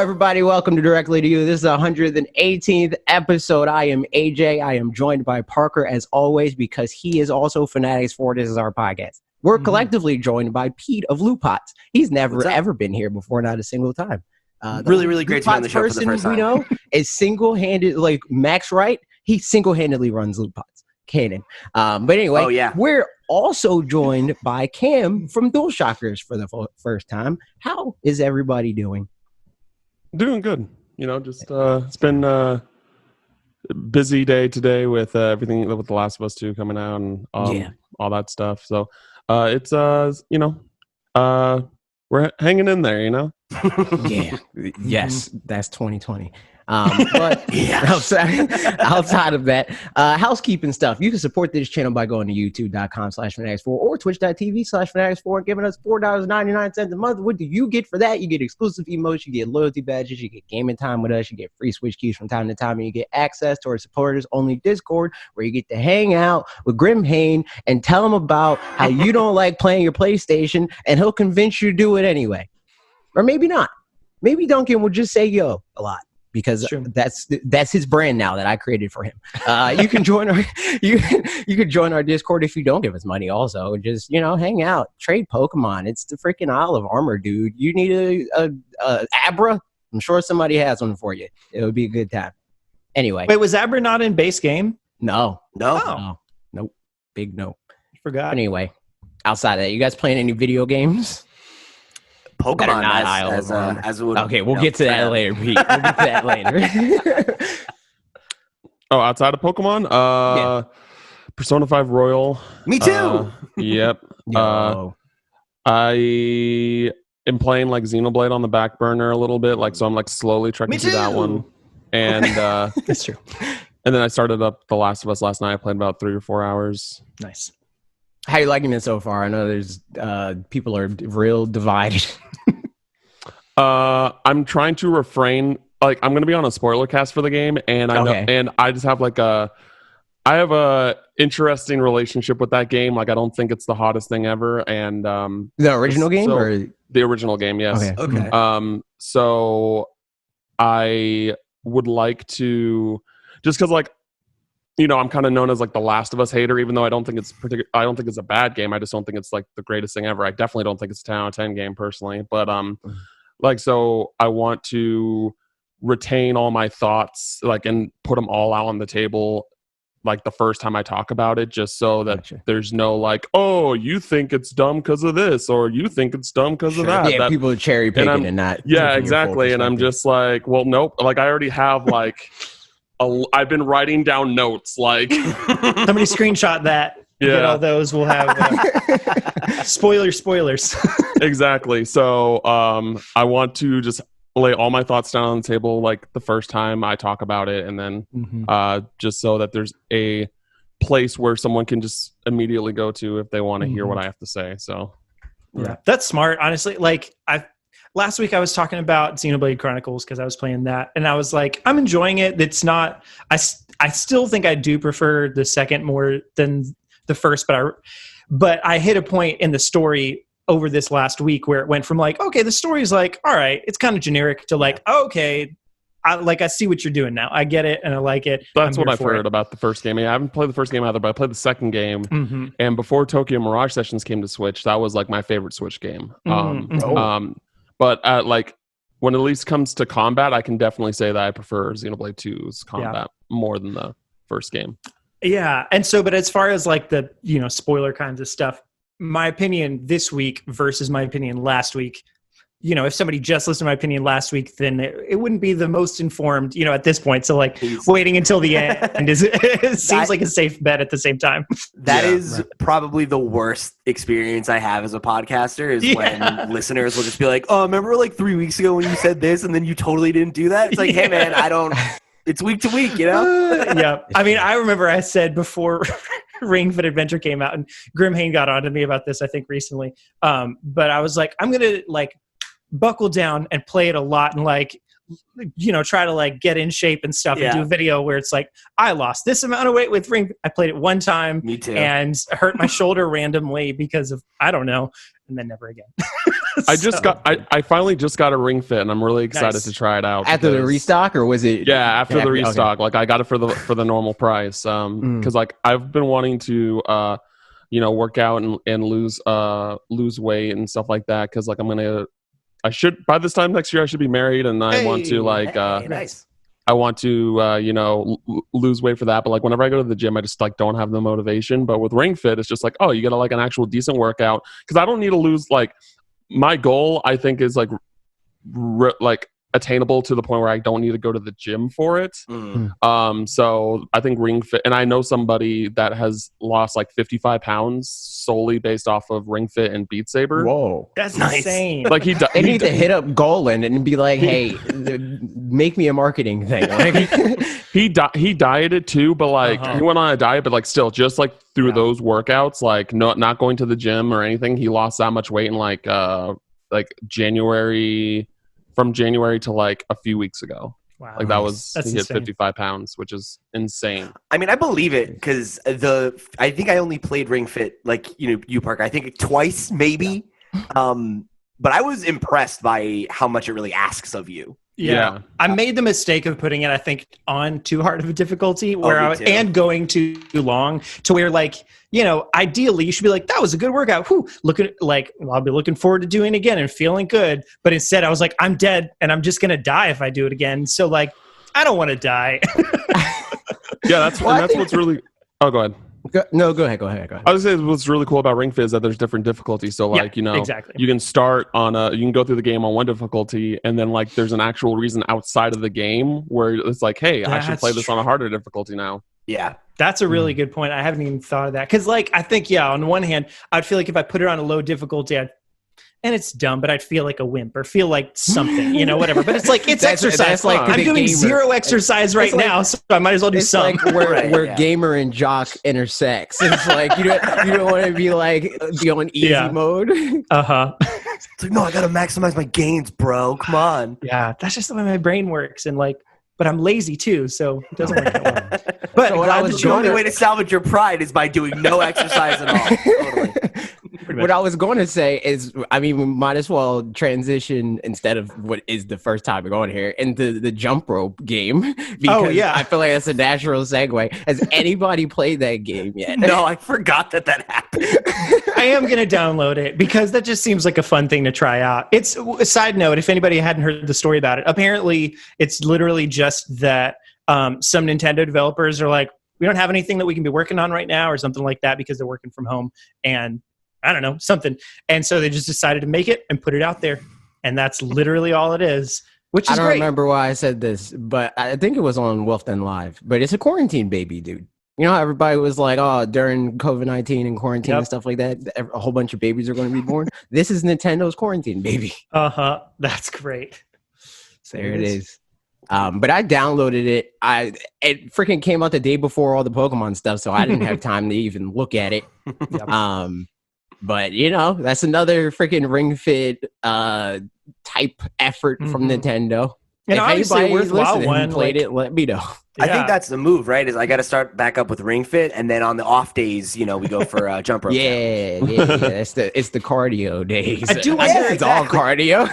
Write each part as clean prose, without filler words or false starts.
everybody. Welcome to Directly to You. This is the 118th episode. I am AJ. I am joined by Parker, as always, because he is also fanatixfour. This is our podcast. We're collectively joined by Pete of LootPots. He's never, ever been here before, not a single time. Really great to be on the show for the first time. We know is single-handed, like Max Wright. He single-handedly runs LootPots. Canon. But anyway, we're also joined by Cam from Dualshockers for the first time. How is everybody doing? Doing good. You know, just it's been a busy day today with everything with The Last of Us 2 coming out and all that stuff. So it's we're hanging in there, you know? Yes, that's 2020. But outside of that, housekeeping stuff. You can support this channel by going to youtube.com/fanatixfour or twitch.tv/fanatixfour and giving us $4.99 a month. What do you get for that? You get exclusive emotes, you get loyalty badges, you get gaming time with us, you get free Switch keys from time to time, and you get access to our supporters only Discord, where you get to hang out with Grim Hain and tell him about how you don't like playing your PlayStation, and he'll convince you to do it anyway. Or maybe not. Maybe Duncan will just say yo a lot, because that's his brand now that I created for him. You can join our you can join our Discord if you don't give us money. Also, just hang out, trade Pokemon. It's the freaking Isle of Armor, dude. You need a Abra? I'm sure somebody has one for you. It would be a good time. Anyway, wait, was Abra not in base game? No. Oh. Nope. Big no. Forgot. Anyway, outside of that, you guys playing any video games? Pokemon we'll get to that later, Pete. We'll get to that later. Oh, outside of Pokemon? Persona 5 Royal. Me too! Yep. I am playing like Xenoblade on the back burner a little bit, so I'm slowly trekking through that one. And that's true. And then I started up The Last of Us last night. I played about 3 or 4 hours. Nice. How are you liking it so far? I know there's people are real divided. I'm trying to refrain. I'm going to be on a spoiler cast for the game, and I know, and I just have I have a interesting relationship with that game. I don't think it's the hottest thing ever. And the original game, or the original game? Yes. Okay. So I would like to, just because I'm kind of known as the Last of Us hater, even though I don't think it's I don't think it's a bad game. I just don't think it's the greatest thing ever. I definitely don't think it's a 10 out of 10 game personally. But so I want to retain all my thoughts, and put them all out on the table, the first time I talk about it, just so that there's no oh, you think it's dumb because of this, or you think it's dumb because of that. Yeah, people are cherry picking and not. Yeah, exactly. And I'm just well, nope. I already have I've been writing down notes. Somebody screenshot that. Yeah, get all those. We'll have spoilers. Exactly. So I want to just lay all my thoughts down on the table the first time I talk about it, and then just so that there's a place where someone can just immediately go to if they want to hear what I have to say. So yeah, that's smart. Honestly, last week I was talking about Xenoblade Chronicles because I was playing that, and I was I'm enjoying it. It's not. I still think I do prefer the second more than the first, but I hit a point in the story over this last week where it went from okay, the story's all right, it's kind of generic, to okay, I see what you're doing now. I get it and I like it. That's what I've heard about the first game. I haven't played the first game either, but I played the second game. And before Tokyo Mirage Sessions came to Switch, that was my favorite Switch game. But when it at least comes to combat, I can definitely say that I prefer Xenoblade 2's combat more than the first game. Yeah. And so, but as far as the, spoiler kinds of stuff, my opinion this week versus my opinion last week, if somebody just listened to my opinion last week, then it wouldn't be the most informed, at this point. So waiting until the end seems like a safe bet at the same time. That is probably the worst experience I have as a podcaster, is when listeners will just be oh, remember 3 weeks ago when you said this and then you totally didn't do that? It's hey man, it's week to week, Yeah. I mean, I remember I said before Ring Fit Adventure came out, and Grim Hain got on to me about this, I think recently. But I was I'm going to buckle down and play it a lot and try to like get in shape and stuff and do a video where it's like, I lost this amount of weight with Ring. I played it one time. Me too. And hurt my shoulder randomly because of, I don't know. And then never again. I finally just got a Ring Fit, and I'm really excited to try it out. After the restock, or was it? Yeah, after the restock. Okay. Like I got it for the normal price. Because like I've been wanting to work out and lose weight and stuff like that. Because like I should by this time next year I should be married, and I want to nice. I want to lose weight for that. But like whenever I go to the gym, I just like don't have the motivation. But with Ring Fit, it's just like, oh, you get like an actual decent workout, because I don't need to lose. Like my goal, I think, is like attainable to the point where I don't need to go to the gym for it. So I think Ring Fit, and I know somebody that has lost like 55 pounds solely based off of Ring Fit and Beat Saber. Whoa, that's insane. Like they need to hit up Golan and be like, hey, make me a marketing thing. Like, he dieted too, but like he went on a diet, but like still just like through those workouts, like not going to the gym or anything, he lost that much weight in like January. From January to like a few weeks ago. Wow. Like he hit 55 pounds, which is insane. I mean, I believe it, because I think I only played Ring Fit, like, you Parker, I think twice maybe. But I was impressed by how much it really asks of you. Yeah. I made the mistake of putting it, I think, on too hard of a difficulty and going too long to where, like, ideally you should be like, that was a good workout. Whew, I'll be looking forward to doing it again and feeling good. But instead I was like, I'm dead and I'm just going to die if I do it again. So like, I don't want to die. Yeah, that's what's really, oh, go ahead. No, go ahead. I was saying what's really cool about Ring Fit is that there's different difficulties. So like, exactly. you can start you can go through the game on one difficulty, and then like there's an actual reason outside of the game where it's like, hey, I should play this on a harder difficulty now. Yeah. That's a really good point. I haven't even thought of that. Because like, I think, on one hand, I'd feel like if I put it on a low difficulty, and it's dumb, but I'd feel like a wimp or feel like something, whatever. But it's like, it's exercise. Like I'm doing zero exercize right now, so I might as well do some. Like where gamer and jock intersects. It's like you don't want to be on easy mode. It's like, no, I gotta maximize my gains, bro. Come on. Yeah, that's just the way my brain works, and like, but I'm lazy too, so it doesn't work that well. But so the only way to salvage your pride is by doing no exercise at all. Totally. What I was going to say is, I mean, we might as well transition instead of what is the first topic on here into the jump rope game. Because I feel like that's a natural segue. Has anybody played that game yet? No, I forgot that happened. I am going to download it because that just seems like a fun thing to try out. It's a side note, if anybody hadn't heard the story about it, apparently it's literally just that some Nintendo developers are like, we don't have anything that we can be working on right now or something like that because they're working from home, and I don't know, something. And so they just decided to make it and put it out there. And that's literally all it is, which is great. I don't remember why I said this, but I think it was on Wolf Den Live. But it's a quarantine baby, dude. You know how everybody was like, oh, during COVID-19 and quarantine and stuff like that, a whole bunch of babies are going to be born. This is Nintendo's quarantine baby. That's great. So there it is. But I downloaded it. It freaking came out the day before all the Pokemon stuff, so I didn't have time to even look at it. But that's another freaking Ring Fit type effort from Nintendo. And if obviously a worthwhile one, played it, let me know. I think that's the move, right? Is I got to start back up with Ring Fit, and then on the off days, we go for jump rope. Yeah. It's the cardio days. I do wonder it's all cardio.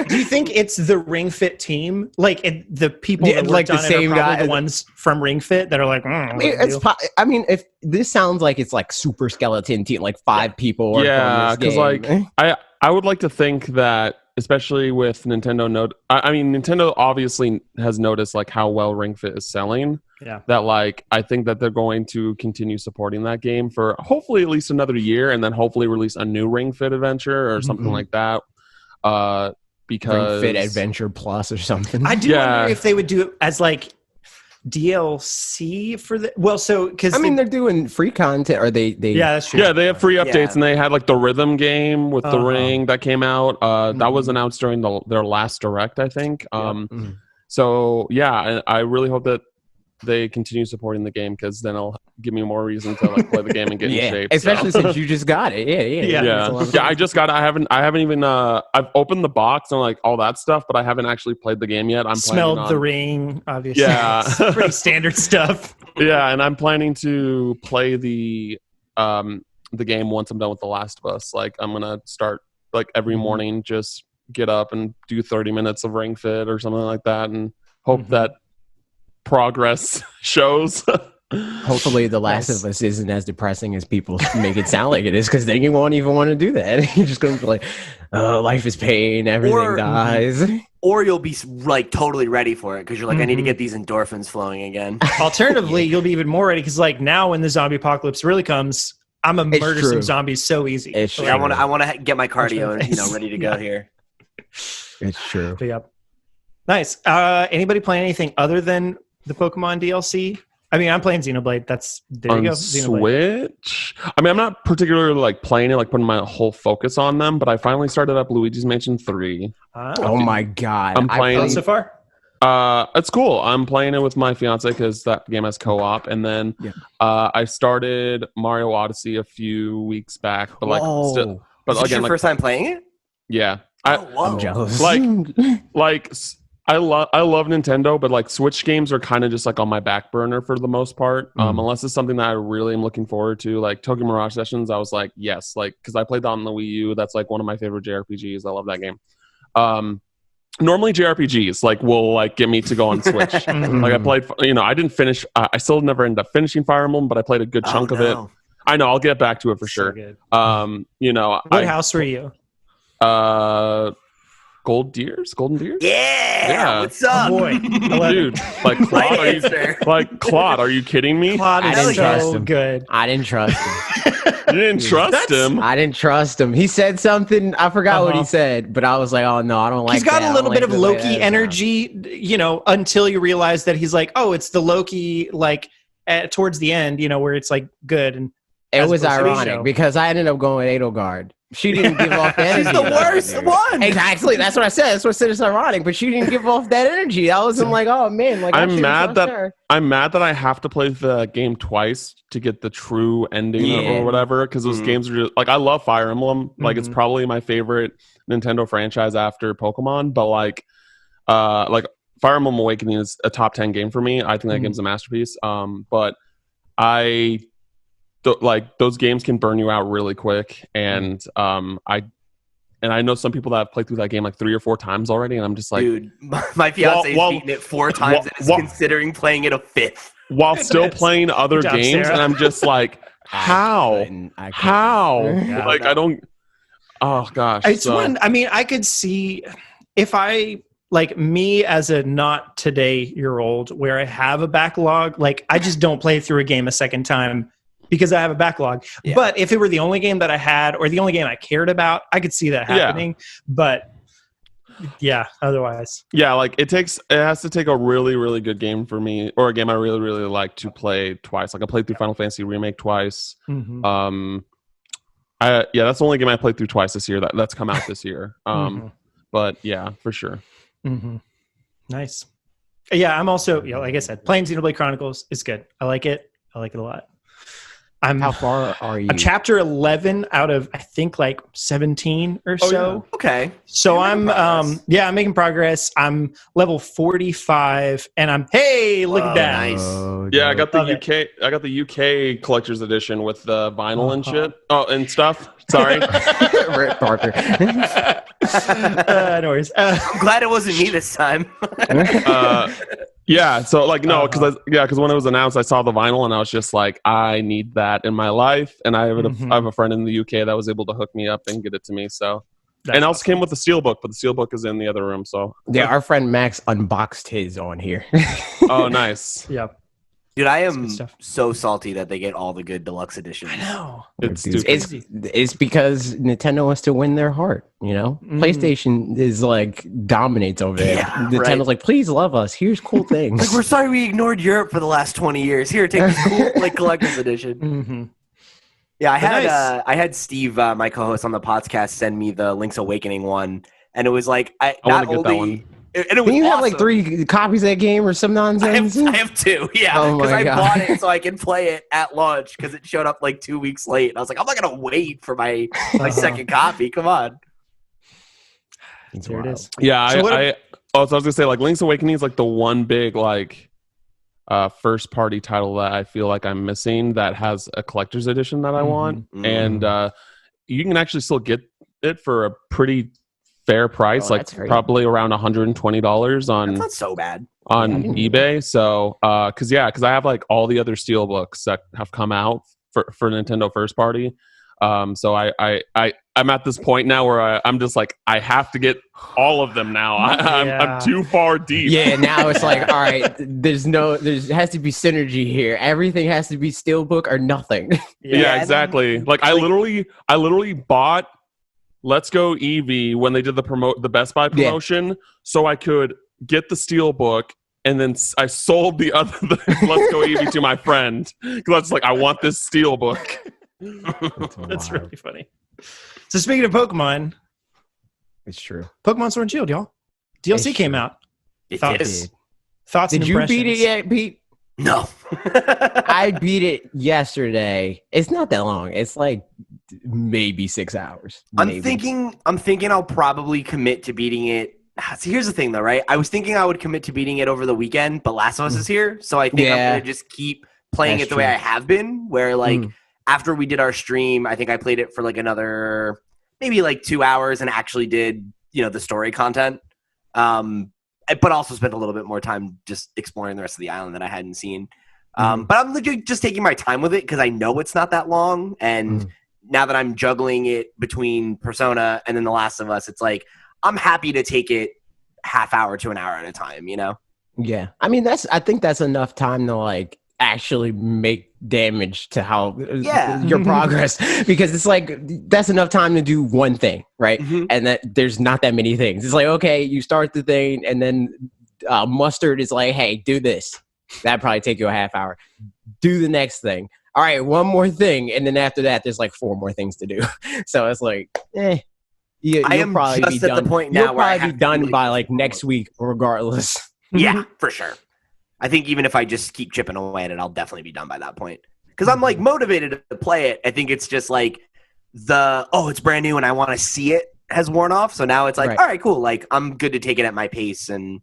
Do you think it's the Ring Fit team, like the people that worked on it are probably the ones from Ring Fit that are like? I mean, if this sounds like it's like super skeleton team, like 5 people. Yeah, because like I would like to think that. Especially with Nintendo Nintendo obviously has noticed like how well Ring Fit is selling. Yeah. That like I think that they're going to continue supporting that game for hopefully at least another year, and then hopefully release a new Ring Fit adventure or something like that. Because Ring Fit Adventure Plus or something. I do wonder if they would do it as like DLC for the because they're doing free content, or they that's true. Yeah, they have free updates, and they had like the rhythm game with the ring that came out. That was announced during their last direct, I think. So yeah, I really hope that they continue supporting the game, because then give me more reason to like play the game and get in shape. Especially since you just got it. Yeah. I just got it. I haven't even I've opened the box and like all that stuff, but I haven't actually played the game yet. I'm smelled the ring, obviously. Yeah. It's pretty standard stuff. Yeah, and I'm planning to play the game once I'm done with The Last of Us. Like I'm gonna start like every morning, just get up and do 30 minutes of Ring Fit or something like that, and hope that progress shows. Hopefully, The Last of Us isn't as depressing as people make it sound like it is, because then you won't even want to do that. You're just going to be like, oh, life is pain, everything dies. Or you'll be like totally ready for it because you're like, I need to get these endorphins flowing again. Alternatively, you'll be even more ready because like now when the zombie apocalypse really comes, I'm gonna murder some zombies so easy. It's true. I want to get my cardio and ready to go here. It's true. But, yep. Nice. Anybody playing anything other than the Pokemon DLC? I mean, I'm playing Xenoblade. There you go. Xenoblade. Switch. I mean, I'm not particularly like playing it, like putting my whole focus on them, but I finally started up Luigi's Mansion 3. Oh my god! I'm playing so far. It's cool. I'm playing it with my fiance because that game has co-op, and then I started Mario Odyssey a few weeks back. But like, still, but is this again, your first time playing it? Yeah, I'm jealous. Like I love Nintendo, but like Switch games are kind of just like on my back burner for the most part. Unless it's something that I really am looking forward to, like Tokyo Mirage Sessions. I was like, yes, like because I played that on the Wii U. That's like one of my favorite JRPGs. I love that game. Normally JRPGs like will like get me to go on Switch. Like I played, I didn't finish. I still never ended up finishing Fire Emblem, but I played a good chunk of it. I know I'll get back to it for sure. Good. What house were you? Golden Deers? Yeah. What's up? Oh boy. Dude, like Claude, are you kidding me? Claude is so good. I didn't trust him. You didn't trust him? I didn't trust him. He said something. I forgot what he said, but I was like, oh no, I don't like that. He's got a little bit of Loki energy, until you realize that he's like, oh, it's the Loki, like towards the end, where it's like good. And it was ironic because I ended up going with Edelgard. She didn't give off that energy. She's the worst one. Exactly. That's what I said. That's what I said. It's ironic, but she didn't give off that energy. I wasn't like, oh man, like I'm mad that I have to play the game twice to get the true ending or whatever. Because those games are just like I love Fire Emblem. Like it's probably my favorite Nintendo franchise after Pokemon. But like Fire Emblem Awakening is a top 10 game for me. I think that game's a masterpiece. But those games can burn you out really quick, and I know some people that have played through that game like 3 or 4 times already, and I'm just like, dude, my fiance has beaten it 4 times and is considering playing it a 5th while still playing other games, Sarah. And I'm just like, how? Yeah, like I don't. Oh gosh, it's one. I mean, I could see if I. Like me as a not today year old where I have a backlog, like I just don't play through a game a second time because I have a backlog. Yeah. But if it were the only game that I had or the only game I cared about, I could see that happening. Yeah. But yeah, otherwise. Yeah, like it has to take a really, really good game for me, or a game I really, really like to play twice. Like I played through Final Fantasy Remake twice. That's the only game I played through twice this year that's come out this year. But yeah, for sure. Nice. Yeah, I'm also, like I said, playing Xenoblade Chronicles is good. I like it a lot. How far are you? I'm chapter 11 out of I think like 17 or so. Yeah. Okay. So I'm making progress. I'm level 45 and look at that. Nice. Yeah, I got the UK collector's edition with the vinyl and shit. Oh, and stuff. Sorry. Rick Parker. No worries. I'm glad it wasn't me this time. Yeah, so like no, because when it was announced, I saw the vinyl and I was just like, I need that in my life, and I have a friend in the UK that was able to hook me up and get it to me. So, and also came with the steelbook, but the steelbook is in the other room. So yeah, our friend Max unboxed his on here. Oh, nice. Yeah. Dude, I am so salty that they get all the good deluxe editions. I know. It's because Nintendo wants to win their heart, PlayStation is like dominates over there. Yeah, Nintendo's like, please love us. Here's cool things. Like, we're sorry we ignored Europe for the last 20 years. Here, take this cool collector's edition. Yeah, I had Steve, my co-host on the podcast, send me the Link's Awakening one, and it was like, And it was Can you have awesome. like 3 copies of that game or some nonsense? I have 2, yeah. Oh Because my I God. bought it so I can play it at launch because it showed up like 2 weeks late. And I was like, I'm not gonna wait for my second copy. Come on. There it is. Yeah, So so I was gonna say, like, Link's Awakening is like the one big like first party title that I feel like I'm missing that has a collector's edition that I want, and you can actually still get it for a pretty fair price, like probably around $120 on. That's not so bad on eBay. So, because I have like all the other steelbooks that have come out for Nintendo first party. So I'm at this point now where I'm just like, I have to get all of them now. I'm too far deep. Yeah, now it's like, all right, there has to be synergy here. Everything has to be steelbook or nothing. Yeah, exactly. Like I literally bought Let's Go Eevee when they did the Best Buy promotion, so I could get the steelbook. And then I sold the other Let's Go Eevee to my friend because I was like, I want this steelbook. That's really funny. So speaking of Pokemon, it's true. Pokemon Sword and Shield, y'all. DLC came out. Thoughts and Did you impressions? beat it yet, Pete? No. I beat it yesterday. It's not that long. It's like maybe 6 hours. I'm thinking I'll probably commit to beating it. So here's the thing though, right? I was thinking I would commit to beating it over the weekend, but Last of Us is here, so I think I'm gonna just keep playing it the way I have been, where like after we did our stream, I think I played it for like another maybe like 2 hours and actually did, the story content. But also spent a little bit more time just exploring the rest of the island that I hadn't seen. But I'm legit just taking my time with it because I know it's not that long. And now that I'm juggling it between Persona and then The Last of Us, it's like I'm happy to take it half hour to an hour at a time, Yeah. I mean, I think that's enough time to like actually make damage to how your progress, because it's like that's enough time to do one thing, right? And that there's not that many things. It's like, okay, you start the thing and then Mustard is like, hey, do this. That'd probably take you a half hour. Do the next thing. All right, one more thing, and then after that there's like 4 more things to do. So it's like you'll I am probably just be at done. the point now You'll where I probably have be to done really by like next week regardless. Yeah, for sure. I think even if I just keep chipping away at it, I'll definitely be done by that point. Because I'm like motivated to play it. I think it's just like it's brand new and I want to see it has worn off. So now it's like, all right, cool. Like I'm good to take it at my pace, and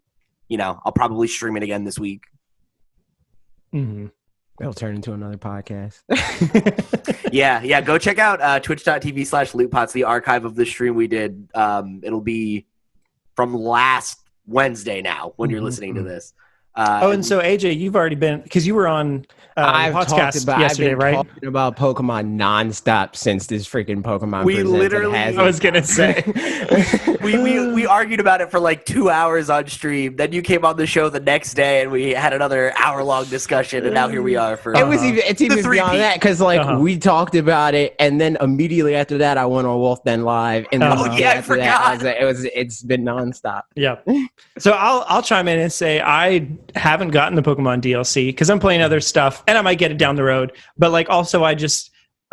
I'll probably stream it again this week. It'll turn into another podcast. Yeah. Go check out twitch.tv/LootPots, the archive of the stream we did. It'll be from last Wednesday now when you're listening to this. And so AJ, you've already been, because you were on I've podcast yesterday, I've been right? talking about Pokemon nonstop since this freaking Pokemon. We Presents literally, has I was gonna say, we argued about it for like 2 hours on stream. Then you came on the show the next day, and we had another hour-long discussion. And now here we are for. It's even beyond that, because we talked about it, and then immediately after that, I went on Wolf Den Live, and I forgot. It's been nonstop. Yeah. So I'll chime in and say I haven't gotten the Pokemon DLC because I'm playing other stuff, and I might get it down the road. But like also I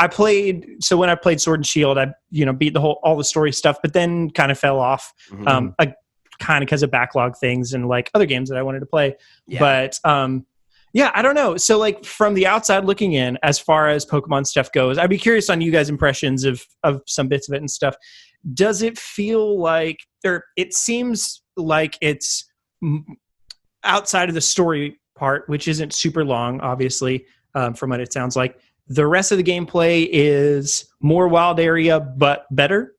played, so when I played Sword and Shield, I beat all the story stuff, but then kind of fell off, kind of because of backlog things and like other games that I wanted to play. Yeah. But I don't know. So like from the outside looking in, as far as Pokemon stuff goes, I'd be curious on you guys' impressions of some bits of it and stuff. Does it feel like, or it seems like it's outside of the story part, which isn't super long, obviously, from what it sounds like, the rest of the gameplay is more wild area, but better?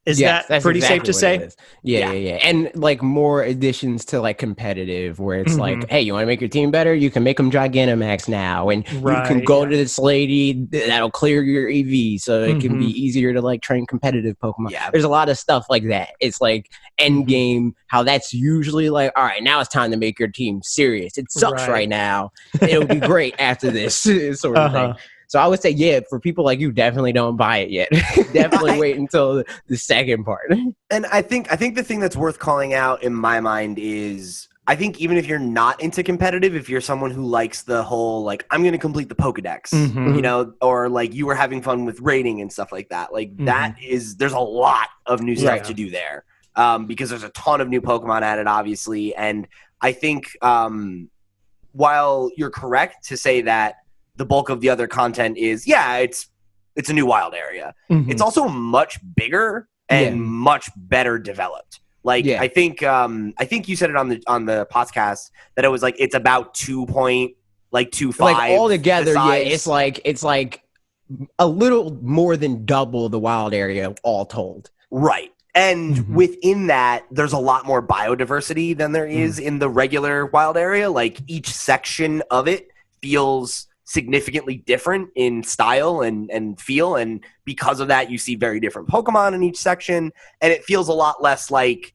Is that pretty safe to say? Yeah. And like more additions to like competitive, where it's like, hey, you want to make your team better? You can make them Gigantamax now, and you can go to this lady that'll clear your EV, so it can be easier to like train competitive Pokemon. Yeah. There's a lot of stuff like that. It's like end game, how that's usually like, all right, now it's time to make your team serious. It sucks right now. It'll be great after this sort of thing. So I would say, for people like you, definitely don't buy it yet. Definitely wait until the second part. And I think the thing that's worth calling out in my mind is, I think even if you're not into competitive, if you're someone who likes the whole, like, I'm going to complete the Pokedex, or like you were having fun with raiding and stuff like that, like that is, there's a lot of new stuff to do there. because there's a ton of new Pokemon added, obviously. And I think while you're correct to say that the bulk of the other content is, it's a new wild area, it's also much bigger and much better developed. Like I think you said it on the podcast that it was like it's about 2.25 like all together. Yeah, it's like a little more than double the wild area all told. Right. And within that, there's a lot more biodiversity than there is in the regular wild area. Like each section of it feels significantly different in style and feel. And because of that, you see very different Pokemon in each section. And it feels a lot less like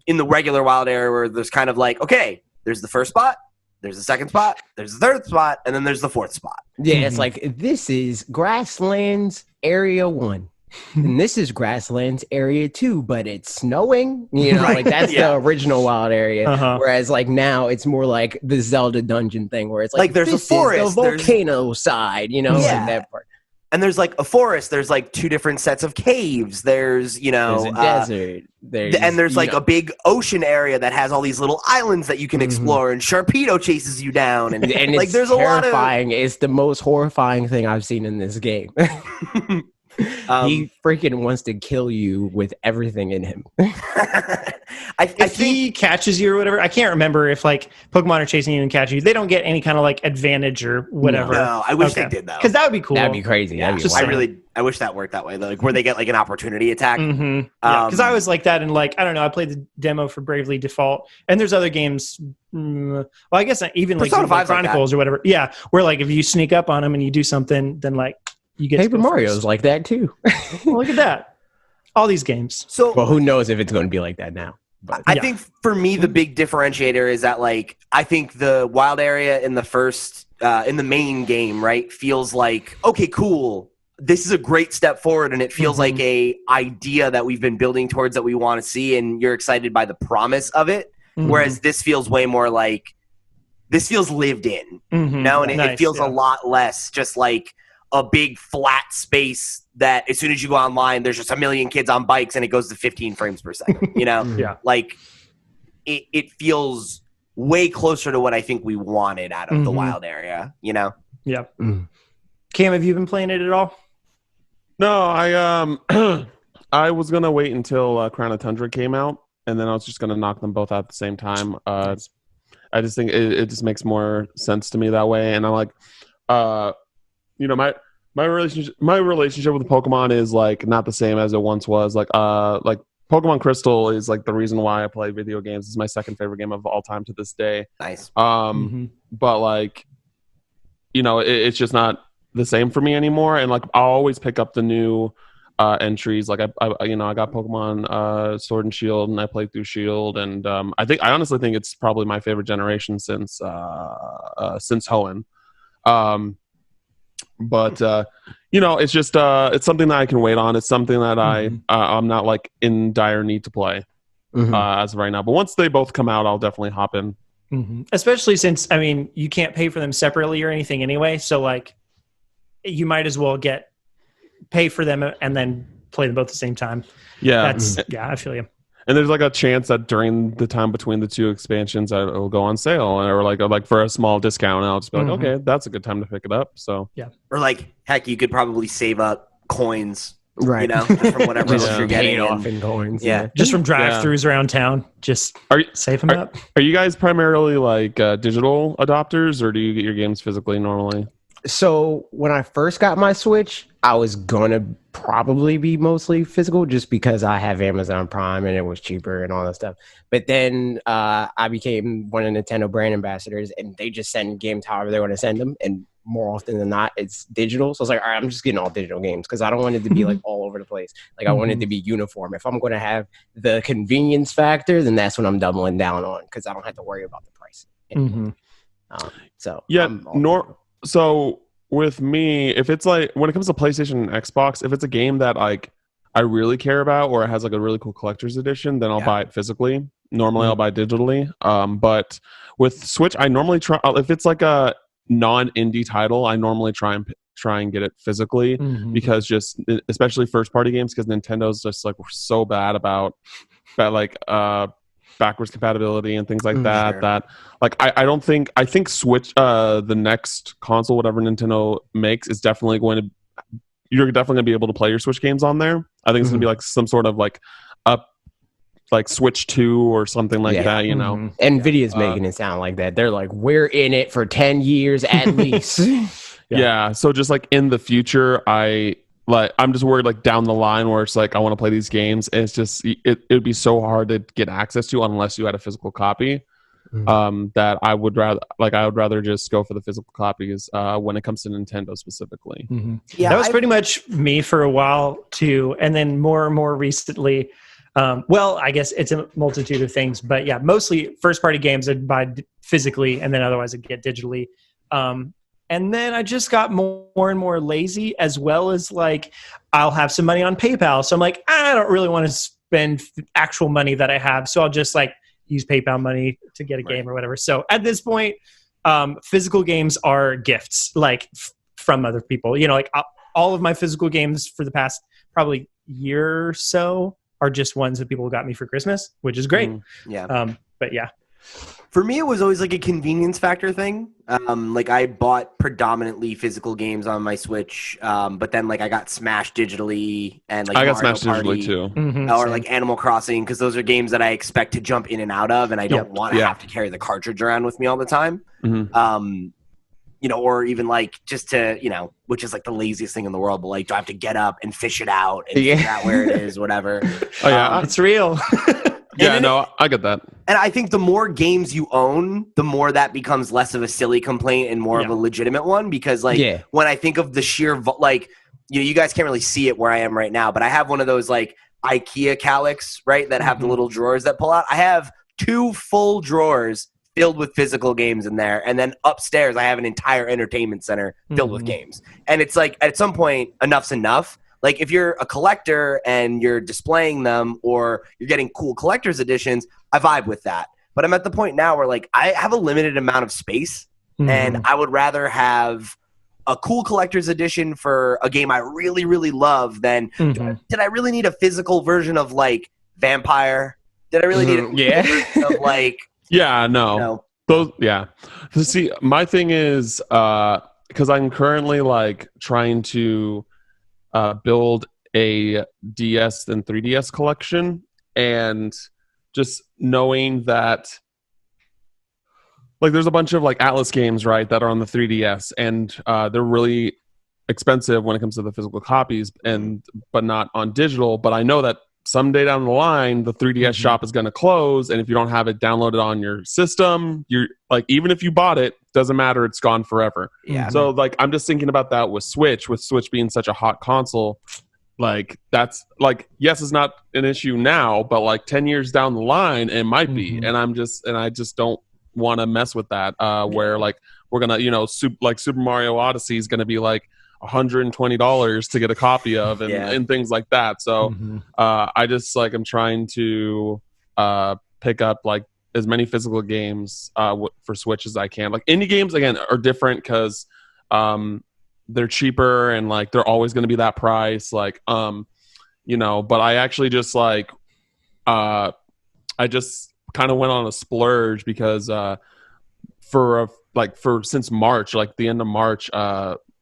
in the regular wild area where there's kind of like, okay, there's the first spot, there's the second spot, there's the third spot, and then there's the fourth spot. Yeah, it's like this is Grasslands Area 1. And this is Grasslands Area 2, but it's snowing. You know, like that's the original wild area. Whereas like now it's more like the Zelda dungeon thing where it's like there's a forest, the volcano side, you know, like that part. And there's like a forest, there's like 2 different sets of caves, there's, you know, there's a desert. And there's like a big ocean area that has all these little islands that you can explore, and Sharpedo chases you down, and like it's there's terrifying. It's the most horrifying thing I've seen in this game. He freaking wants to kill you with everything in him. If he catches you or whatever, I can't remember if like Pokemon are chasing you and catch you. They don't get any kind of like advantage or whatever. No, I wish they did though. Because that would be cool. That'd be crazy. Yeah, I wish that worked that way. Like where they get like an opportunity attack. Because I was like that, and like I don't know. I played the demo for Bravely Default, and there's other games. Well, I guess even like Chronicles or whatever. Yeah, where like if you sneak up on them and you do something, then like. You get Paper Mario's like that too. Well, look at that. All these games. So, well, who knows if it's going to be like that now? But I think for me, the big differentiator is that like I think the wild area in the first in the main game, right, feels like okay, cool. This is a great step forward, and it feels like a idea that we've been building towards that we want to see, and you're excited by the promise of it. Whereas this feels way more like this feels lived in, you know, and it feels a lot less just like a big flat space that as soon as you go online, there's just a million kids on bikes and it goes to 15 frames per second, you know? Like it feels way closer to what I think we wanted out of the wild area, you know? Yeah. Cam, have you been playing it at all? No, I was going to wait until Crown of Tundra came out, and then I was just going to knock them both out at the same time. I just think it just makes more sense to me that way. And I'm like, you know, my relationship with Pokemon is like not the same as it once was. Like Pokemon Crystal is like the reason why I play video games. It's my second favorite game of all time to this day. Nice. But like, you know, it's just not the same for me anymore. And like, I'll always pick up the new entries. Like I got Pokemon Sword and Shield, and I played through Shield, and I honestly think it's probably my favorite generation since Hoenn. But you know, it's just it's something that I can wait on. It's something that I'm not like in dire need to play as of right now. But once they both come out, I'll definitely hop in. Especially since I mean you can't pay for them separately or anything anyway. So like you might as well pay for them and then play them both at the same time. Yeah, I feel you. And there's like a chance that during the time between the 2 expansions, it will go on sale, or like for a small discount. And I'll just be like, okay, that's a good time to pick it up. So yeah, or like heck, you could probably save up coins, right? You know, just from whatever else you're getting off in coins. Yeah, just from drive-throughs around town. Just save them up. Are you guys primarily like digital adopters, or do you get your games physically normally? So when I first got my Switch, I was gonna probably be mostly physical just because I have Amazon Prime and it was cheaper and all that stuff. But then I became one of the Nintendo brand ambassadors, and they just send games however they want to send them. And more often than not, it's digital. So I was like, all right, I'm just getting all digital games because I don't want it to be like all over the place. Like I want it to be uniform. If I'm going to have the convenience factor, then that's what I'm doubling down on because I don't have to worry about the price anymore. So yeah, so with me, if it's like when it comes to PlayStation and Xbox, if it's a game that like I really care about or it has like a really cool collector's edition, then I'll buy it physically. Normally I'll buy digitally. But with Switch, I normally try, if it's like a non-indie title, I normally try and try and get it physically because just especially first party games, because Nintendo's just like we're so bad about like backwards compatibility and things like that. Sure. That like I think Switch the next console, whatever Nintendo makes, is definitely going to you're definitely going to be able to play your Switch games on there. I think it's going to be like some sort of like up like Switch 2 or something like that, you know. Nvidia's making it sound like that. They're like, we're in it for 10 years at least. Yeah. So just like in the future, I'm just worried like down the line where it's like I want to play these games, and it's just it would be so hard to get access to unless you had a physical copy. That I would rather just go for the physical copies when it comes to Nintendo specifically. Yeah, that was pretty much me for a while too, and then more and more recently. Well, I guess it's a multitude of things, but yeah, mostly first party games I'd buy physically, and then otherwise I'd get digitally. And then I just got more and more lazy, as well as like I'll have some money on PayPal. So I'm like, I don't really want to spend actual money that I have. So I'll just like use PayPal money to get a game or whatever. So at this point, physical games are gifts like from other people. You know, like all of my physical games for the past probably year or so are just ones that people got me for Christmas, which is great. But yeah. For me, it was always like a convenience factor thing. Like I bought predominantly physical games on my Switch, but then like I got Smash digitally, and like I got Mario Smash Party, digitally too, or like Animal Crossing, because those are games that I expect to jump in and out of, and I don't want to have to carry the cartridge around with me all the time. You know, or even like just to, you know, which is like the laziest thing in the world, but like do I have to get up and fish it out and figure out where it is, whatever. Oh yeah, it's real. Yeah, no, I get that. And I think the more games you own, the more that becomes less of a silly complaint and more of a legitimate one. Because, like, when I think of the sheer, like, you guys can't really see it where I am right now, but I have one of those, like, IKEA calyx, right, that have the little drawers that pull out. I have 2 full drawers filled with physical games in there. And then upstairs, I have an entire entertainment center filled with games. And it's like, at some point, enough's enough. Like, if you're a collector and you're displaying them or you're getting cool collector's editions, I vibe with that. But I'm at the point now where, like, I have a limited amount of space, and I would rather have a cool collector's edition for a game I really, really love than, did I really need a physical version of, like, Vampire? Did I really need a version of, like... Yeah, no. You know, those, yeah. See, my thing is, because I'm currently, like, trying to... build a DS and 3DS collection, and just knowing that like there's a bunch of like Atlas games, right, that are on the 3DS, and they're really expensive when it comes to the physical copies, but not on digital. But I know that someday down the line the 3DS shop is going to close, and if you don't have it downloaded on your system, you're like, even if you bought it, doesn't matter, it's gone forever. So like I'm just thinking about that with Switch being such a hot console. Like that's like, yes, it's not an issue now, but like 10 years down the line it might be, and I just don't want to mess with that where like we're gonna, you know, Super Mario Odyssey is gonna be like $120 to get a copy of, and things like that. So I just like I'm trying to pick up like as many physical games for Switch as I can. Like indie games again are different because they're cheaper and like they're always going to be that price. Like you know, but I actually just like I just kind of went on a splurge because since March, like the end of March,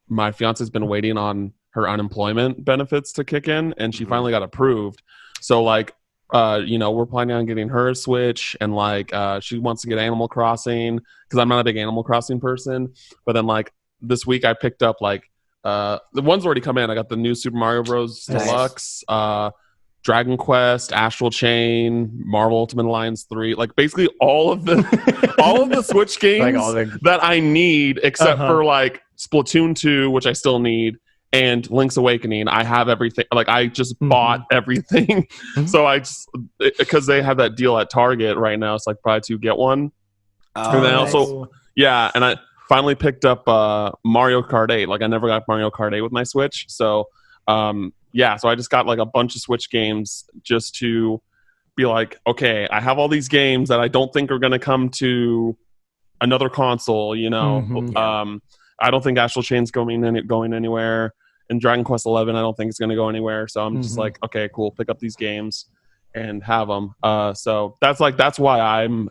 my fiance's been waiting on her unemployment benefits to kick in, and she finally got approved. So like, you know, we're planning on getting her a Switch, and like, she wants to get Animal Crossing because I'm not a big Animal Crossing person. But then like this week I picked up like, the one's already come in. I got the new Super Mario Bros. Deluxe, Dragon Quest, Astral Chain, Marvel Ultimate Alliance 3, like basically all of the Switch games like that I need, except for like Splatoon 2, which I still need, and Link's Awakening. I have everything. Like I just bought everything. So I just, because they have that deal at Target right now, it's like buy 2 get 1. And then also, and I finally picked up Mario Kart 8. Like I never got Mario Kart 8 with my Switch. So so I just got like a bunch of Switch games just to be like, okay, I have all these games that I don't think are going to come to another console, you know. I don't think Astral Chain's going anywhere, and Dragon Quest 11 I don't think it's going to go anywhere. So I'm just like, okay, cool, pick up these games and have them. So that's why I'm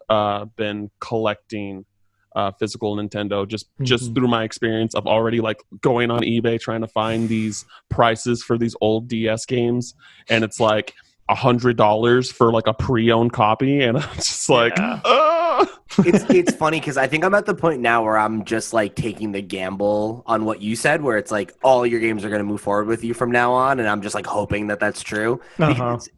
been collecting physical Nintendo just through my experience of already like going on eBay trying to find these prices for these old DS games, and it's like $100 for like a pre-owned copy, and I'm just like, It's funny because I think I'm at the point now where I'm just like taking the gamble on what you said, where it's like all your games are going to move forward with you from now on, and I'm just like hoping that that's true.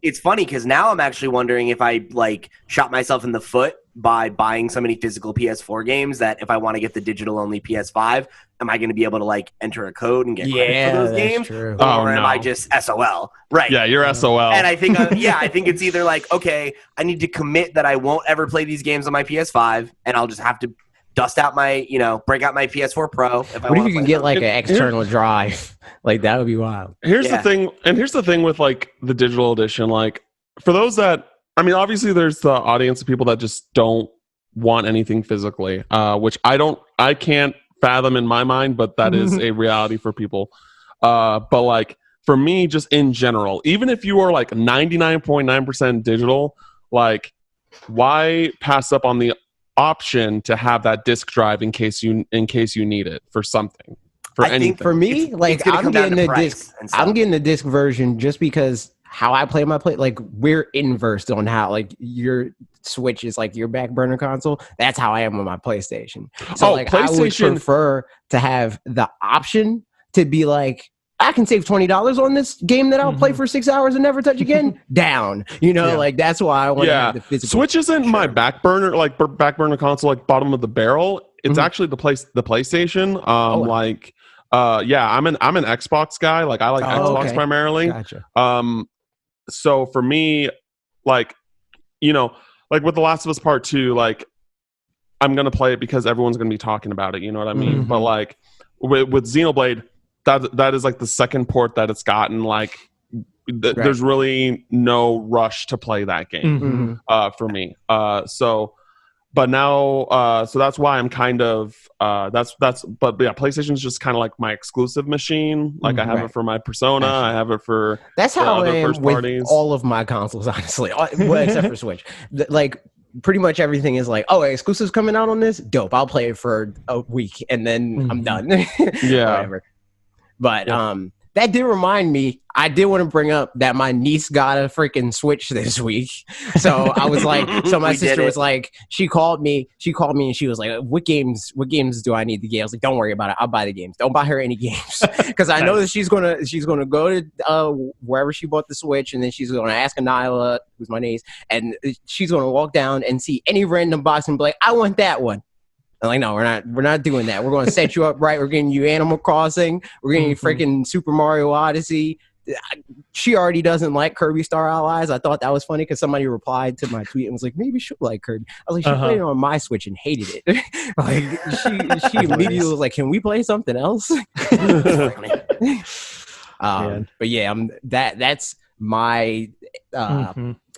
It's funny because now I'm actually wondering if I like shot myself in the foot by buying so many physical PS4 games that if I want to get the digital only PS5, am I going to be able to like enter a code and get credit for those games? True. Or am I just SOL? Right. Yeah, you're SOL. And I think, I think it's either like, okay, I need to commit that I won't ever play these games on my PS5, and I'll just have to dust out my, break out my PS4 Pro. If I what if you can get like an external drive? Like that would be wild. Here's the thing with like the digital edition. Like for those that, I mean, obviously there's the audience of people that just don't want anything physically, which I can't fathom in my mind, but that is a reality for people. But like for me, just in general, even if you are like 99.9% digital, like why pass up on the option to have that disc drive in case you need it for something, for anything? Think for me, I'm getting the disc version just because how I play my like we're inversed on how like your Switch is like your back burner console. That's how I am with my PlayStation. So I would prefer to have the option to be like, I can save $20 on this game that I'll play for 6 hours and never touch again. Down, like that's why I want to have the physical. Switch isn't my back burner back burner console, like bottom of the barrel. It's actually the PlayStation. I'm an Xbox guy. Like I like Xbox primarily. Gotcha. So for me, like, like with The Last of Us Part 2, like I'm gonna play it because everyone's gonna be talking about it. You know what I mean? But like with Xenoblade, that is like the second port that it's gotten. Like there's really no rush to play that game for me. But now, so that's why I'm kind of but yeah, PlayStation's just kind of like my exclusive machine. Like I have it for my Persona, I have it for that's how I am with parties. All of my consoles, honestly, well, except for Switch. Like pretty much everything is like, oh, exclusive's coming out on this, dope. I'll play it for a week and then I'm done. Whatever. But that did remind me, I did want to bring up that my niece got a freaking Switch this week. So I was like, so my sister was like, she called me and she was like, what games do I need to get? I was like, don't worry about it. I'll buy the games. Don't buy her any games. Because I know that she's gonna go to wherever she bought the Switch, and then she's gonna ask Anila, who's my niece, and she's gonna walk down and see any random box and be like, I want that one. I'm like, no, we're not doing that. We're going to set you up right. We're getting you Animal Crossing. We're getting you freaking Super Mario Odyssey. She already doesn't like Kirby Star Allies. I thought that was funny because somebody replied to my tweet and was like, maybe she'll like Kirby. I was like, she played it on my Switch and hated it. Like she immediately was like, can we play something else? But yeah, that's my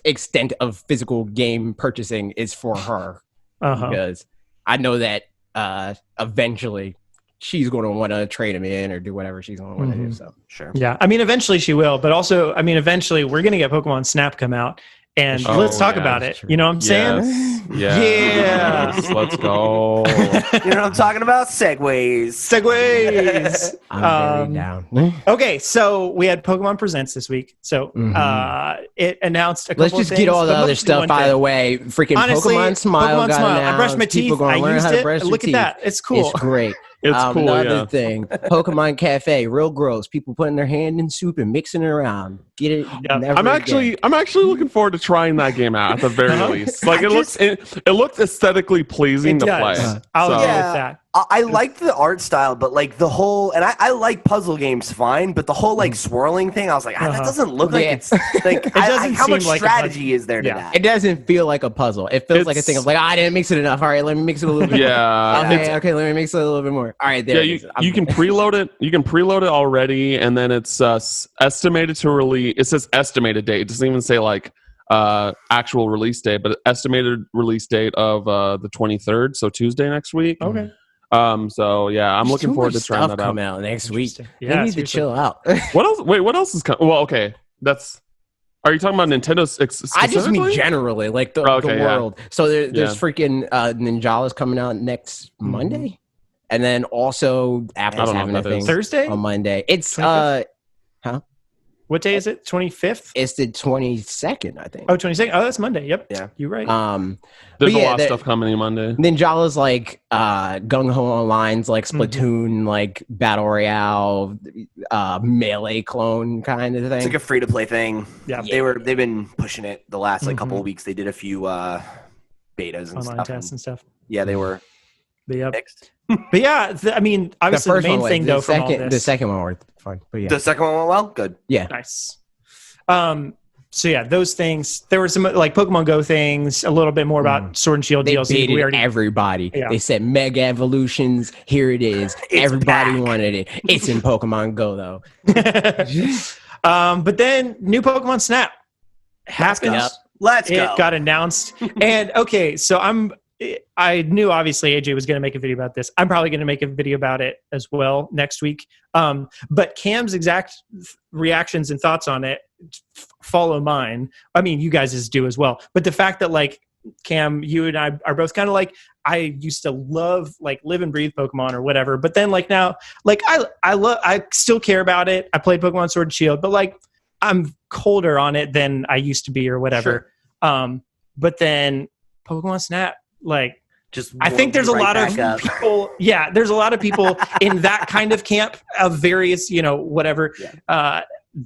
extent of physical game purchasing is for her because I know that eventually she's going to want to trade him in or do whatever she's going to want to do. So sure. Yeah. I mean, eventually she will, but also, I mean, eventually we're going to get Pokemon Snap come out and let's talk about it. True. You know what I'm saying? Yes, let's go. You know what I'm talking about? Segways. I'm very down. Okay, so we had Pokemon Presents this week. So it announced a couple Let's just of things, get all the other stuff out of the way. Freaking honestly, Pokemon Smile got announced. I brushed my teeth. I used it. Look at that. It's cool. It's great. It's cool. Another thing, Pokemon Cafe, real gross. People putting their hand in soup and mixing it around. Get it? I'm actually looking forward to trying that game out at the very least. Like it looks aesthetically pleasing to play. I'll agree with that. I liked the art style, but like the whole, and I like puzzle games fine, but the whole like swirling thing, I was like, that doesn't look like it's like, how much strategy is there to that? It doesn't feel like a puzzle. It feels like a thing of like, I didn't mix it enough. All right, let me mix it a little bit more. Okay, let me mix it a little bit more. All right, there. Yeah, you can preload it. You can preload it already, and then it's estimated to release. It says estimated date. It doesn't even say like actual release date, but estimated release date of the 23rd, so Tuesday next week. Okay. So yeah, I'm There's looking too forward much to trying stuff that out. come out next week. Yeah, They need to seriously. chill out. What else? Wait, what else is coming? Well, okay, that's. Are you talking about Nintendo I just mean specifically? generally, like the Okay, yeah. world. So there's Yeah. freaking Ninjala's coming out next Monday, and then also Apple's I don't know having a what that thing is. Thursday? on Monday. It's 25th? huh? What day is it? 25th? It's the 22nd, I think. Oh, 22nd. Oh, that's Monday. Yep. Yeah. You're right. There's but a yeah, lot of stuff coming in Monday. Ninjala's like gung ho online's like Splatoon, like battle royale, melee clone kind of thing. It's like a free to play thing. Yeah. They've been pushing it the last like couple of weeks. They did a few betas and Online stuff. tests and stuff. Yeah, they were But, yep. mixed. But yeah, I mean, obviously the main thing though from all the this. second one worked fine. But yeah, The second one went well. Good. Nice. So yeah, those things. There were some like Pokemon Go things. A little bit more about Sword and Shield they DLC. baited We already, everybody. Yeah. They said Mega Evolutions. Here it is. Everybody back. wanted it. It's in Pokemon Go though. but then new Pokemon Snap happens. Yep. Let's It go. got announced, and okay, so I knew obviously AJ was going to make a video about this. I'm probably going to make a video about it as well next week. But Cam's exact reactions and thoughts on it follow mine. I mean, you guys do as well. But the fact that like Cam, you and I are both kind of like, I used to love like live and breathe Pokemon or whatever. But then like now, like I still care about it. I played Pokemon Sword and Shield, but like I'm colder on it than I used to be or whatever. But then Pokemon Snap, like, Just I think there's a warmed lot right of back up. people. Yeah, there's a lot of people in that kind of camp of various, whatever,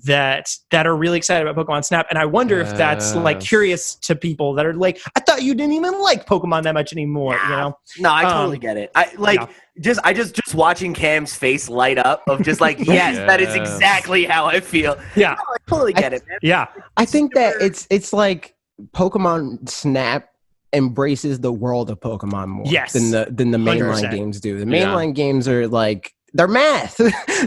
that are really excited about Pokemon Snap. And I wonder if that's like Yes. curious to people that are like, I thought you didn't even like Pokemon that much anymore. You know? No, I totally get it. I just watching Cam's face light up of just like, yes, that is Yes. exactly how I feel. Yeah, No, I totally get it, man. yeah, I think that it's like Pokemon Snap embraces the world of Pokemon more Yes. than the 100%. mainline games do. The mainline games are like they're math.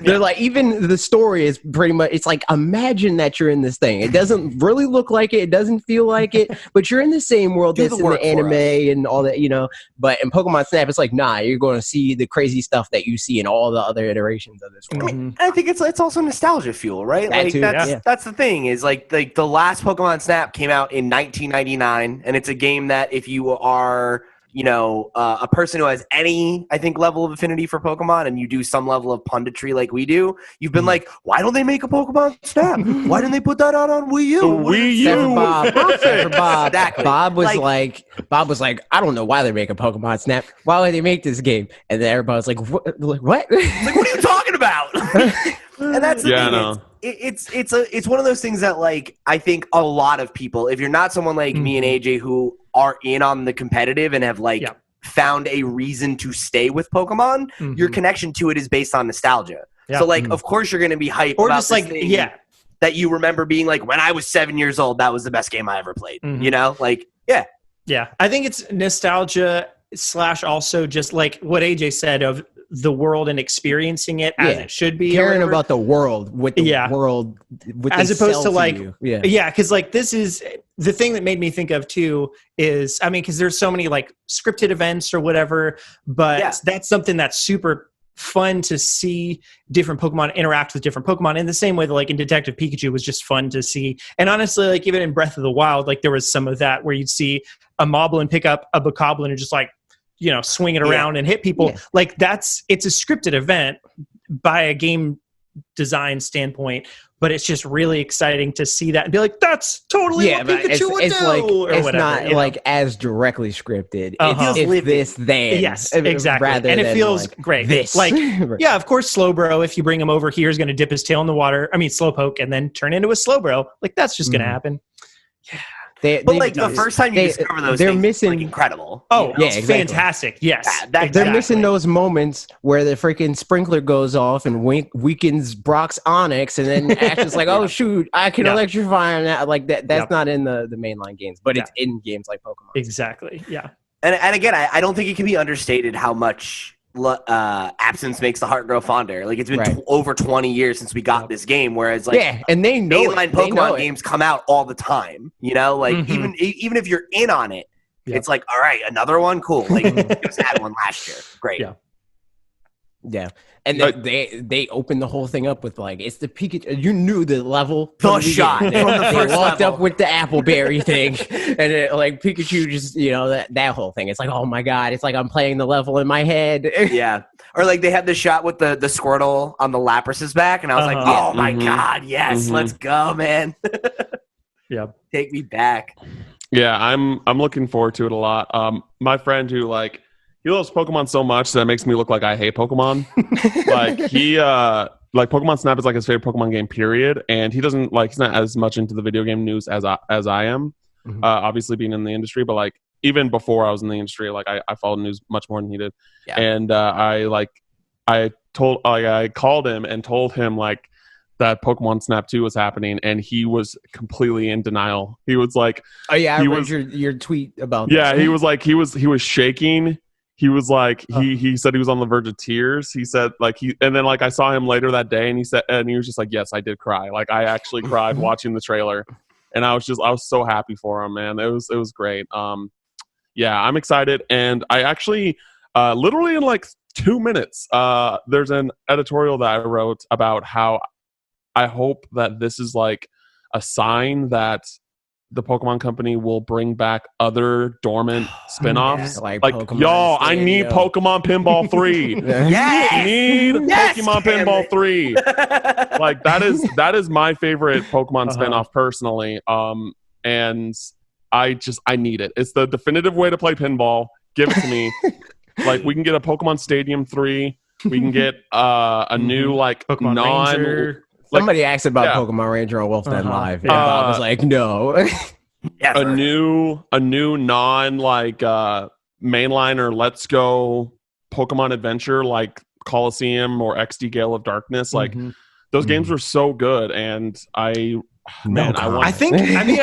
They're like even the story is pretty much it's like imagine that you're in this thing. It doesn't really look like it, it doesn't feel like it, but you're in the same world Do that's the in work the for anime us. and all that, But in Pokemon Snap, it's like, nah, you're gonna see the crazy stuff that you see in all the other iterations of this world. Mhm. I think it's also nostalgia fuel, right? That Like too, yeah. that's the thing is like the last Pokemon Snap came out in 1999, and it's a game that if you are a person who has any, I think, level of affinity for Pokemon and you do some level of punditry like we do, you've been like, why don't they make a Pokemon Snap? Why didn't they put that out on Wii U? Wii Except for U. Bob. Except for Bob. Exactly. Bob was like, I don't know why they're making Pokemon Snap. Why would they make this game? And then everybody was like, what? Like, what are you talking about? And that's the Yeah, I thing. know. It's one of those things that like I think a lot of people, if you're not someone like me and AJ who are in on the competitive and have like found a reason to stay with Pokemon, your connection to it is based on nostalgia. Yeah. So like, of course you're going to be hyped Or about just this like, thing yeah, that you remember being like, when I was 7 years old, that was the best game I ever played. Like, yeah. yeah. I think it's nostalgia / also just like what AJ said of the world and experiencing it as it should be. Caring about the world with the world with as opposed to like you. because like this is the thing that made me think of too is I mean because there's so many like scripted events or whatever, but that's something that's super fun to see different Pokemon interact with different Pokemon in the same way that like in Detective Pikachu was just fun to see. And honestly, like even in Breath of the Wild, like there was some of that where you'd see a Moblin pick up a Bokoblin and just like swing it around and hit people. Like it's a scripted event by a game design standpoint, but it's just really exciting to see that and be like, that's totally what Pikachu would do, like, or it's whatever. not like as directly scripted. Uh-huh. It's living. this then. Yes, exactly. Rather And it than, feels like, great. This. Like, yeah, of course, Slowbro, if you bring him over here, is going to dip his tail in the water. I mean, Slowpoke, and then turn into a Slowbro. Like, that's just going to happen. But like the first time you discover those they're things, missing it's like incredible. Oh, Yeah, it's exactly. fantastic. Yes. They're missing those moments where the freaking sprinkler goes off and weakens Brock's Onyx, and then Ash is like, "Oh shoot, I can electrify him now." Like that. That's not in the mainline games, but it's in games like Pokemon. Exactly. Yeah. And again, I don't think it can be understated how much absence makes the heart grow fonder. Like it's been over 20 years since we got this game, whereas like and they know mainline Pokemon games come out all the time. Like even if you're in on it, it's like, all right, another one, cool. Like just had one last year, great. Yeah. Yeah, and Like- they opened the whole thing up with like it's the Pikachu. You knew the level, The from shot beginning. from the They first walked level. up with the Appleberry thing, and it, like Pikachu just that whole thing. It's like, oh my god, it's like I'm playing the level in my head. Yeah. Or like they had the shot with the Squirtle on the Lapras's back, and I was like, Uh-huh. oh my Mhm. god, yes, Mhm. let's go, man. Yeah. Take me back. Yeah, I'm looking forward to it a lot. My friend who like he loves Pokemon so much that it makes me look like I hate Pokemon. Like he like Pokemon Snap is like his favorite Pokemon game, period. And he doesn't like he's not as much into the video game news as I am. Mhm. Obviously being in the industry, but like even before I was in the industry, like I followed news much more than he did. Yeah. And I called him and told him like that Pokemon Snap 2 was happening, and he was completely in denial. He was like, Oh yeah, I He read was- your tweet about yeah, that. he was like, he was shaking. He was like, he said he was on the verge of tears. He said like and then like I saw him later that day, and he was just like, yes, I did cry. Like I actually cried watching the trailer, and I was so happy for him, man. It was great. Yeah, I'm excited, and I actually literally in like 2 minutes, there's an editorial that I wrote about how I hope that this is like a sign that the Pokemon Company will bring back other dormant spin-offs. Yeah, like like Pokemon y'all, I need Stadium. Pokemon Pinball 3. Yes! Need Yes, Pokemon damn Pinball it. 3. Like that is my favorite Pokemon Uh-huh. spinoff personally. And I need it. It's the definitive way to play pinball. Give it to me. Like we can get a Pokemon Stadium 3. We can get a new like Pokemon Ranger. like- Somebody asked about yeah. Pokemon Ranger on Wolf Den Uh-huh. Live, and Bob was like, "No." a new non like mainline or Let's Go Pokemon Adventure like Coliseum or XD Gale of Darkness. Like Mhm. those games were so good, and I want I think. I mean,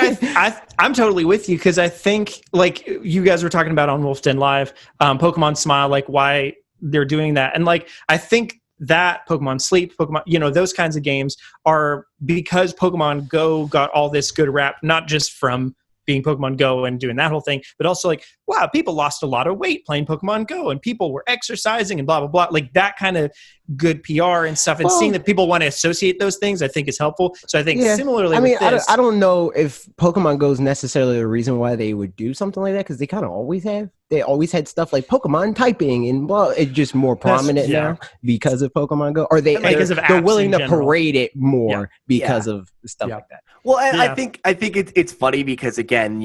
I'm totally with you because I think, like you guys were talking about on Wolf Den Live, Pokemon Smile, like why they're doing that, and like I think that Pokemon Sleep, Pokemon, those kinds of games are because Pokemon Go got all this good rap, not just from being Pokemon Go and doing that whole thing, but also like, wow, people lost a lot of weight playing Pokemon Go, and people were exercising and blah blah blah, like that kind of good PR and stuff. And Well, seeing that people want to associate those things, I think is helpful. So I think similarly, I mean, with this, I don't know if Pokemon Go is necessarily the reason why they would do something like that, because they kind of always have. They always had stuff like Pokemon typing, and well, it's just more prominent now because of Pokemon Go. Or because of they're apps willing in to general. parade it more Yeah. because of stuff Yeah. like that. Well, I Yeah. think it's funny because again,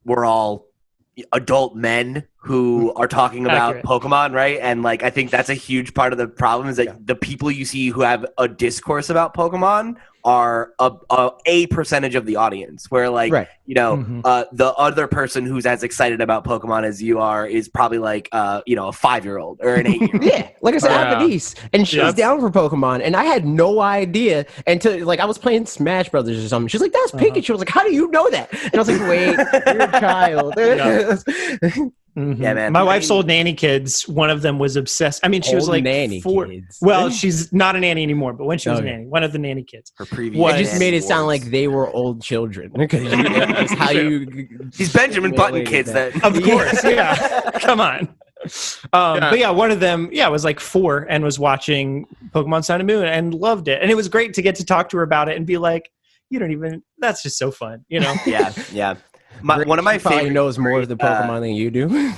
we're all adult men who are talking about Accurate. Pokemon, right? And like I think that's a huge part of the problem is that the people you see who have a discourse about Pokemon are a percentage of the audience, where like Right. Mhm. the other person who's as excited about Pokemon as you are is probably like a 5-year-old or an 8-year-old. Yeah, like I said, I have a Yeah. niece, and she's Yeah. down for Pokemon, and I had no idea until like I was playing Smash Brothers or something. She's like, "That's Pikachu." I was like, "How do you know that?" And I was like, "Wait, you're a child." Mhm. Yeah, man. My wife's old nanny kids, one of them was obsessed. I mean, she was Old like nanny 4. kids. Well, she's not a nanny anymore, but when she was a Okay. nanny, one of the nanny kids. Her previous It just made it awards. sound like they were old children because that's how you. These Benjamin Button related kids that Of course, yeah. Come on. But yeah, one of them, was like 4 and was watching Pokemon Sun and Moon and loved it. And it was great to get to talk to her about it and be like, that's just so fun, yeah. One of my She probably favorite knows more of the Pokemon than you do.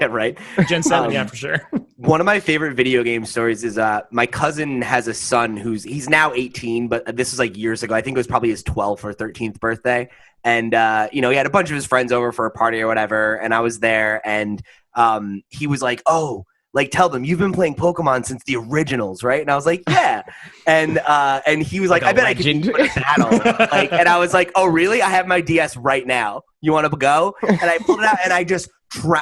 yeah, right. Gen 7, yeah, for sure. One of my favorite video game stories is my cousin has a son he's now 18, but this was like years ago. I think it was probably his 12th or 13th birthday. And, he had a bunch of his friends over for a party or whatever. And I was there and he was like, "Oh, like tell them you've been playing Pokemon since the originals, right?" And I was like, "Yeah." And he was like, Like a "I bet legend. I could beat you in a battle." And I was like, "Oh, really? I have my DS right now. You want to go?" And I pulled it out and I just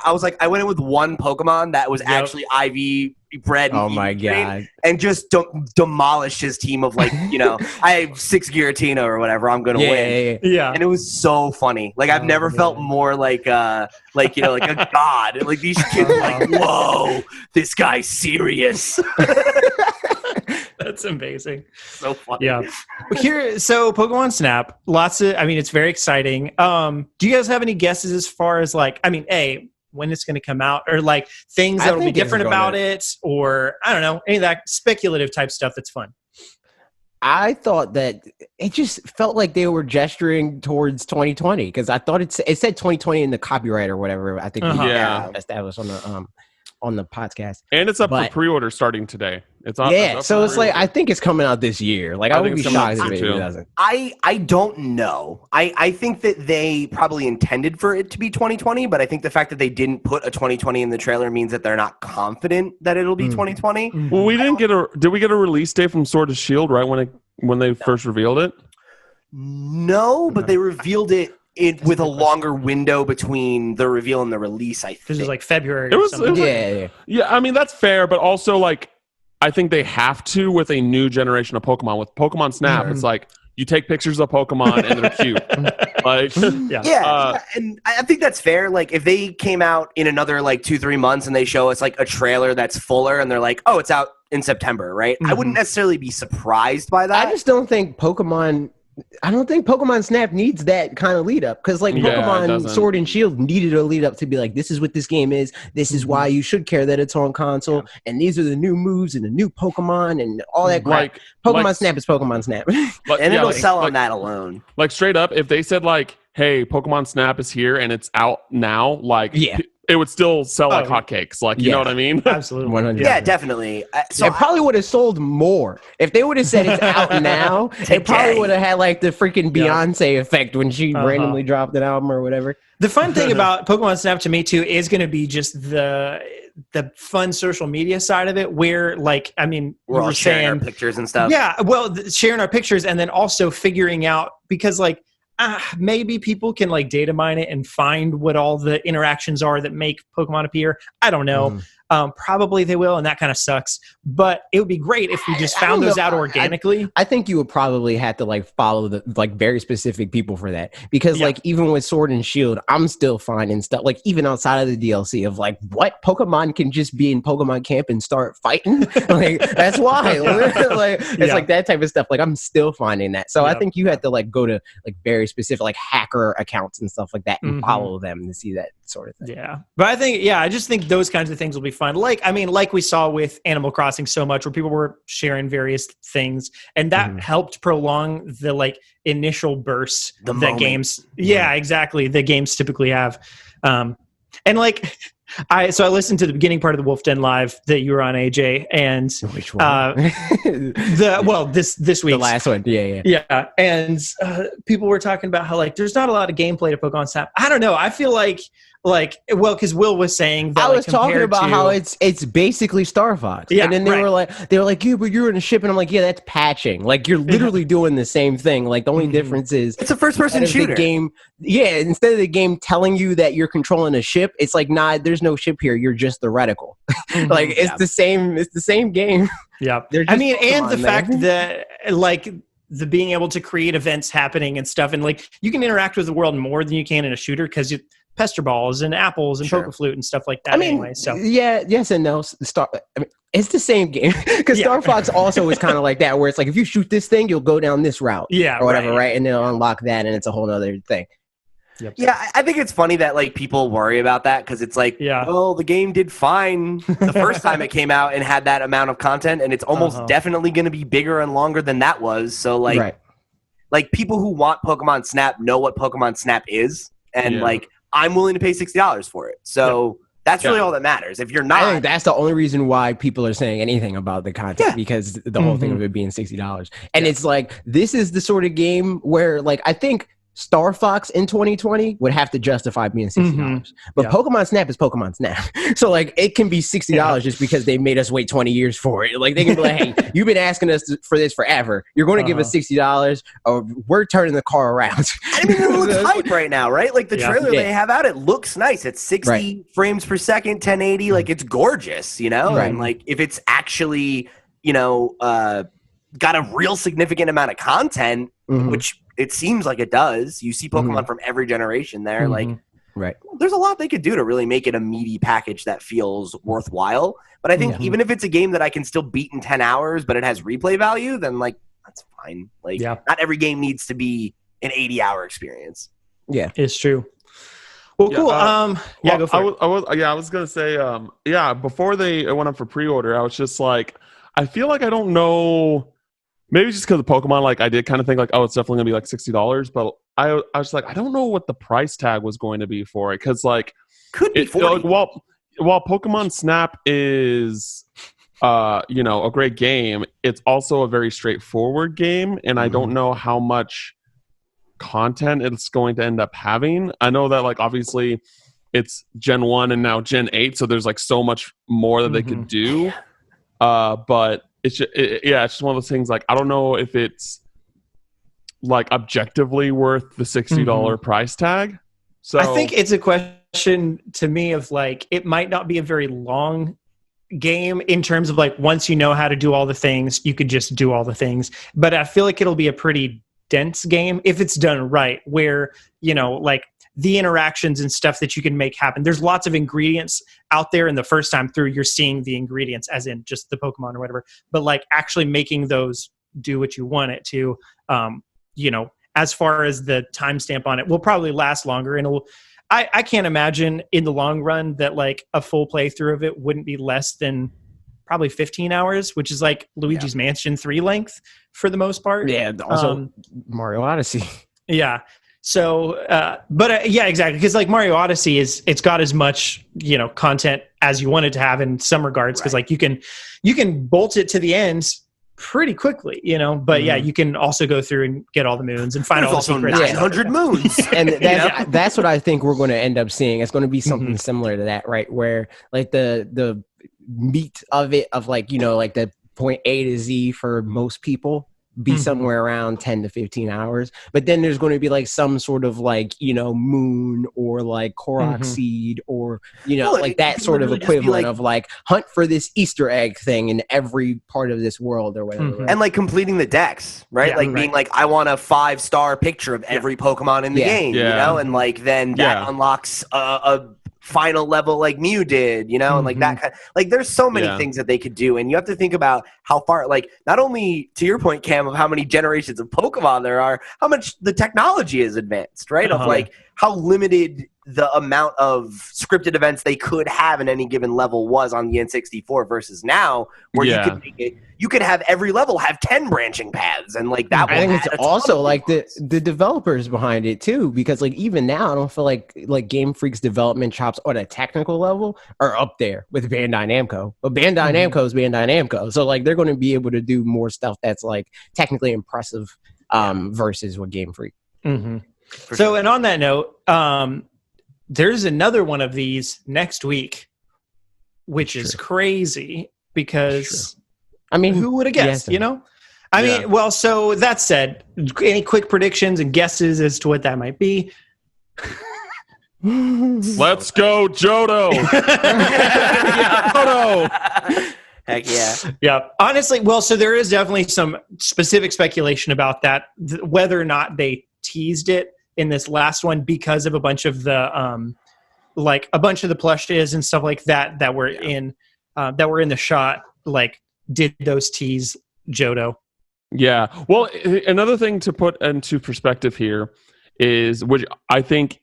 I was like, I went in with one Pokemon that was actually IV bred. Oh and my EV trained, god! and just demolished his team of like, I have 6 Giratina or whatever. I'm gonna win. Yeah. And it was so funny. Like I've never felt more like a god. Like these kids are like, whoa, this guy's serious. That's amazing. So funny. Yeah. So Pokemon Snap, it's very exciting. Do you guys have any guesses as far as like, when it's going to come out, or like things I that'll be think it's different about it, or I don't know, any of that speculative type stuff that's fun. I thought that it just felt like they were gesturing towards 2020 because I thought it said 2020 in the copyright or whatever. I think we established on the podcast. And it's up for pre-order starting today. It's up. Yeah, so it's like I think it's coming out this year. Like I would be shocked if it doesn't. I don't know. I think that they probably intended for it to be 2020, but I think the fact that they didn't put a 2020 in the trailer means that they're not confident that it'll be 2020. Well, we didn't did we get a release date from Sword and Shield right when they first revealed it? No, but they revealed it with a longer window between the reveal and the release, I think. Because it was like February. Yeah, I mean, that's fair, but also, like, I think they have to with a new generation of Pokemon. With Pokemon Snap, it's like, you take pictures of Pokemon and they're cute. Like, and I think that's fair. Like, if they came out in another, like, 2-3 months and they show us, like, a trailer that's fuller and they're like, oh, it's out in September, right? I wouldn't necessarily be surprised by that. I just don't think Pokemon Snap needs that kind of lead up because like Pokemon Sword and Shield needed a lead up to be like, this is what this game is, this is why you should care that it's on console, and these are the new moves and the new Pokemon and all that crap. Pokemon Snap is Pokemon Snap. And it'll sell on that alone. Like straight up, if they said like, hey, Pokemon Snap is here and it's out now, like it would still sell like hotcakes. Like, you know what I mean? Absolutely. 100%. Yeah, definitely. So it probably would have sold more. If they would have said it's out now, it probably would have had like the freaking Beyonce effect when she randomly dropped an album or whatever. The fun thing about Pokemon Snap to me too is going to be just the fun social media side of it, where like, I mean, we're all sharing our pictures and stuff. Yeah, well, sharing our pictures and then also figuring out, because like, maybe people can like data mine it and find what all the interactions are that make Pokemon appear. I don't know. Probably they will, and that kind of sucks. But it would be great if we just found those out organically. I think you would probably have to like follow the like very specific people for that, because like even with Sword and Shield, I'm still finding stuff like even outside of the DLC of like what Pokemon can just be in Pokemon Camp and start fighting. Like that's why. Like it's like that type of stuff. Like I'm still finding that. So I think you have to like go to like very specific like hacker accounts and stuff like that and follow them to see that sort of thing. Yeah, but I think I just think those kinds of things will be fun. Like, I mean, like we saw with Animal Crossing so much, where people were sharing various things, and that helped prolong the like initial burst that games. Yeah, exactly. The games typically have, and like. I listened to the beginning part of the Wolf Den Live that you were on, AJ, and which one? This week, the last one, yeah, and people were talking about how like there's not a lot of gameplay to Pokemon Snap. I don't know. I feel like because Will was saying that I was talking about how it's basically Star Fox, and then they were like, yeah, but you're in a ship, and I'm like, yeah, that's patching. Like you're literally doing the same thing. Like the only difference is it's a first-person shooter game. Yeah, instead of the game telling you that you're controlling a ship, it's like, nah, there's no ship here. You're just the reticle. Like it's the same. It's the same game. Yeah, I mean, and the fact that like the being able to create events happening and stuff, and like you can interact with the world more than you can in a shooter because you. Pester balls and apples and Poke Flute and stuff like that. I mean, anyway, so yes and no. It's the same game because Star Fox also is kind of like that, where it's like if you shoot this thing, you'll go down this route, or whatever, right? And they'll unlock that, and it's a whole other thing. Yep. Yeah, I think it's funny that like people worry about that because it's like, well, the game did fine the first time it came out and had that amount of content, and it's almost definitely going to be bigger and longer than that was. So like, like people who want Pokemon Snap know what Pokemon Snap is, and like. I'm willing to pay $60 for it. So that's really all that matters. If you're not, I think that's the only reason why people are saying anything about the content because the whole thing of it being $60. And it's like, this is the sort of game where like, I think Star Fox in 2020 would have to justify being $60. But Pokemon Snap is Pokemon Snap. So like it can be $60 just because they made us wait 20 years for it. Like they can be like, hey, you've been asking us for this forever. You're going to give us $60 or we're turning the car around. I mean, it looks hype right now, right? Like the trailer they have out, it looks nice. It's 60 frames per second, 1080. Like it's gorgeous, you know? And like if it's actually, you know, got a real significant amount of content, which it seems like it does. You see Pokemon from every generation there. Like, there's a lot they could do to really make it a meaty package that feels worthwhile. But I think even if it's a game that I can still beat in 10 hours, but it has replay value, then like, that's fine. Like, not every game needs to be an 80-hour experience. Yeah, it's true. Well, cool. Go for it. I was gonna say, before they went up for pre-order, I was just like, I feel like I don't know. Maybe just because of Pokemon, like I did kind of think like, oh, it's definitely gonna be like $60, but I was like, I don't know what the price tag was going to be for it, because like Could be 40. like, while Pokemon Snap is a great game, it's also a very straightforward game, and I don't know how much content it's going to end up having. I know that like obviously it's Gen 1 and now Gen 8, so there's like so much more that they could do. But it's it's just one of those things, like I don't know if it's like objectively worth the $60 price tag. So I think it's a question to me of like, it might not be a very long game in terms of like, once you know how to do all the things, you could just do all the things. But I feel like it'll be a pretty dense game if it's done right, where, like the interactions and stuff that you can make happen. There's lots of ingredients out there, and the first time through, you're seeing the ingredients as in just the Pokemon or whatever. But like actually making those do what you want it to, as far as the timestamp on it, will probably last longer, and I can't imagine in the long run that like a full playthrough of it wouldn't be less than probably 15 hours, which is like Luigi's Mansion 3 length for the most part. Yeah, also Mario Odyssey. Yeah. So, exactly. Because like Mario Odyssey it's got as much, content as you want it to have in some regards. Because like you can bolt it to the end pretty quickly, but you can also go through and get all the moons and find all the secrets. 900 moons. And that's what I think we're going to end up seeing. It's going to be something similar to that, right? Where like the meat of it, of like, like the point A to Z for most people, be somewhere around 10 to 15 hours. But then there's going to be like some sort of like, moon or like Korok seed or, like that sort of equivalent of like hunt for this Easter egg thing in every part of this world or whatever. Right? And like completing the decks, right? Yeah, like being like, I want a 5-star picture of every Pokemon in the game, and like then that unlocks a final level like Mew did, and like that kind of, like there's so many things that they could do, and you have to think about how far, like not only to your point, Cam, of how many generations of Pokemon there are, how much the technology is advanced, right? Of like how limited the amount of scripted events they could have in any given level was on the N64 versus now, where you could make it, you could have every level have 10 branching paths, and like that. I think it's also like the developers behind it too, because like even now I don't feel like Game Freak's development chops on a technical level are up there with Bandai Namco. But Bandai Namco is Bandai Namco, so like they're going to be able to do more stuff that's like technically impressive versus what Game Freak. So, and on that note, there's another one of these next week, which is crazy because, I mean, who would have guessed, I mean, well, so that said, any quick predictions and guesses as to what that might be? Let's go, Johto! Johto! Heck yeah. Yeah. Honestly, well, so there is definitely some specific speculation about that, whether or not they teased it in this last one because of a bunch of the like a bunch of the plushes and stuff like that were in the shot, like did those tease Johto. Yeah. Well, another thing to put into perspective here is, which I think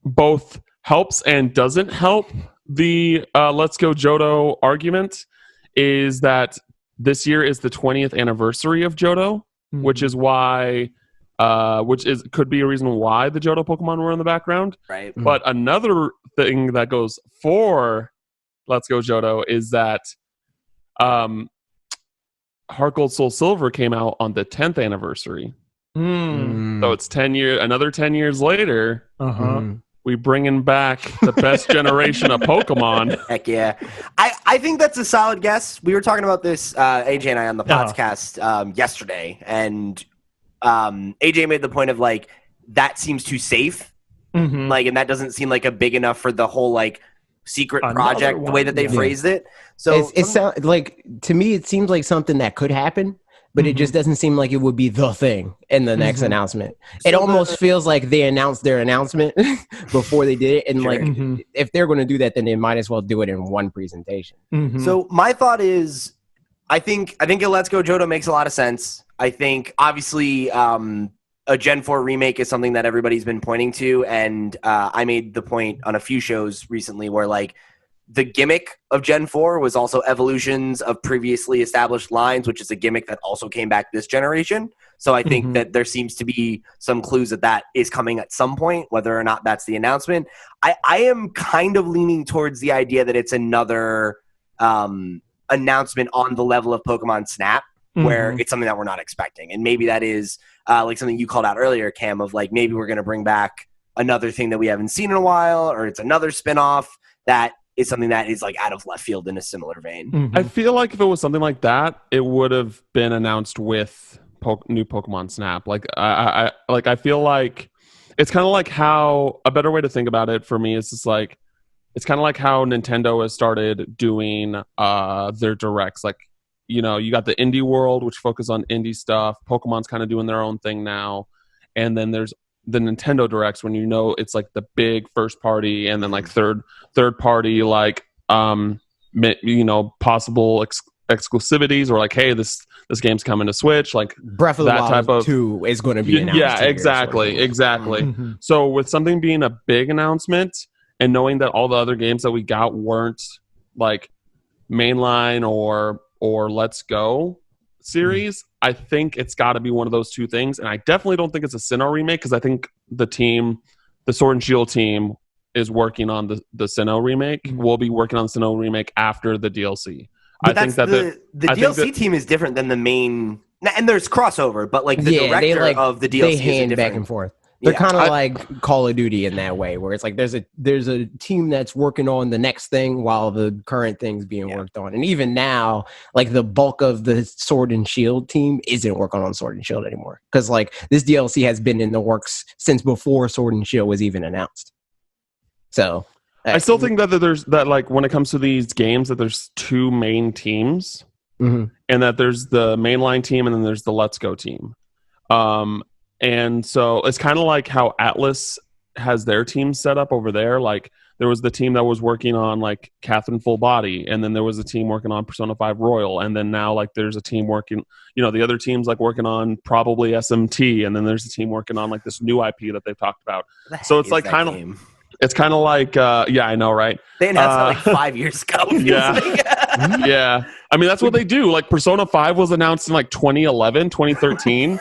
both helps and doesn't help the Let's Go Johto argument, is that this year is the 20th anniversary of Johto, which is why could be a reason why the Johto Pokemon were in the background. Right. But another thing that goes for Let's Go Johto is that Heart Gold Soul Silver came out on the 10th anniversary. So it's 10 years, another 10 years later, we bringing back the best generation of Pokemon. Heck yeah. I think that's a solid guess. We were talking about this, AJ and I, on the podcast yesterday, and AJ made the point of like, that seems too safe. Like, and that doesn't seem like a big enough for the whole like secret project, the way that they phrased it. So it sounds like, to me, it seems like something that could happen, but it just doesn't seem like it would be the thing in the next announcement. So it almost feels like they announced their announcement before they did it. And like, if they're going to do that, then they might as well do it in one presentation. So my thought is, I think a Let's Go Johto makes a lot of sense. I think obviously a Gen 4 remake is something that everybody's been pointing to, and I made the point on a few shows recently where like the gimmick of Gen 4 was also evolutions of previously established lines, which is a gimmick that also came back this generation. So I think that there seems to be some clues that is coming at some point, whether or not that's the announcement. I am kind of leaning towards the idea that it's another announcement on the level of Pokemon Snap, where it's something that we're not expecting. And maybe that is like something you called out earlier, Cam, of like maybe we're going to bring back another thing that we haven't seen in a while, or it's another spinoff that is something that is like out of left field in a similar vein. I feel like if it was something like that, it would have been announced with new Pokemon Snap. Like I feel like it's kind of like how a better way to think about it for me is just like it's kind of like how Nintendo has started doing their directs. Like, you know, you got the indie world, which focus on indie stuff. Pokemon's kind of doing their own thing now, and then there's the Nintendo directs when you know it's like the big first party and then like third party like you know, possible exclusivities, or like, hey, this game's coming to Switch, like Breath of the Wild 2 is going to be announced. Yeah, exactly. So with something being a big announcement and knowing that all the other games that we got weren't like mainline or Let's Go series, I think it's got to be one of those two things. And I definitely don't think it's a Sinnoh remake, because I think the Sword and Shield team is working on the Sinnoh remake. We'll be working on the Sinnoh remake after the DLC. But I think that the DLC team is different than the main, and there's crossover, but like the director of the DLC they is hand back and forth. They're kind of like Call of Duty in that way, where it's like there's a team that's working on the next thing while the current thing's being worked on. And even now, like the bulk of the Sword and Shield team isn't working on Sword and Shield anymore, because like this DLC has been in the works since before Sword and Shield was even announced. So I still think that there's that, like, when it comes to these games, that there's two main teams, and that there's the mainline team and then there's the Let's Go team. And so it's kind of like how Atlas has their team set up over there. Like there was the team that was working on like Catherine Full Body, and then there was a team working on Persona 5 Royal, and then now like there's a team working, you know, the other team's like working on probably SMT, and then there's a team working on like this new IP that they've talked about. So it's like kind of, it's kind of like, yeah, I know, right? They announced that like 5 years ago. Yeah. I mean, that's what they do. Like Persona 5 was announced in like 2011, 2013.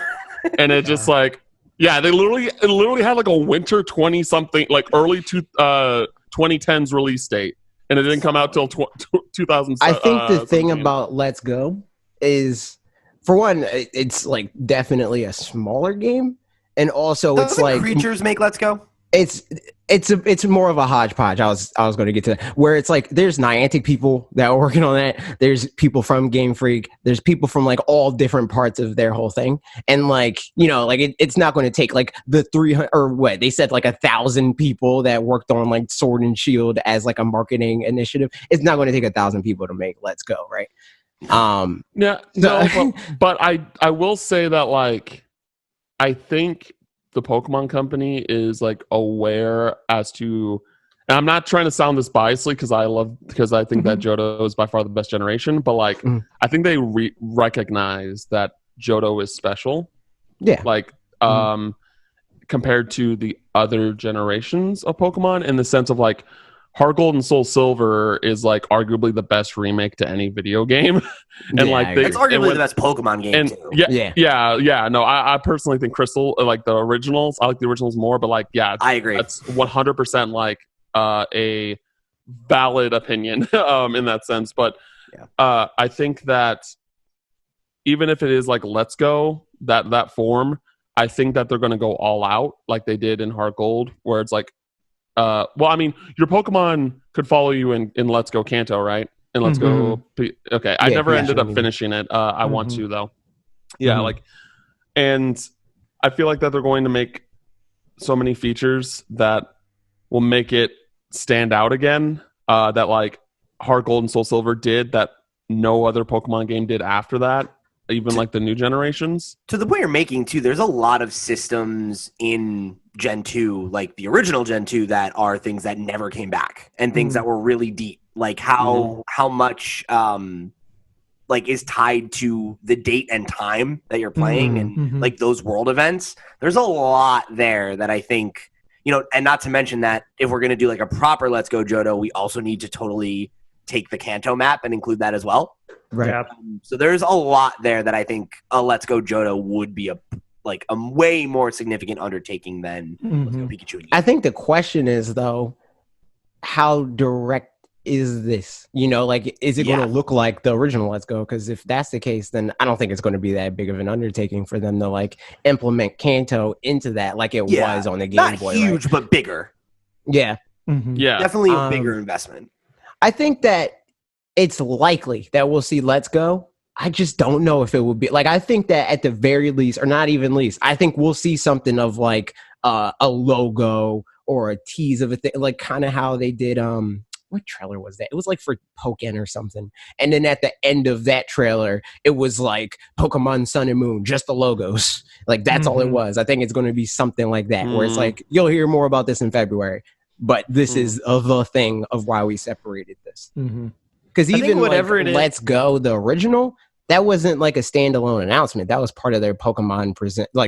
And it just like, yeah, it literally had like a winter 20 something, like early 2010s release date, and it didn't come out till 2000. I think the thing about Let's Go is, for one, it's like definitely a smaller game, and also it's like creatures make Let's Go. It's more of a hodgepodge. I was going to get to that, where it's like there's Niantic people that are working on that. There's people from Game Freak. There's people from like all different parts of their whole thing. And like, you know, like it's not going to take like the 300 or what they said, like 1,000 people that worked on like Sword and Shield as like a marketing initiative. It's not going to take 1,000 people to make Let's Go, right? Yeah, no, but I will say that, like, I think the Pokemon Company is like aware as to, and I'm not trying to sound this biasly because I think that Johto is by far the best generation, but like I think they recognize that Johto is special. Yeah. Like compared to the other generations of Pokemon, in the sense of like Heart Gold and Soul Silver is like arguably the best remake to any video game. And like it's arguably the best Pokemon game too. Yeah. No, I personally think Crystal, like the originals, I like the originals more, but like, yeah, I agree. That's 100% like a valid opinion in that sense. But I think that even if it is like Let's Go, that form, I think that they're going to go all out like they did in Heart Gold, where it's like, well, I mean, your Pokemon could follow you in Let's Go Kanto, right? And Let's Go. Okay, I never ended up finishing it. I want to though. Yeah, like, and I feel like that they're going to make so many features that will make it stand out again. That like Heart Gold and Soul Silver did, that no other Pokemon game did after that. Even like the new generations. To the point you're making too, there's a lot of systems in Gen 2, like the original Gen 2, that are things that never came back, and things that were really deep. Like how much like is tied to the date and time that you're playing and like those world events. There's a lot there that I think, you know, and not to mention that if we're going to do like a proper Let's Go Johto, we also need to totally take the Kanto map and include that as well. Right. Yeah. So there's a lot there that I think a Let's Go Johto would be a way more significant undertaking than Let's Go Pikachu. I think the question is though, how direct is this? You know, like, is it going to look like the original Let's Go? Because if that's the case, then I don't think it's going to be that big of an undertaking for them to like implement Kanto into that, like it was on the Game Boy. Not huge, but bigger. Yeah, Yeah, definitely a bigger investment. I think that it's likely that we'll see Let's Go. I just don't know if it will be like. I think that at the very least, or not even least, I think we'll see something of like a logo or a tease of a thing, like kind of how they did. What trailer was that? It was like for Pokken or something. And then at the end of that trailer, it was like Pokemon Sun and Moon, just the logos. Like that's all it was. I think it's going to be something like that, where it's like, you'll hear more about this in February, but this is the thing of why we separated this. Because even whatever like, Let's Go, the original, that wasn't like a standalone announcement. That was part of their Pokemon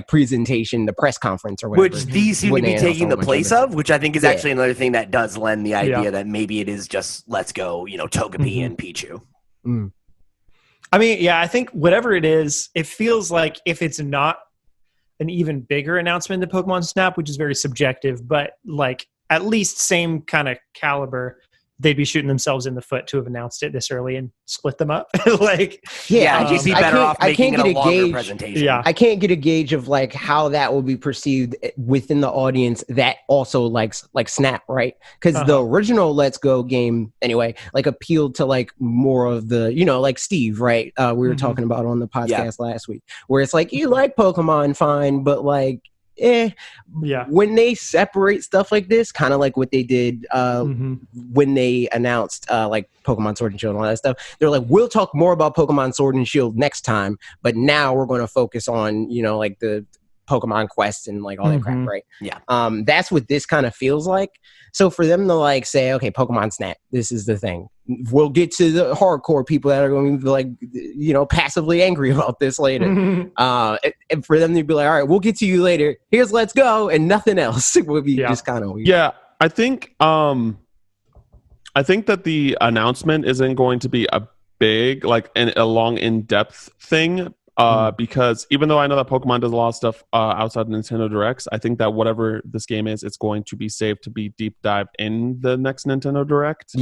presentation, the press conference or whatever. Which these seem to be taking the place of, which I think is actually another thing that does lend the idea that maybe it is just Let's Go, you know, Togepi and Pichu. I mean, yeah, I think whatever it is, it feels like if it's not an even bigger announcement than Pokemon Snap, which is very subjective, but like at least same kind of caliber, they'd be shooting themselves in the foot to have announced it this early and split them up. Like, you'd be better off making it a longer presentation. Yeah, I can't get a gauge of like how that will be perceived within the audience that also likes like Snap, right? Because the original Let's Go game, anyway, like appealed to like more of the, you know, like Steve, right? We were talking about on the podcast last week, where it's like you like Pokemon, fine, but like. When they separate stuff like this, kind of like what they did when they announced like Pokemon Sword and Shield and all that stuff, they're like, we'll talk more about Pokemon Sword and Shield next time, but now we're going to focus on, you know, like the Pokemon Quest and like all that crap, right? That's what this kind of feels like. So for them to like say, okay, Pokemon Snap, this is the thing. We'll get to the hardcore people that are going to be like, you know, passively angry about this later. And for them to be like, all right, we'll get to you later. Here's Let's Go, and nothing else. It would be just kind of weird. Yeah, I think that the announcement isn't going to be a big, like, a long, in-depth thing. Because even though I know that Pokemon does a lot of stuff outside of Nintendo Directs, I think that whatever this game is, it's going to be saved to be deep dive in the next Nintendo Direct.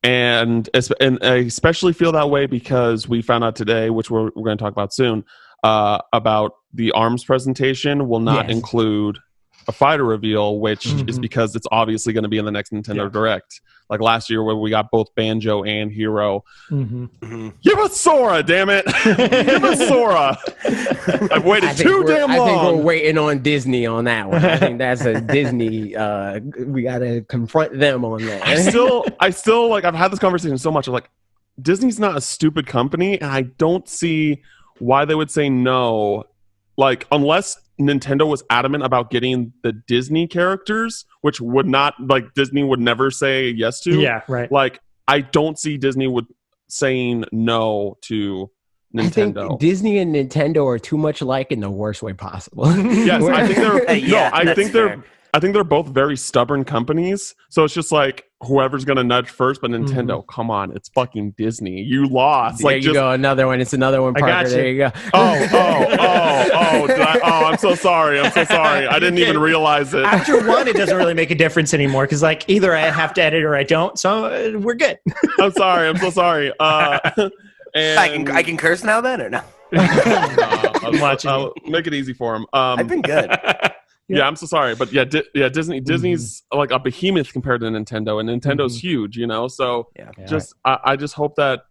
And I especially feel that way because we found out today, which we're going to talk about soon, about the ARMS presentation will not include a fighter reveal, which is because it's obviously going to be in the next Nintendo Direct. Like last year where we got both Banjo and Hero. Give us Sora, damn it. Give us Sora. I've waited too damn long. I think we're waiting on Disney on that one. I think that's a Disney, we got to confront them on that. I still like, I've had this conversation so much. I'm like, Disney's not a stupid company, and I don't see why they would say no. Like, unless Nintendo was adamant about getting the Disney characters, which would not, like, Disney would never say yes to. Yeah, right. Like, I don't see Disney would saying no to Nintendo. I think Disney and Nintendo are too much alike in the worst way possible. Yes, I think they're I think they're both very stubborn companies. So it's just like whoever's going to nudge first. But Nintendo, come on. It's fucking Disney. You lost. There you go. Another one. It's another one, Parker. I got you. There you go. I'm so sorry. I didn't even realize it. After one, it doesn't really make a difference anymore because like either I have to edit or I don't. So we're good. I'm sorry. I'm so sorry. And I can curse now then or no? I'm watching. I'll make it easy for him. I've been good. Yeah, I'm so sorry, but Disney's like a behemoth compared to Nintendo, and Nintendo's huge, you know. So I just hope that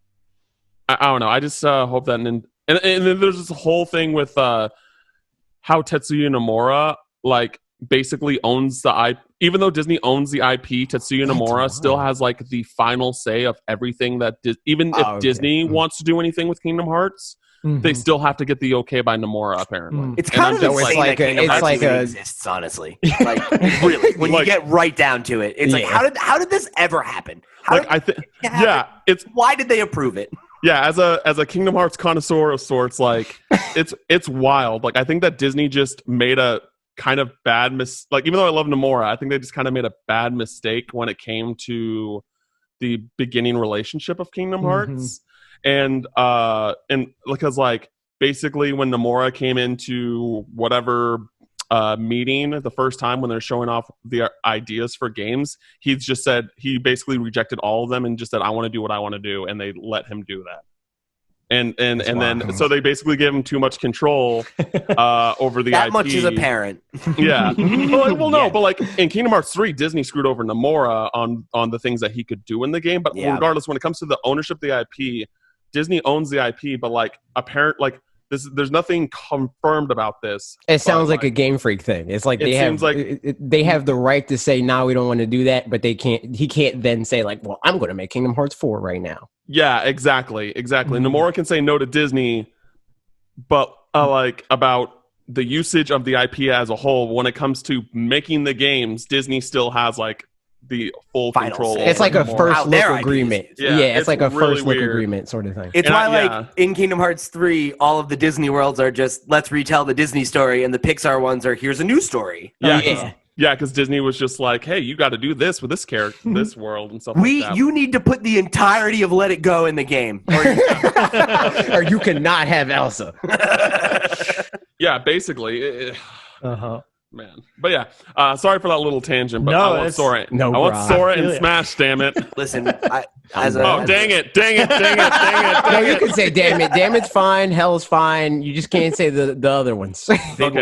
I don't know. I just hope that and then there's this whole thing with how Tetsuya Nomura like basically owns the IP. Even though Disney owns the IP, Tetsuya Nomura still has like the final say of everything that if Disney wants to do anything with Kingdom Hearts, they still have to get the okay by Nomura, apparently. It's kind of just insane like that Kingdom Hearts like even a- exists, honestly. Like, really, when you get right down to it, it's like, how did this ever happen? It's why did they approve it? Yeah, as a Kingdom Hearts connoisseur of sorts, like it's wild. Like I think that Disney just made a kind of bad like even though I love Nomura, I think they just kind of made a bad mistake when it came to the beginning relationship of Kingdom Hearts. And because like basically when Nomura came into whatever meeting the first time when they're showing off the ideas for games, he just said he basically rejected all of them and just said, I want to do what I want to do, and they let him do that. And then so they basically gave him too much control over the that IP. much is apparent. Yeah. Well, no, but like in Kingdom Hearts 3, Disney screwed over Nomura on the things that he could do in the game. But regardless, when it comes to the ownership of the IP, Disney owns the IP, but like there's nothing confirmed about this. It sounds like a Game Freak thing. It's like they have the right to say, "No, we don't want to do that," but they can't. He can't then say like, "Well, I'm going to make Kingdom Hearts 4 right now." Yeah, exactly. Nomura can say no to Disney, but like about the usage of the IP as a whole, when it comes to making the games, Disney still has like the full Final control. say. It's like a first look their agreement. ideas. Yeah, it's like a really first look weird. agreement sort of thing. It's why in Kingdom Hearts 3, all of the Disney worlds are just let's retell the Disney story, and the Pixar ones are here's a new story. Yeah, because Disney was just like, hey, you got to do this with this character, this world, and stuff like that. You need to put the entirety of Let It Go in the game. Or you cannot have Elsa. Yeah, basically. Man. But yeah, sorry for that little tangent, but I want Sora. No I want problem. Sora in Smash, damn it. Listen, dang it. No, you can say damn it. Damn it's fine. Hell's fine. You just can't say the other ones. big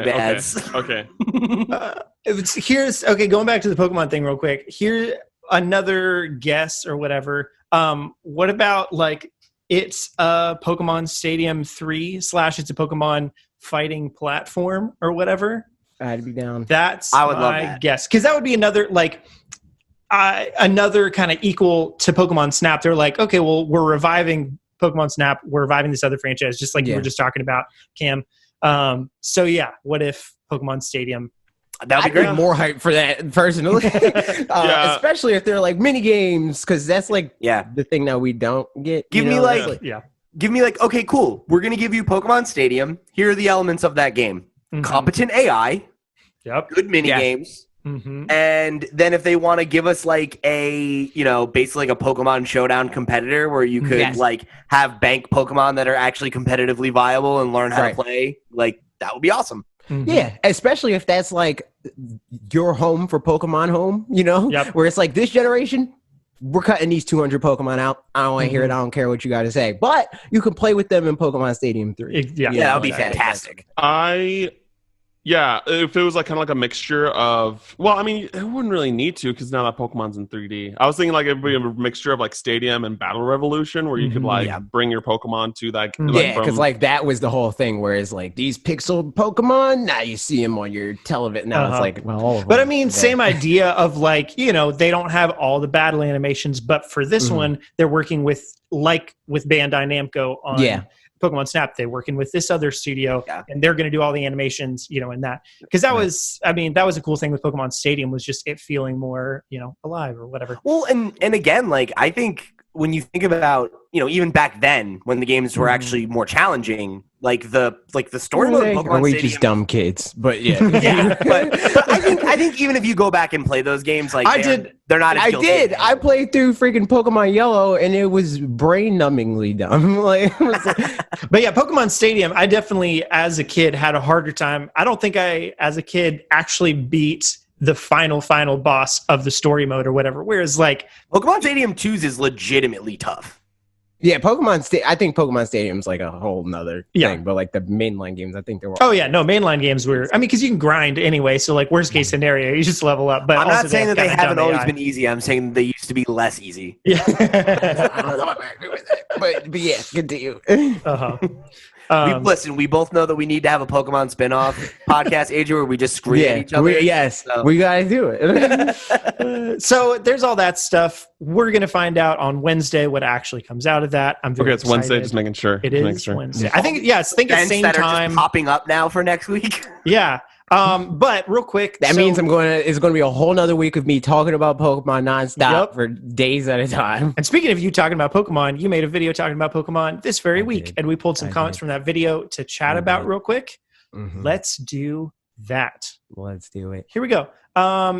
bads. Okay. Going back to the Pokemon thing real quick. Here, another guess or whatever. What about like it's a Pokemon Stadium 3 / it's a Pokemon fighting platform or whatever? I'd be down. I would love that. Guess, because that would be another another kind of equal to Pokemon Snap. They're like, okay, well, we're reviving Pokemon Snap. We're reviving this other franchise, just like you were just talking about, Cam. So yeah, what if Pokemon Stadium? That'd be great. I'd be more hype for that personally, especially if they're like mini games, because that's like the thing that we don't get. Give me like, okay, cool. We're gonna give you Pokemon Stadium. Here are the elements of that game. Competent AI, good mini games, and then if they want to give us like a basically like a Pokemon Showdown competitor where you could like have bank Pokemon that are actually competitively viable and learn how to play, like that would be awesome. Yeah, especially if that's like your home for Pokemon Home, where it's like this generation, we're cutting these 200 Pokemon out. I don't want to hear it. I don't care what you got to say. But you can play with them in Pokemon Stadium 3. That would be fantastic. If it was like kind of like a mixture of, well, I mean, it wouldn't really need to because now that Pokemon's in 3D. I was thinking like it would be a mixture of like Stadium and Battle Revolution where you could like bring your Pokemon to that. Because like that was the whole thing, whereas like these pixel Pokemon, now you see them on your television. Now it's like, well, but I mean, same idea of like, they don't have all the battle animations, but for this one, they're working with Bandai Namco on Pokemon Snap. They're working with this other studio and they're going to do all the animations, in that. Because that was a cool thing with Pokemon Stadium, was just it feeling more, alive or whatever. Well, and again, like I think when you think about, even back then when the games were actually more challenging, like the story mode of Pokemon Are we Stadium, just dumb kids? But but I think even if you go back and play those games, like they're not. As guilty. I played through freaking Pokemon Yellow, and it was brain-numbingly dumb. But yeah, Pokemon Stadium, I definitely, as a kid, had a harder time. I don't think I, as a kid, actually beat the final boss of the story mode or whatever. Whereas like Pokemon Stadium 2's is legitimately tough. Yeah, I think Pokemon Stadium's like a whole nother thing, but like the mainline games, I think they were. Mainline games were. I mean, because you can grind anyway, so like worst case scenario, you just level up. But I'm also not saying that they haven't always been easy. I'm saying they used to be less easy. Yeah, I don't know what I agree with that, but yeah, continue. Listen, we both know that we need to have a Pokemon spinoff podcast, AJ, where we just scream at each other. We gotta do it. So there's all that stuff. We're gonna find out on Wednesday what actually comes out of that. I'm very Okay, it's excited. Wednesday. Just making sure. It is Wednesday. I think at the same that are time. just popping up now for next week. Yeah. But real quick, That means it's going to be a whole nother week of me talking about Pokemon nonstop for days at a time. And speaking of you talking about Pokemon, you made a video talking about Pokemon this very week, and we pulled some comments from that video to chat about real quick. Mm-hmm. Let's do that. Let's do it. Here we go.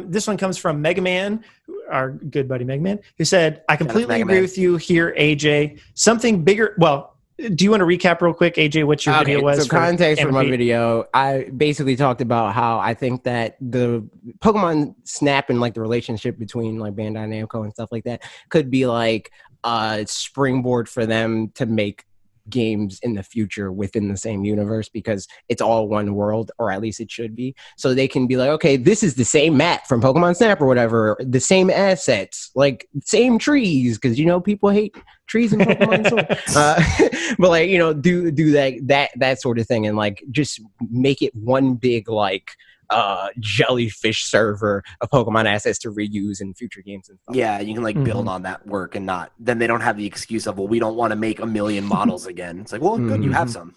This one comes from Mega Man, our good buddy Mega Man, who said, "I completely agree with you here, AJ. Something bigger." Well, do you want to recap real quick, AJ, what your video was? So context for my video, I basically talked about how I think that the Pokemon Snap and like the relationship between like Bandai Namco and stuff like that could be like a springboard for them to make games in the future within the same universe, because it's all one world, or at least it should be. So they can be like, okay, this is the same map from Pokemon Snap or whatever, the same assets, like same trees, because people hate trees in Pokemon. But like do that sort of thing, and like just make it one big like jellyfish server of Pokemon assets to reuse in future games and stuff. Yeah, you can like build on that work, and then they don't have the excuse of, well, we don't want to make 1 million models again. It's like, well, good, you have some.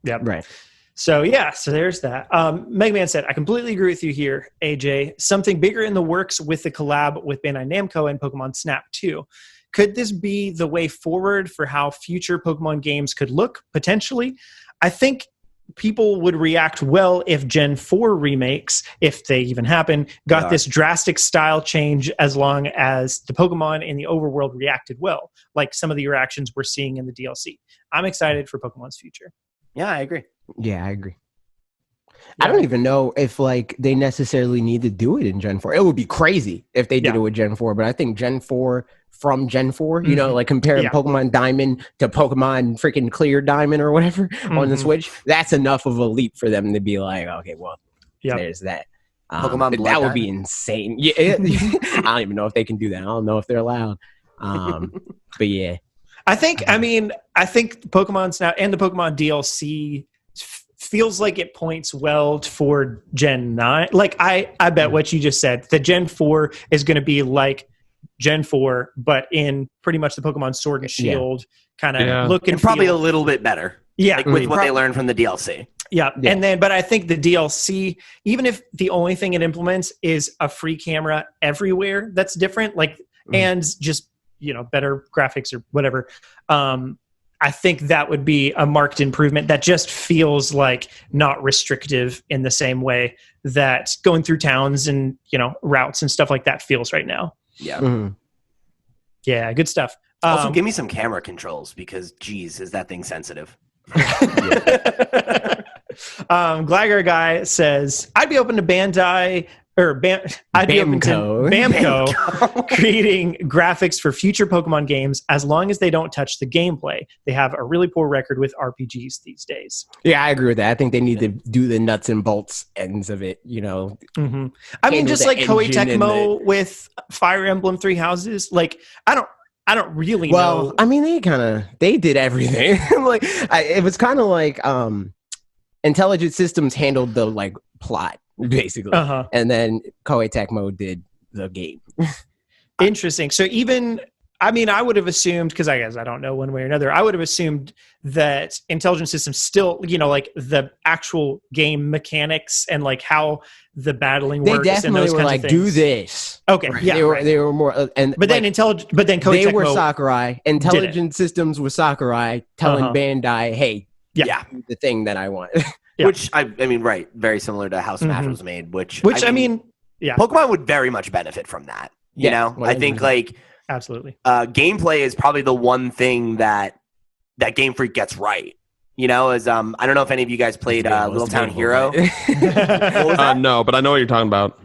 Yeah, right. So so there's that. Mega Man said, "I completely agree with you here, AJ. Something bigger in the works with the collab with Bandai Namco and Pokemon Snap 2. Could this be the way forward for how future Pokemon games could look, potentially? I think people would react well if Gen 4 remakes, if they even happen, got this drastic style change, as long as the Pokemon in the overworld reacted well, like some of the reactions we're seeing in the DLC. I'm excited for Pokemon's future." Yeah, I agree. Yeah, I agree. I don't even know if like they necessarily need to do it in Gen 4. It would be crazy if they did it with Gen 4, but I think Gen 4 from Gen 4, like comparing Pokemon Diamond to Pokemon freaking Clear Diamond or whatever on the Switch, that's enough of a leap for them to be like, okay, well, there's that. Pokemon that would be insane. Yeah, I don't even know if they can do that. I don't know if they're allowed. But yeah. I think Pokemon Snap and the Pokemon DLC feels like it points well for Gen 9. Like I bet what you just said, the Gen 4 is going to be like Gen 4, but in pretty much the Pokemon Sword and Shield kind of look and probably feel. a little bit better. Yeah, like with what they learned from the DLC. Yeah. But I think the DLC, even if the only thing it implements is a free camera everywhere, that's different, like and just better graphics or whatever. I think that would be a marked improvement that just feels like not restrictive in the same way that going through towns and routes and stuff like that feels right now. Yeah. Yeah, good stuff. Also, give me some camera controls, because geez, is that thing sensitive. Glagger guy says, "I'd be open to Bandai I'd be open to Bamco creating graphics for future Pokemon games, as long as they don't touch the gameplay. They have a really poor record with RPGs these days." Yeah, I agree with that. I think they need to do the nuts and bolts ends of it, I mean, just like Koei Tecmo with Fire Emblem Three Houses. Like, I don't really know. Well, I mean, they did everything. Like, it was kind of like Intelligent Systems handled the like plot, basically, and then Koei Tecmo did the game. Interesting. So I would have assumed, because I guess I don't know one way or another, I would have assumed that Intelligent Systems still, like the actual game mechanics and like how the battling works. They definitely and those were like, do this. Okay, yeah, they were more, and but then Koei they Tecmo were Sakurai. Intelligent Systems was Sakurai telling Bandai, "Hey, the thing that I want." Yeah. Which I mean, right, very similar to how Smash was made. Which I mean, Pokemon would very much benefit from that. You know, I think like absolutely, gameplay is probably the one thing that Game Freak gets right. I don't know if any of you guys played Little Town Hero. No, but I know what you're talking about.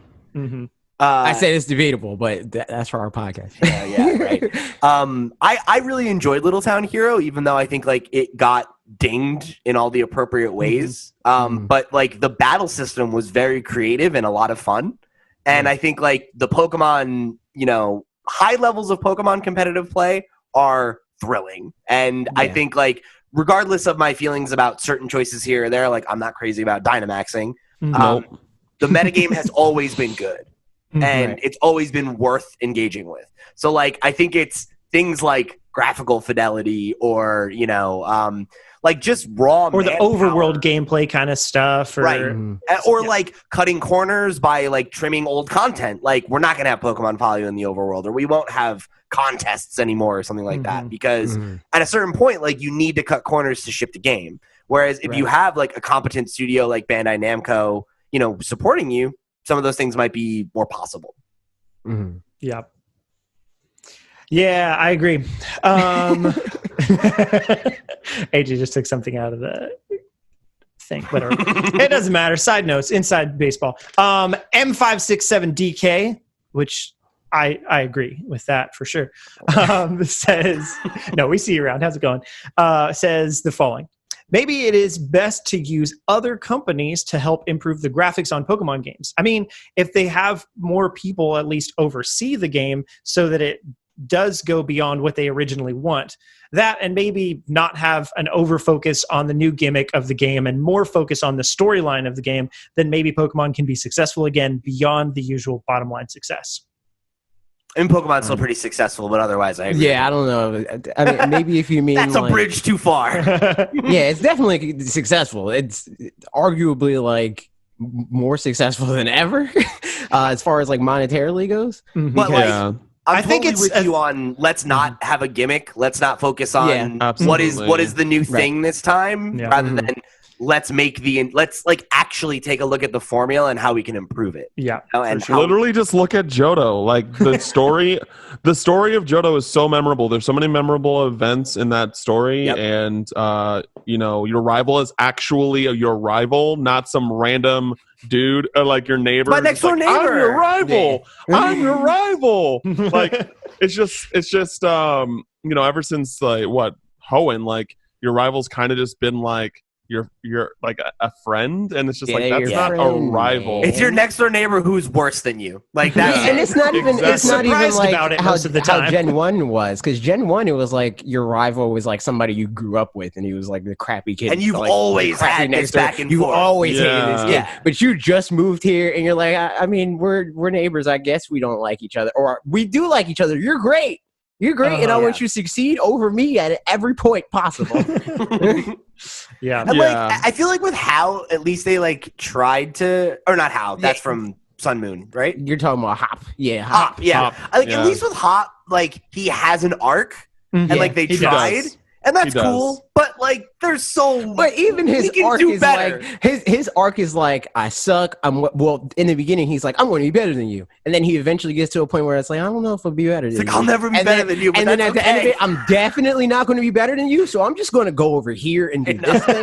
I said it's debatable, but that's for our podcast. Yeah, right. I really enjoyed Little Town Hero, even though I think like it got dinged in all the appropriate ways. But like the battle system was very creative and a lot of fun. And I think like the Pokemon, high levels of Pokemon competitive play are thrilling. And I think like regardless of my feelings about certain choices here or there, like I'm not crazy about Dynamaxing. Nope. The metagame has always been good, and it's always been worth engaging with. So like I think it's things like graphical fidelity or like just raw or the overworld gameplay kind of stuff, or, right? Or like cutting corners by like trimming old content. Like we're not gonna have Pokemon follow you in the overworld, or we won't have contests anymore or something like that, because at a certain point, like you need to cut corners to ship the game. Whereas if you have like a competent studio like Bandai Namco, supporting you, some of those things might be more possible. Yeah. Yeah, I agree. AJ just took something out of the thing. Whatever. It doesn't matter. Side notes, inside baseball. M567DK, which I agree with that for sure. Says, no, we see you around. How's it going? Says the following. Maybe it is best to use other companies to help improve the graphics on Pokemon games. I mean, if they have more people at least oversee the game so that it does go beyond what they originally want, that, and maybe not have an over focus on the new gimmick of the game and more focus on the storyline of the game, then maybe Pokemon can be successful again beyond the usual bottom line success. And Pokemon's still pretty successful, but otherwise, I agree. Yeah, I don't know. I mean, maybe if you mean that's a bridge too far. Yeah, it's definitely successful. It's arguably like more successful than ever, as far as like monetarily goes. But like, I think it's with you on. Let's not have a gimmick. Let's not focus on what is the new thing this time, rather than let's like actually take a look at the formula and how we can improve it. Yeah, and literally just look at Johto. Like the story, the story of Johto is so memorable. There's so many memorable events in that story, and your rival is actually your rival, not some random dude or like your neighbor. My next door neighbor. I'm your rival. I'm your rival. Like it's just ever since like Hoenn, like your rival's kind of just been like you're like a friend, and it's just like that's not a rival. It's your next door neighbor who's worse than you. Like that, and it's not even it's not even like about it how Gen 1 was, because Gen 1 it was like your rival was like somebody you grew up with, and he was like the crappy kid, and you've like, always had this back and forth. You always hated this kid, but you just moved here, and you're like, I mean, we're neighbors. I guess we don't like each other, or we do like each other. You're great. You're great, and I want you to succeed over me at every point possible. And like, I feel like with How, at least they like tried to, or not How. That's from Sun Moon, right? You're talking about Hop. Yeah, Hop. Yeah, at least with Hop, like he has an arc, and like they tried. And that's cool, but like there's so. But even his arc is better. Like his arc is like, I suck. Well, in the beginning he's like, I'm going to be better than you, and then he eventually gets to a point where it's like, I don't know if I'll be better than you. Like I'll never be better than you. But and then at the end of it, I'm definitely not going to be better than you. So I'm just going to go over here and do this thing.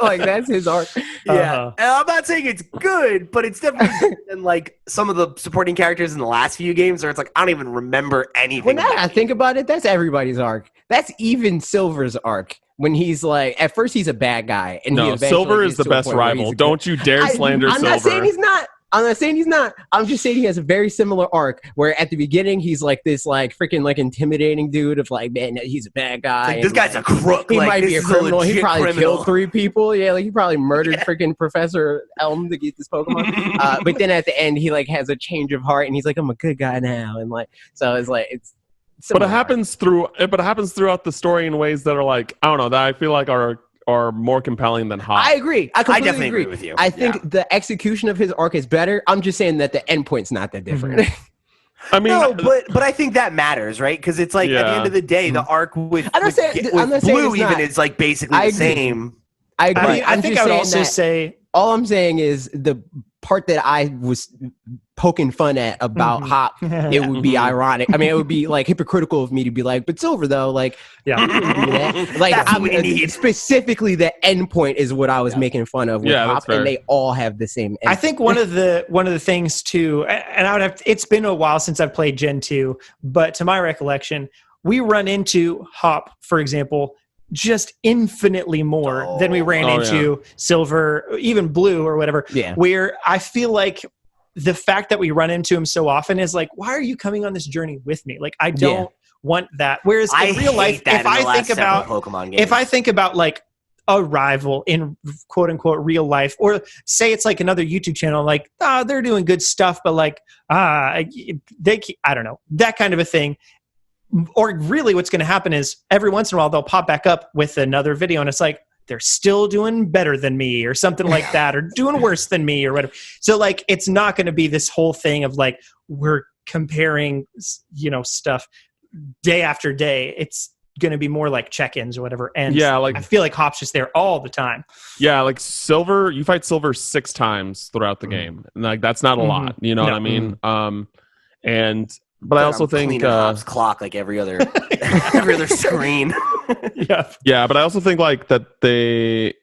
Like that's his arc. Yeah, and I'm not saying it's good, but it's definitely better than like some of the supporting characters in the last few games, where it's like I don't even remember anything. Well, now I think about it, that's everybody's arc. That's even Silver's arc. When he's like, at first he's a bad guy, and no, Silver is the best rival. Don't you dare slander Silver. I'm not saying he's not. I'm just saying he has a very similar arc where at the beginning he's like this like freaking like intimidating dude of like, man, he's a bad guy. Like, this guy's a crook. He like, might be a criminal. He probably criminal. killed 3 people. Yeah, like he probably murdered freaking Professor Elm to get this Pokemon. But then at the end he like has a change of heart and he's like, I'm a good guy now. And like, so it's like But it happens throughout the story in ways that are like, I don't know, that I feel like are more compelling than Hop. I agree. I definitely agree with you. I think the execution of his arc is better. I'm just saying that the endpoint's not that different. I mean, no, but I think that matters, right? Because it's like at the end of the day, the arc with Blue even is like basically the same. I agree. I think I would also say all I'm saying is the part that I was poking fun at about Hop, it would be ironic. I mean, it would be like hypocritical of me to be like, but Silver though, like, yeah, like specifically the endpoint is what I was making fun of with Hop, and they all have the same endpoint. I think one of the things too, and I would have, it's been a while since I've played Gen 2, but to my recollection, we run into Hop, for example, just infinitely more than we ran into Silver, even Blue or whatever. Yeah. Where I feel like the fact that we run into him so often is like, why are you coming on this journey with me? Like, I don't want that. Whereas in real life, if I think about like a rival in quote unquote real life, or say it's like another YouTube channel, like they're doing good stuff, but like I don't know, that kind of a thing. Or really what's going to happen is every once in a while they'll pop back up with another video and it's like they're still doing better than me or something like that, or doing worse than me or whatever. So like it's not going to be this whole thing of like we're comparing, you know, stuff day after day. It's going to be more like check-ins or whatever. And yeah, like I feel like Hop's just there all the time. Yeah, like Silver, you fight Silver 6 times throughout the game, and like that's not a lot. You know what I mean? But I also think Hop's clock like every other every other screen. Yeah, but I also think like that they.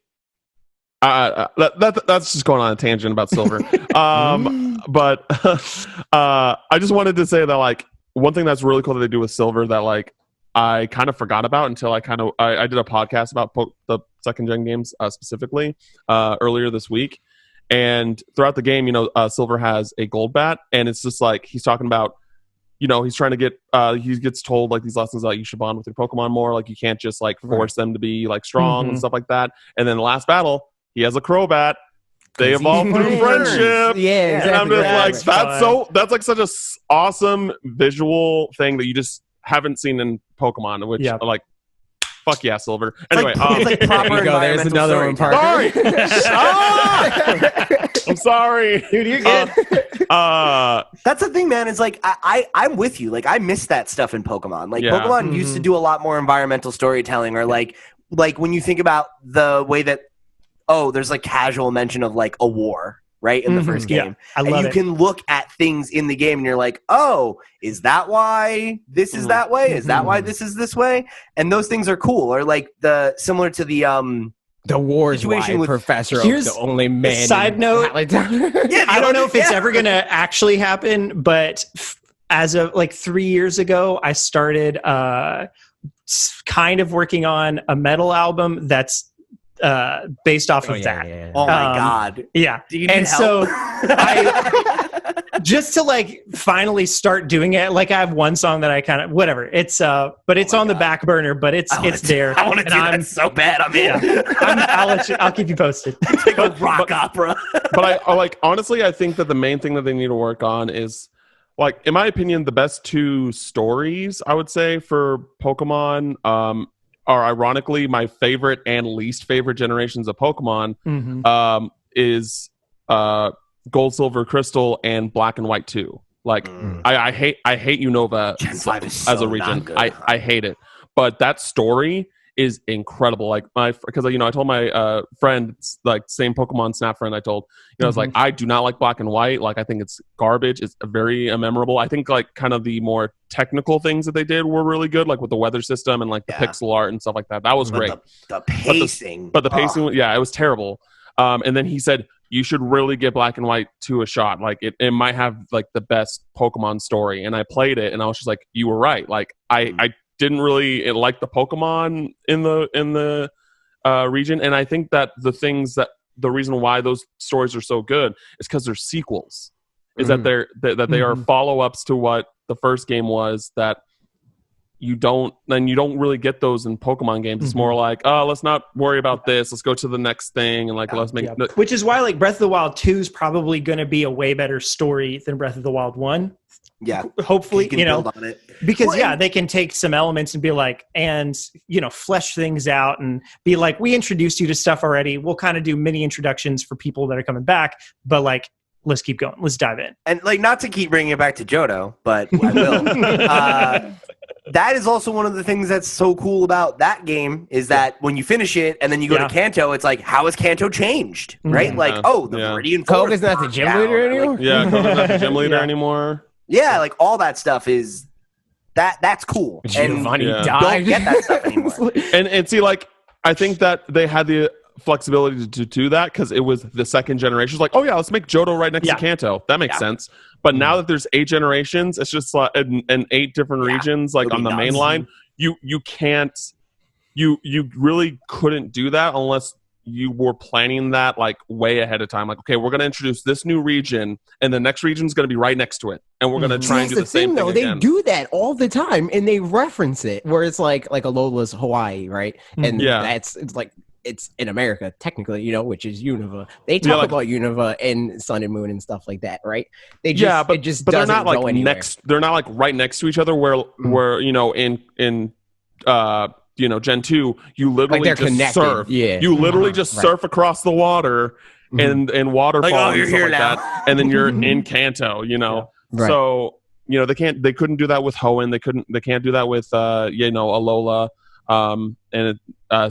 That's just going on a tangent about Silver. But I just wanted to say that like one thing that's really cool that they do with Silver that like I kind of forgot about until I did a podcast about the second gen games specifically earlier this week, and throughout the game, you know, Silver has a gold bat, and it's just like he's talking about, you know, he's trying to get he gets told like these lessons like you should bond with your Pokemon more, like you can't just like force them to be like strong and stuff like that. And then the last battle, he has a Crobat. They evolve through friendship. Yeah, exactly. And I'm just like, that's like such a awesome visual thing that you just haven't seen in Pokemon, which like, fuck yeah, Silver. Anyway, it's like proper there's another one, Parker. Sorry. I'm sorry. Dude, you're good. That's the thing, man. It's like I'm with you. Like I miss that stuff in Pokemon. Like Pokemon used to do a lot more environmental storytelling, or like when you think about the way that there's like casual mention of like a war, right, in the first game. I love and you can look at things in the game and you're like, oh, is that why this is that way? Is that why this is this way? And those things are cool. Or like similar to the wars situation with Professor Oak's the only man. Side note, I don't know if it's ever going to actually happen, but as of like 3 years ago, I started kind of working on a metal album that's based off of that. Oh my god. Yeah. Do you need help? So I just to like finally start doing it, like I have one song that I kind of whatever. It's but it's on the back burner, but it's there. I want to do that so bad. I'm in. I'll keep you posted. It's like a rock opera. But I like honestly I think that the main thing that they need to work on is, like, in my opinion, the best 2 stories I would say for Pokemon are ironically my favorite and least favorite generations of Pokemon is Gold, Silver, Crystal, and Black and White 2. Like I hate Unova Gen 5 is so as a region. good. I hate it, but that story is incredible. Like because you know I told my friend, like same Pokemon Snap friend, I told, you know, I was like, I do not like Black and White. Like I think it's garbage. It's very memorable. I think like kind of the more technical things that they did were really good, like with the weather system and like the pixel art and stuff like that. That was great. The pacing, but the pacing, it was terrible. And then he said you should really give Black and White 2 a shot. Like it might have like the best Pokemon story. And I played it, and I was just like, you were right. Like I didn't really like the Pokemon in the region, and I think that the reason why those stories are so good is because they're sequels. Is that they are follow-ups to what the first game was, that you don't really get those in Pokemon games. It's more like, oh, let's not worry about this. Let's go to the next thing, and like let's make. Which is why like Breath of the Wild 2 is probably going to be a way better story than Breath of the Wild 1. Yeah, hopefully, you know, build on it. Because they can take some elements and be like, and you know, flesh things out and be like, we introduced you to stuff already. We'll kind of do mini introductions for people that are coming back, but like, let's keep going. Let's dive in. And like, not to keep bringing it back to Johto, but I will. That is also one of the things that's so cool about that game is that when you finish it and then you go to Kanto, it's like, how has Kanto changed? Right? Like, the Meridian Forest is not the gym leader anymore? Koga's not the gym leader anymore. Yeah, like all that stuff is that's cool. Giovanni and don't get that stuff anymore. And see, like, I think that they had the flexibility to do that because it was the second generation. It's like, oh yeah, let's make Johto right next to Kanto. That makes sense. But now that there's 8 generations, it's just like in 8 different regions, like on the main line. You can't. You really couldn't do that unless you were planning that like way ahead of time. Like, okay, we're going to introduce this new region, and the next region is going to be right next to it, and we're going to try and do the same thing again. They do that all the time, and they reference it where it's like Alola's Hawaii, right? And it's in America technically, which is Unova. They talk about Unova and Sun and Moon and stuff like that, right? They just but they're not like next. They're not like right next to each other. Where in Gen 2, you literally just connected. Surf. Yeah. You literally just surf across the water and waterfalls and stuff like that. And then you're in Kanto, Yeah. Right. So, they couldn't do that with Hoenn. They can't do that with Alola. And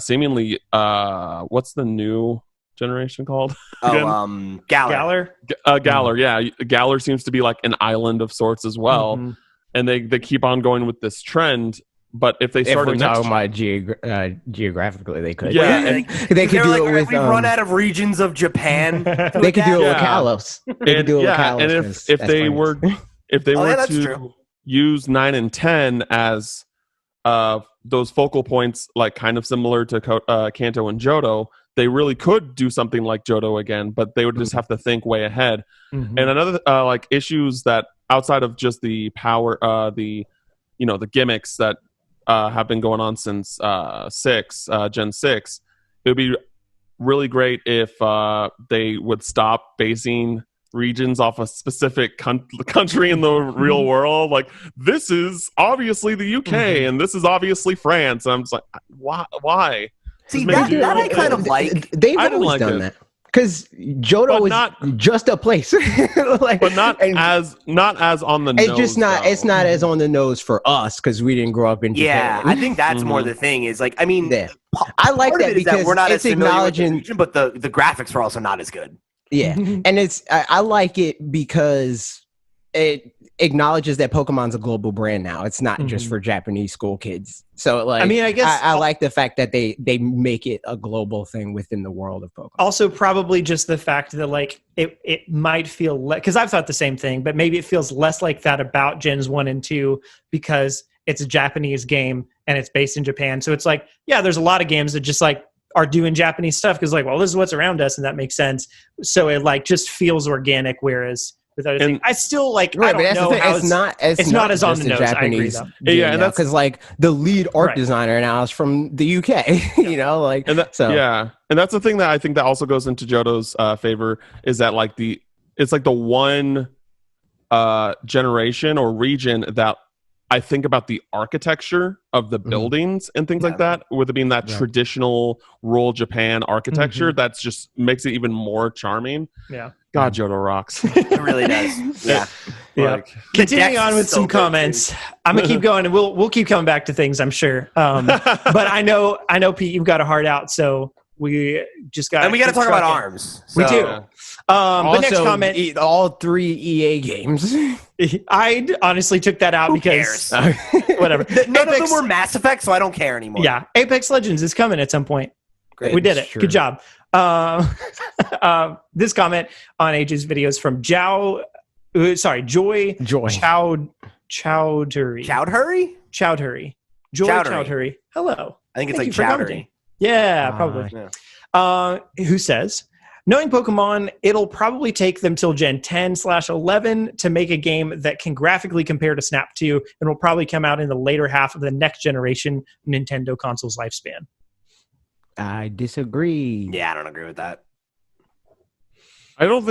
seemingly what's the new generation called? Galar. Galar, yeah. Galar seems to be like an island of sorts as well. And they keep on going with this trend. But if they started talking about geographically, they could. Yeah, they could do it with. We run out of regions of Japan. They could do it with Kalos. They could do it with Kalos. And if they were to use 9 and 10 as those focal points, like kind of similar to Kanto and Johto, they really could do something like Johto again. But they would just have to think way ahead. And another like issues that outside of just the power, the gimmicks that have been going on since Gen 6. It would be really great if they would stop basing regions off a specific country in the real world. Like, this is obviously the UK and this is obviously France. And I'm just like, why? See, that I kind of like. They've always done that. Because Johto is just a place, but not as on the nose. It's not as on the nose for us because we didn't grow up in Japan. Yeah, I think that's more the thing. Is like, I mean, I like that because we're not it's as acknowledging, region, but the graphics are also not as good. Yeah, and I like it because it acknowledges that Pokemon's a global brand now. It's not just for Japanese school kids. So, like, I mean, I guess I like the fact that they make it a global thing within the world of Pokemon. Also, probably just the fact that like it might feel because I've thought the same thing, but maybe it feels less like that about Gens 1 and 2 because it's a Japanese game and it's based in Japan. So it's like, yeah, there's a lot of games that just like are doing Japanese stuff because like, well, this is what's around us and that makes sense. So it like just feels organic, whereas with other things, I still like. Right, I don't know how it's not as on the nose. Japanese, I agree, yeah, and that's because like the lead art designer now is from the UK. And that's the thing that I think that also goes into Johto's favor is that like it's like the one generation or region that I think about the architecture of the buildings and things like that, with it being that traditional rural Japan architecture, that's just makes it even more charming. Yeah. God, Johto rocks. It really does. Yeah. Like, continuing on with some comments. I'm gonna keep going, and we'll keep coming back to things, I'm sure. But I know, Pete, you've got a heart out, so we just got. And we got to talk about ARMS. So. We do. But next comment, all 3 EA games. I honestly took that out because whatever. None of them were Mass Effect, so I don't care anymore. Yeah, Apex Legends is coming at some point. Great. We did it. Sure. Good job. This comment on AJ's videos from Joy Chowdhury. Chowdhury? Joy Chowdhury. Hello. I think it's like Chowdhury. Yeah, probably. Who says, knowing Pokemon, it'll probably take them till Gen 10/11 to make a game that can graphically compare to Snap 2 and will probably come out in the later half of the next generation Nintendo console's lifespan. I disagree. Yeah, I don't agree with that. I don't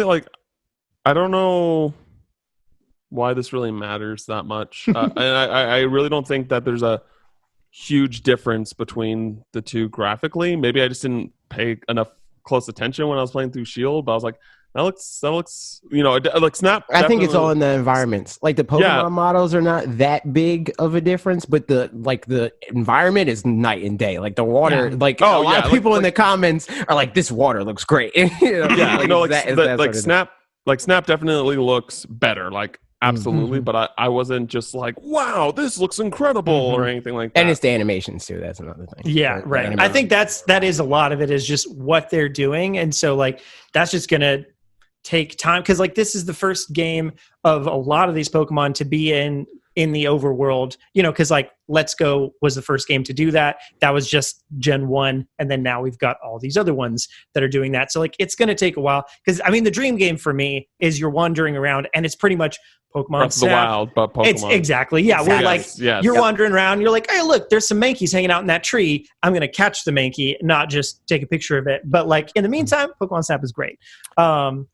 know why this really matters that much. And I really don't think that there's a huge difference between the two graphically. Maybe I just didn't pay enough close attention when I was playing through Shield, but I was like, that looks, like Snap. I think it's all in the environments. Like the Pokemon models are not that big of a difference, but the environment is night and day. Like the water, a lot of people in the comments are like, this water looks great. Snap definitely looks better. Like absolutely, but I wasn't just like, wow, this looks incredible or anything like that. And it's the animations too. That's another thing. Yeah, right. I think that is a lot of it is just what they're doing, and so like that's just gonna take time because like this is the first game of a lot of these Pokemon to be in in the overworld, because like Let's Go was the first game to do that. That was just Gen 1. And then now we've got all these other ones that are doing that. So like it's going to take a while because I mean, the dream game for me is you're wandering around and it's pretty much Pokemon Breath of the Snap. Wild, but Pokemon. It's exactly. Yeah. We're like, you're wandering around. You're like, hey, look, there's some Mankeys hanging out in that tree. I'm going to catch the Mankey, not just take a picture of it. But like in the meantime, Pokemon Snap is great. Well,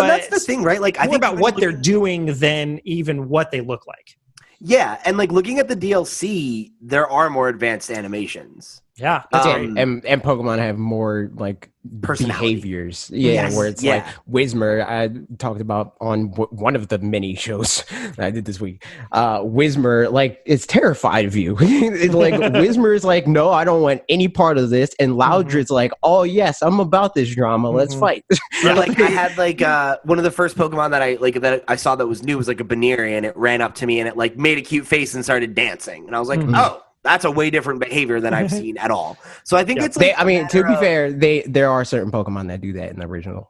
and that's the thing, right? Like I think about what they're doing than even what they look like. Yeah, and like looking at the DLC, there are more advanced animations. Yeah, and Pokemon have more like behaviors. Yeah, where it's like Whismur. I talked about on one of the many shows that I did this week. Whismur, like, it's terrified of you. Like Whismur is like, no, I don't want any part of this, and Loudred's like, oh yes, I'm about this drama. Let's fight. Yeah, like I had like one of the first Pokemon that I saw that was new was like a Baneri, and it ran up to me and it like made a cute face and started dancing, and I was like, oh. That's a way different behavior than I've seen at all. So I think it's like to be fair, there are certain Pokemon that do that in the original.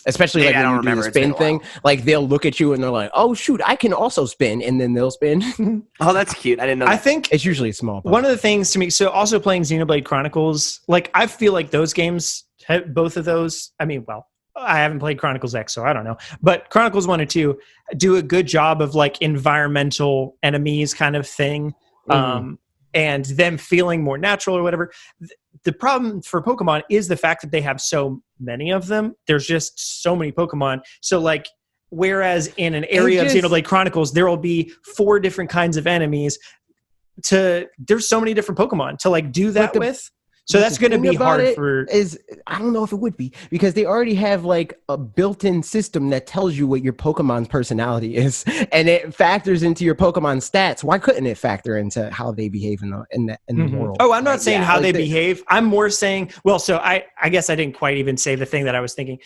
Especially like when you do the spin thing. Like they'll look at you and they're like, oh shoot, I can also spin, and then they'll spin. Oh, that's cute. I didn't know that. I think it's usually small Pokemon. One of the things to me, so also playing Xenoblade Chronicles, like I feel like those games, both of those, I mean, well, I haven't played Chronicles X, so I don't know. But Chronicles 1 and 2 do a good job of like environmental enemies kind of thing. And them feeling more natural or whatever. The problem for Pokemon is the fact that they have so many of them. There's just so many Pokemon. So like, whereas in an area of Xenoblade Chronicles, there will be 4 different kinds of enemies. There's so many different Pokemon to like do that with. So that's going to be hard for. I don't know if it would be, because they already have like a built-in system that tells you what your Pokemon's personality is, and it factors into your Pokemon stats. Why couldn't it factor into how they behave in the world? Oh, I'm not saying how they behave. I'm more saying. Well, so I guess I didn't quite even say the thing that I was thinking.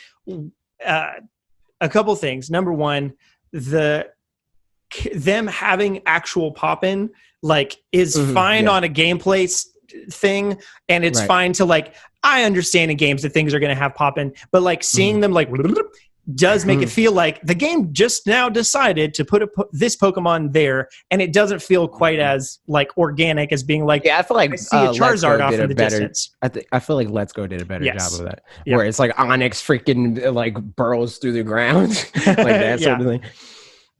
A couple things. Number one, them having actual pop-in like is fine on a gameplay thing, and it's fine to like, I understand in games that things are going to have pop in, but like seeing them like does make it feel like the game just now decided to put this Pokemon there, and it doesn't feel quite as like organic as being like, I feel like I see a Charizard off in the distance. I feel like Let's Go did a better job of that, where it's like Onyx freaking like burrows through the ground, like that sort of thing.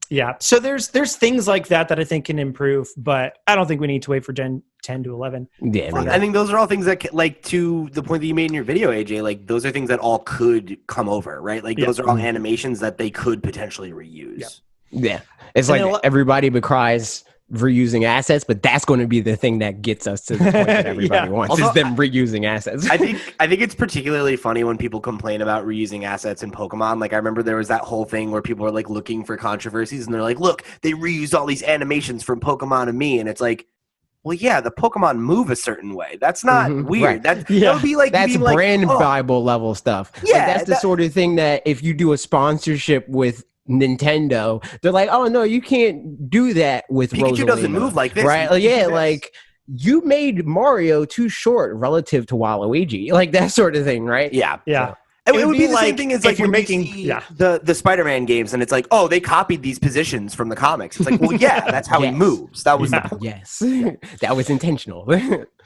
Yeah, so there's things like that I think can improve, but I don't think we need to wait for Gen 10 to 11. Yeah, I think those are all things that, like, to the point that you made in your video, AJ, like those are things that all could come over, right? Like those are all animations that they could potentially reuse. Yeah, it's like everybody but cries reusing assets, but that's going to be the thing that gets us to the point that everybody wants, also, is them reusing assets. I think it's particularly funny when people complain about reusing assets in Pokemon. Like I remember there was that whole thing where people were like looking for controversies, and they're like, look, they reused all these animations from Pokemon and me, and it's like, well, yeah, the Pokemon move a certain way. That's not weird. That would be like, that's brand Bible level stuff. Yeah, like, that's the sort of thing that if you do a sponsorship with Nintendo, they're like, oh no, you can't do that with Pikachu. Rosalina. Doesn't move like this, right? Like you made Mario too short relative to Waluigi, like that sort of thing, right? Yeah. So. It would be the same thing as like you're making the Spider-Man games, and it's like, oh, they copied these positions from the comics. It's like, well, yeah, that's how he moves. That was the point. Yes, that was intentional.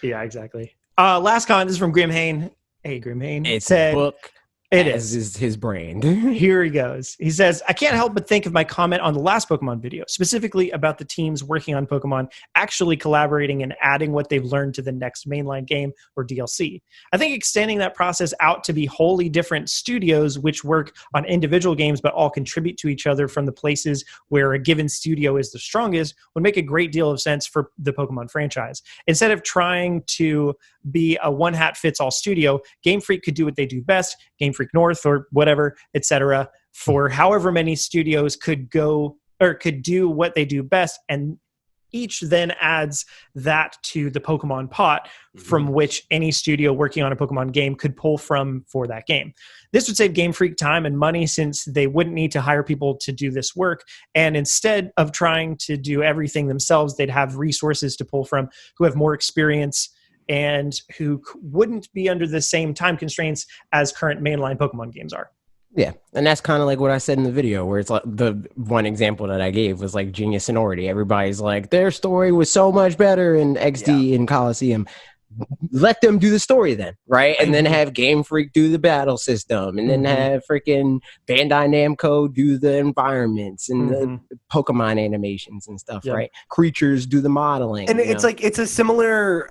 Yeah, exactly. Last comment is from Grimhane. Hey, Grimhane. It's a book. It is his brand. Here he goes. He says, I can't help but think of my comment on the last Pokemon video, specifically about the teams working on Pokemon actually collaborating and adding what they've learned to the next mainline game or DLC. I think extending that process out to be wholly different studios which work on individual games but all contribute to each other from the places where a given studio is the strongest would make a great deal of sense for the Pokemon franchise. Instead of trying to be a one-hat-fits-all studio, Game Freak could do what they do best, Game Freak North or whatever, etc. For however many studios could go or could do what they do best, and each then adds that to the Pokemon pot from which any studio working on a Pokemon game could pull from for that game. This would save Game Freak time and money since they wouldn't need to hire people to do this work, and instead of trying to do everything themselves, they'd have resources to pull from who have more experience and who wouldn't be under the same time constraints as current mainline Pokemon games are. Yeah, and that's kind of like what I said in the video, where it's like the one example that I gave was like Genius Sonority. Everybody's like, their story was so much better in XD and Coliseum. Let them do the story then, right? And then have Game Freak do the battle system, and then have freaking Bandai Namco do the environments and the Pokemon animations and stuff, right? Creatures do the modeling. And it's like, it's a similar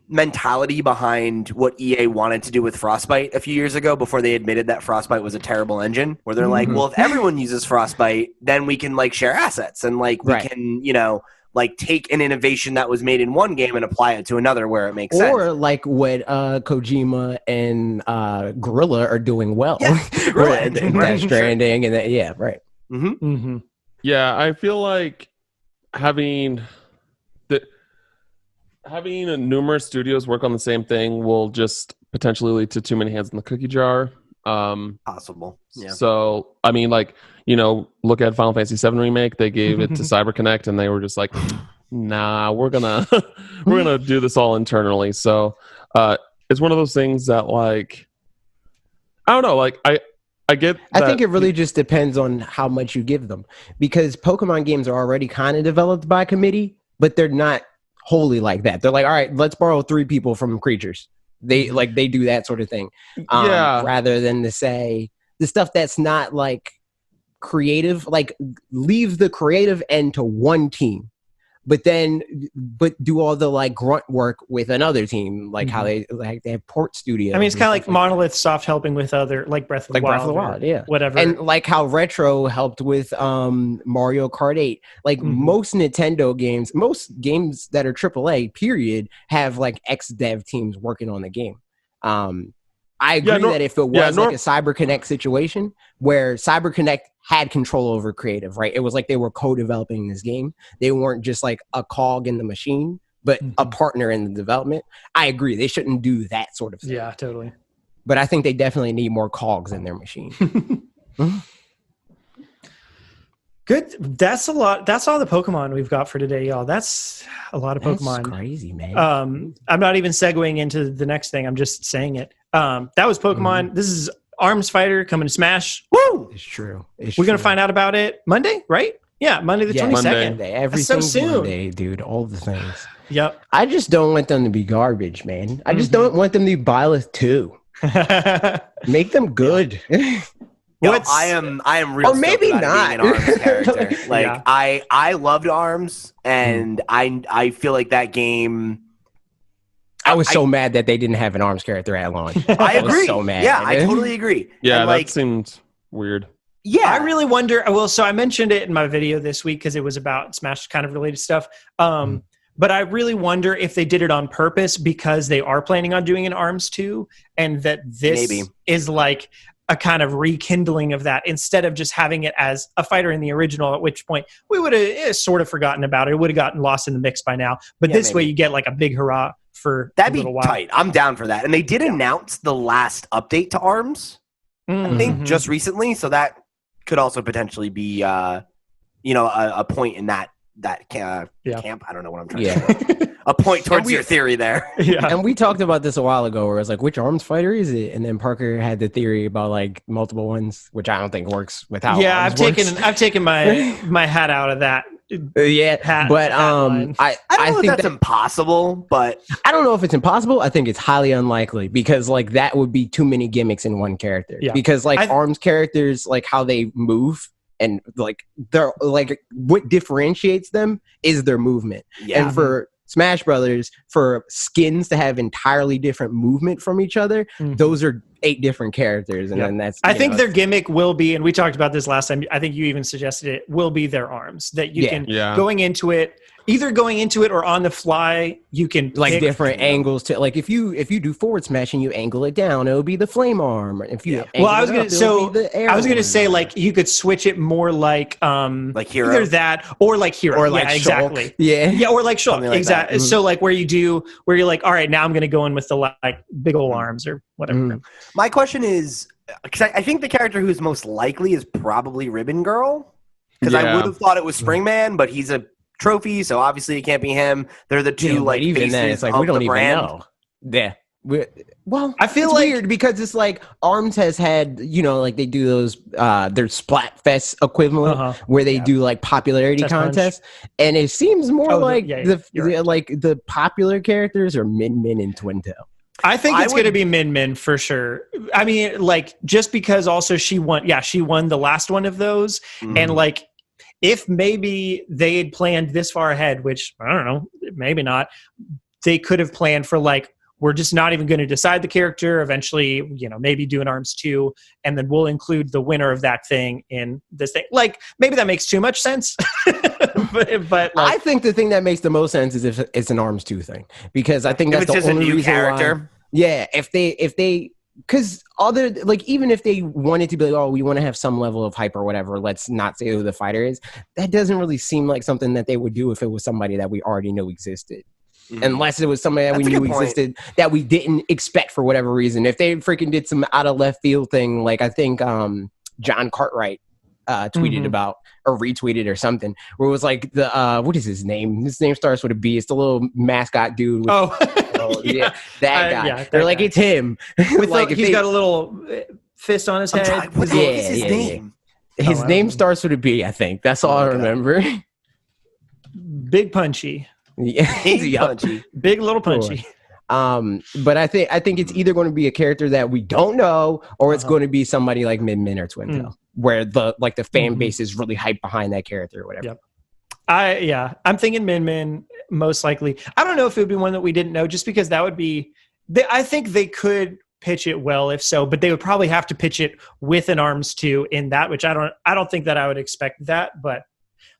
mentality behind what EA wanted to do with Frostbite a few years ago before they admitted that Frostbite was a terrible engine, where they're like, well, if everyone uses Frostbite, then we can like share assets and like we can, you know, like take an innovation that was made in one game and apply it to another where it makes sense. Or like what Kojima and Guerrilla are doing well. Death Stranding and that, Yeah, I feel like having numerous studios work on the same thing will just potentially lead to too many hands in the cookie jar. Possible. Yeah. So, I mean, like, you know, look at Final Fantasy VII Remake. They gave it to CyberConnect, and they were just like, nah, we're gonna do this all internally. So it's one of those things that, like, I don't know, like I get that. I think it really just depends on how much you give them, because Pokemon games are already kind of developed by committee, but they're not wholly like that. They're like, all right, let's borrow 3 people from creatures. They do that sort of thing, rather than to say the stuff that's not like creative, like leave the creative end to one team, but do all the like grunt work with another team, like how they have port studios. I mean, it's kind of like Monolith soft helping with other, like Breath of the Wild, yeah, whatever, and like how Retro helped with Mario Kart 8. Like most Nintendo games, most games that are AAA, period, have like ex-dev teams working on the game. I agree that if it was like a CyberConnect situation where CyberConnect had control over creative, right? It was like they were co-developing this game. They weren't just like a cog in the machine, but a partner in the development. I agree. They shouldn't do that sort of thing. Yeah, totally. But I think they definitely need more cogs in their machine. Good. That's a lot. That's all the Pokemon we've got for today, y'all. That's a lot of Pokemon. That's crazy, man. I'm not even segueing into the next thing. I'm just saying it. That was Pokemon. This is Arms Fighter coming to Smash. Woo! It's true. We're going to find out about it Monday, right? Yeah, Monday the 22nd. Monday. Everything so soon. Monday, dude. All the things. Yep. I just don't want them to be garbage, man. I just don't want them to be Byleth too. Make them good. I am real. Or maybe not. Being an Arms character. Like I loved Arms, and I feel like that game. I was so mad that they didn't have an Arms character at launch. I agree. Was so mad. Yeah, I totally agree. Yeah, and that seemed weird. Yeah, I really wonder. Well, so I mentioned it in my video this week because it was about Smash kind of related stuff. But I really wonder if they did it on purpose because they are planning on doing an Arms 2, and that this is like a kind of rekindling of that instead of just having it as a fighter in the original, at which point we would have sort of forgotten about it. It would have gotten lost in the mix by now. But this way you get like a big hurrah for that'd be tight. I'm down for that. And they did announce the last update to Arms, I think, just recently. So that could also potentially be, a point in that camp. I don't know what I'm trying to say. A point towards your theory there. Yeah. And we talked about this a while ago where I was like, which Arms fighter is it? And then Parker had the theory about like multiple ones, which I don't think works with how Arms works. I've taken my hat out of that. I think that's impossible, but I don't know if it's impossible. I think it's highly unlikely because like that would be too many gimmicks in one character. Yeah. Because like Arms characters, like how they move and like they're like what differentiates them is their movement. Yeah. And for Smash Brothers, for skins to have entirely different movement from each other, those are 8 different characters, and then that's. I think their gimmick will be, and we talked about this last time. I think you even suggested it will be their arms that you can going into it. Either going into it or on the fly, you can like different angles to like if you do forward smash and you angle it down, it'll be the flame arm. If you I was gonna say like you could switch it more like Hero, either that or like Hero, or like exactly, or like Shulk, exactly. So like where you're like, all right, now I'm gonna go in with the like big old arms or whatever. My question is, because I think the character who's most likely is probably Ribbon Girl, because I would have thought it was Springman, but he's a trophy, so obviously it can't be him. They're the two like even faces then, it's like of we don't the even brand. know. Yeah, Well, I feel it's like- weird because it's like Arms has had, like they do those their Splatfest equivalent where they do like popularity Test punch. contests, and it seems more like you're right. like the popular characters are Min Min and Twintail. I think it's going to be Min Min for sure. I mean, like, just because also she won the last one of those. And like, if maybe they had planned this far ahead, which I don't know, maybe not, they could have planned for like, we're just not even going to decide the character. Eventually, maybe do an Arms 2, and then we'll include the winner of that thing in this thing. Like, maybe that makes too much sense. but like, I think the thing that makes the most sense is if it's an Arms 2 thing, because I think that's if it's the just only a new reason character. why. Yeah, if they, because other, like, even if they wanted to be like, oh, we want to have some level of hype or whatever, let's not say who the fighter is. That doesn't really seem like something that they would do if it was somebody that we already know existed. Unless it was somebody that we knew existed that we didn't expect for whatever reason. If they freaking did some out of left field thing, like I think John Cartwright tweeted about or retweeted or something, where it was like the what is his name? His name starts with a B. It's the little mascot dude. With, that guy. They're like, it's him. With like he's got a little fist on his head. What is his name? His name starts with a B. I think that's all I remember. Big Punchy. Yeah, big little punchy. But I think it's either going to be a character that we don't know, or it's going to be somebody like Min Min or Twintail, where the fan base is really hyped behind that character or whatever. Yep. I'm thinking Min Min most likely. I don't know if it would be one that we didn't know, just because that would be. I think they could pitch it well if so, but they would probably have to pitch it with an Arms 2 in that, which I don't think that I would expect that, but.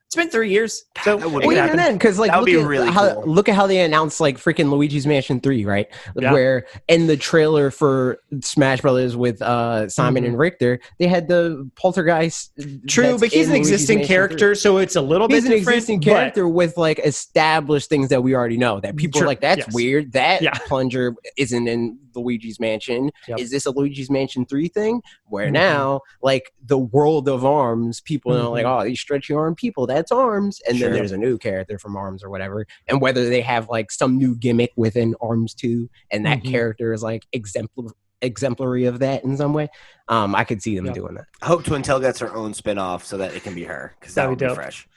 It's been 3 years, so even then, because like look at how they announced like freaking Luigi's Mansion 3, right? Yeah. Where in the trailer for Smash Brothers with Simon and Richter, they had the poltergeist. True, but he's an existing character, so it's a little bit different. He's an existing character with like established things that we already know. That people are like, that's weird. That plunger isn't in Luigi's Mansion. Yep. Is this a Luigi's Mansion 3 thing? Where now, like the world of Arms, people know like, oh, these stretchy arm people, that's Arms. And then there's a new character from Arms or whatever. And whether they have like some new gimmick within Arms 2 and that character is like exemplary of that in some way, I could see them doing that. I hope Twintail gets her own spin-off so that it can be her, because that would be fresh.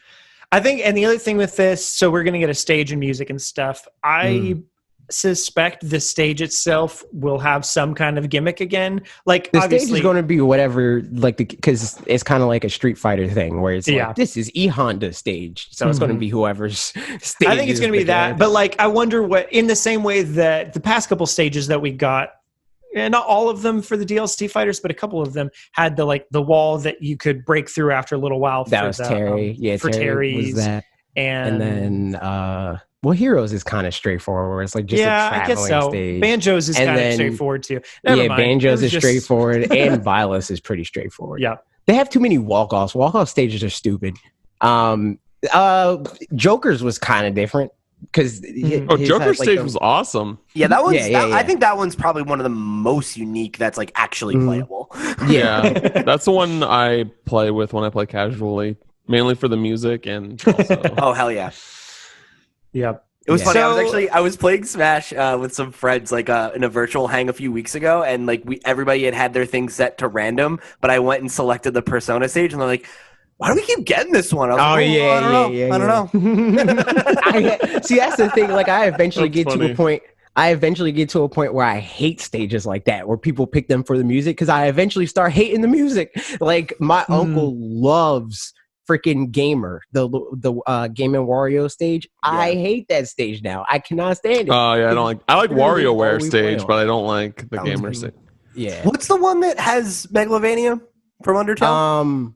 I think, and the other thing with this, so we're going to get a stage and music and stuff. I suspect the stage itself will have some kind of gimmick again. Like the stage is going to be whatever, like because it's kind of like a Street Fighter thing where it's like, this is E-Honda stage, so it's going to be whoever's stage. I think it's going to be that, but like I wonder what, in the same way that the past couple stages that we got, and not all of them for the DLC fighters, but a couple of them had the wall that you could break through after a little while. That was Terry. For Terry's. Was that. And then well, Heroes is kind of straightforward, where it's like just a traveling I guess so. stage. Banjos is kind of straightforward too. Never mind. Banjos is straightforward, and Vilas is pretty straightforward. Yeah, they have too many walk-offs. Walk-off stages are stupid. Joker's was kind of different because Joker's stage was awesome. Yeah, that one's. I think that one's probably one of the most unique. That's like actually playable. Yeah, that's the one I play with when I play casually, mainly for the music and also. Oh hell yeah. Yep. It was funny. I was playing Smash with some friends like in a virtual hang a few weeks ago, and like everybody had their things set to random, but I went and selected the Persona stage, and they're like, "Why do we keep getting this one?" I was like, I don't know. See, that's the thing. Like, I eventually get to a point where I hate stages like that, where people pick them for the music, because I eventually start hating the music. Like, my uncle loves freaking Gamer, the Game and Wario stage. I hate that stage now. I cannot stand it. Oh yeah, I like WarioWare stage, but I don't like the Gamer stage. Yeah. What's the one that has Megalovania from Undertale?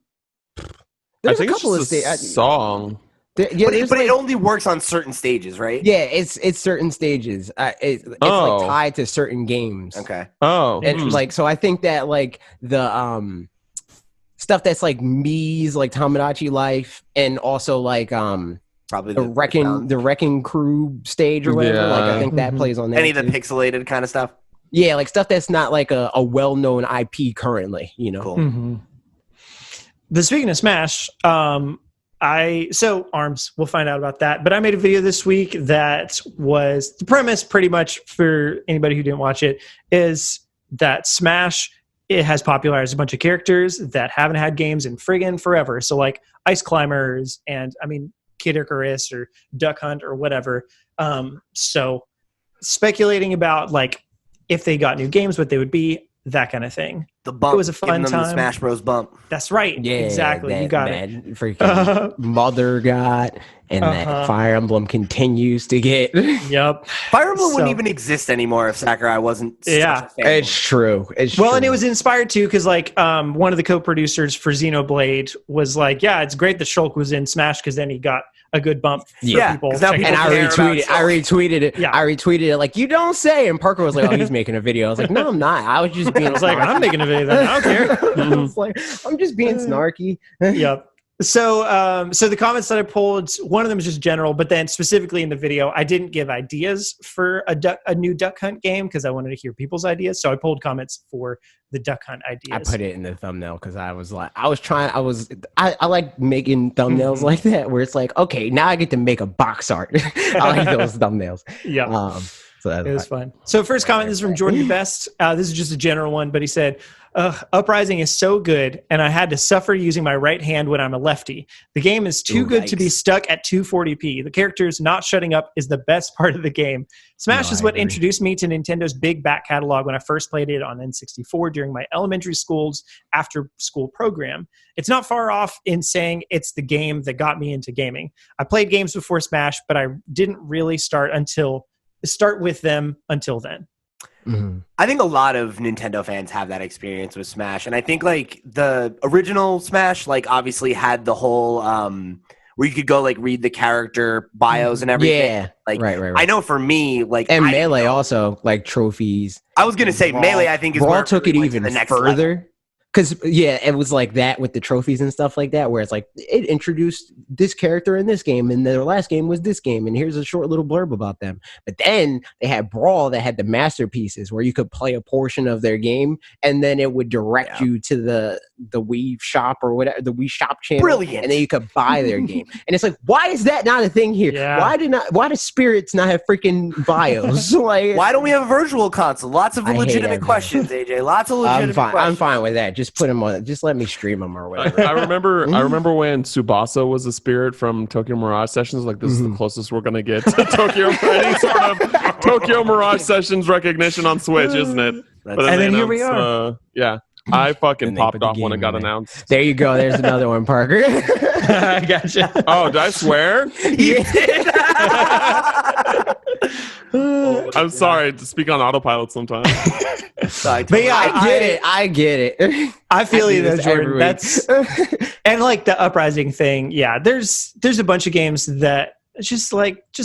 There's I think a couple it's of song. But it only works on certain stages, right? Yeah, it's certain stages. It's like tied to certain games. Okay. Oh, and like, so I think that like the stuff that's like Mii's like Tomodachi Life, and also like probably the Wrecking Crew stage or whatever. Like, I think that plays on that. Any of the pixelated kind of stuff. Yeah, like stuff that's not like a well-known IP currently. You know. Cool. But speaking of Smash, So ARMS, we'll find out about that. But I made a video this week that was the premise pretty much for anybody who didn't watch it is that Smash, it has popularized a bunch of characters that haven't had games in friggin' forever. So like Ice Climbers and Kid Icarus or Duck Hunt or whatever. So speculating about like if they got new games, what they would be, that kind of thing. The bump. It was a fun them time. The Smash Bros. Bump. That's right. Yeah, exactly. You got it. Freaking Mother got, and that Fire Emblem continues to get. Yep. Fire Emblem wouldn't even exist anymore if Sakurai wasn't. Yeah, it's true. It's well, true. and it was inspired too because like one of the co-producers for Xenoblade was like, yeah, it's great that Shulk was in Smash because then he got a good bump for people. Now checking people and it out. I retweeted it. Yeah. I retweeted it like, you don't say. And Parker was like, oh, he's making a video. I was like, no, I'm not. I was just being I was like, I'm making a video then. I don't care. I was like, I'm just being snarky. Yep. So the comments that I pulled, one of them is just general, but then specifically in the video, I didn't give ideas for a new Duck Hunt game because I wanted to hear people's ideas. So I pulled comments for the Duck Hunt ideas. I put it in the thumbnail because I like making thumbnails like that where it's like, okay, now I get to make a box art. I like those thumbnails. Yeah. So it was fun. So first comment is from Jordan Best. This is just a general one, but he said, Uprising is so good, and I had to suffer using my right hand when I'm a lefty. The game is too good to be stuck at 240p. The characters not shutting up is the best part of the game. Smash is what introduced me to Nintendo's big back catalog when I first played it on N64 during my elementary school's after-school program. It's not far off in saying it's the game that got me into gaming. I played games before Smash, but I didn't really start with them until then. Mm-hmm. I think a lot of Nintendo fans have that experience with Smash, and I think like the original Smash, like obviously had the whole where you could go like read the character bios and everything. Yeah, like right. I know for me, like and Melee also like trophies. I was gonna say Melee. I think is Brawl where took it even further. Because, it was like that with the trophies and stuff like that, where it's like, it introduced this character in this game, and their last game was this game, and here's a short little blurb about them. But then they had Brawl that had the masterpieces, where you could play a portion of their game, and then it would direct you to the Wii shop or whatever, the Wii shop channel. Brilliant. And then you could buy their game. And it's like, why is that not a thing here? Yeah. Why do spirits not have freaking bios? Like, why don't we have a virtual console? Lots of legitimate questions, AJ. Lots of legitimate questions. I'm fine with that. Just put them on. Just let me stream them or whatever. I remember when Tsubasa was a spirit from Tokyo Mirage Sessions. Like, this is the closest we're gonna get to any sort of Tokyo Mirage Sessions recognition on Switch, isn't it? And then here we are. I fucking popped off when it got announced. There you go. There's another one, Parker. I gotcha. Oh, did I swear? I'm sorry to speak on autopilot sometimes. But yeah, I get it. I feel you though, this Jordan. That's and like the Uprising thing. Yeah, there's a bunch of games that just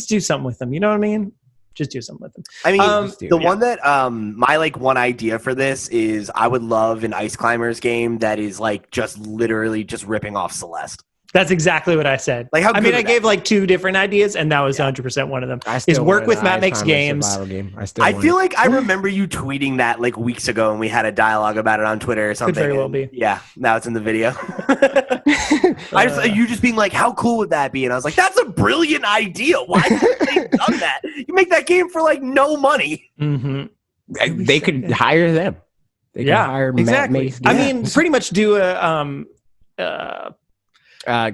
do something with them. You know what I mean? Just do something with them. I mean, one that my one idea for this is I would love an Ice Climbers game that is like just literally just ripping off Celeste. That's exactly what I said. Like, how I mean, I gave like two different ideas, and that was 100% one of them. Is work with Matt Makes Games. I feel like I remember you tweeting that like weeks ago, and we had a dialogue about it on Twitter or something. Could very well be. Yeah, now it's in the video. You just being like, how cool would that be? And I was like, that's a brilliant idea. Why haven't they done that? You make that game for like no money. Mm-hmm. They could hire them. They could hire Matt Makes Games. I mean, pretty much do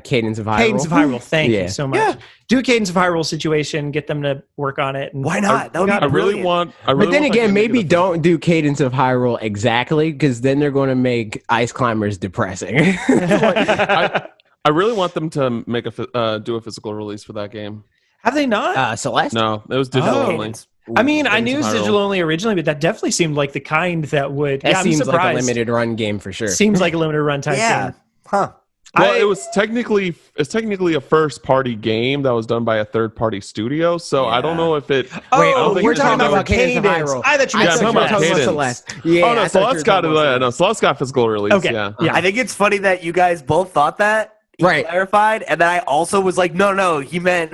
Cadence of Hyrule. Cadence of Hyrule. Thank you so much. Yeah. Do a Cadence of Hyrule situation. Get them to work on it. And why not? That would be I really want. But then again, maybe don't do Cadence of Hyrule exactly, because then they're going to make Ice Climbers depressing. I really want them to make do a physical release for that game. Have they not? Celeste? No, it was digital only. I mean, I knew it was digital only originally, but that definitely seemed like the kind that would. That seems like a limited run game for sure. Seems like a limited run type game. Huh. Well, it's technically a first party game that was done by a third party studio, so I don't know if it. We're talking about Cadence. I thought you were talking about Celeste. Yeah, no, Celeste got it. No, Celeste got physical release. Okay. Yeah. I think it's funny that you guys both thought that. Right. Clarified, and then I also was like, no, he meant.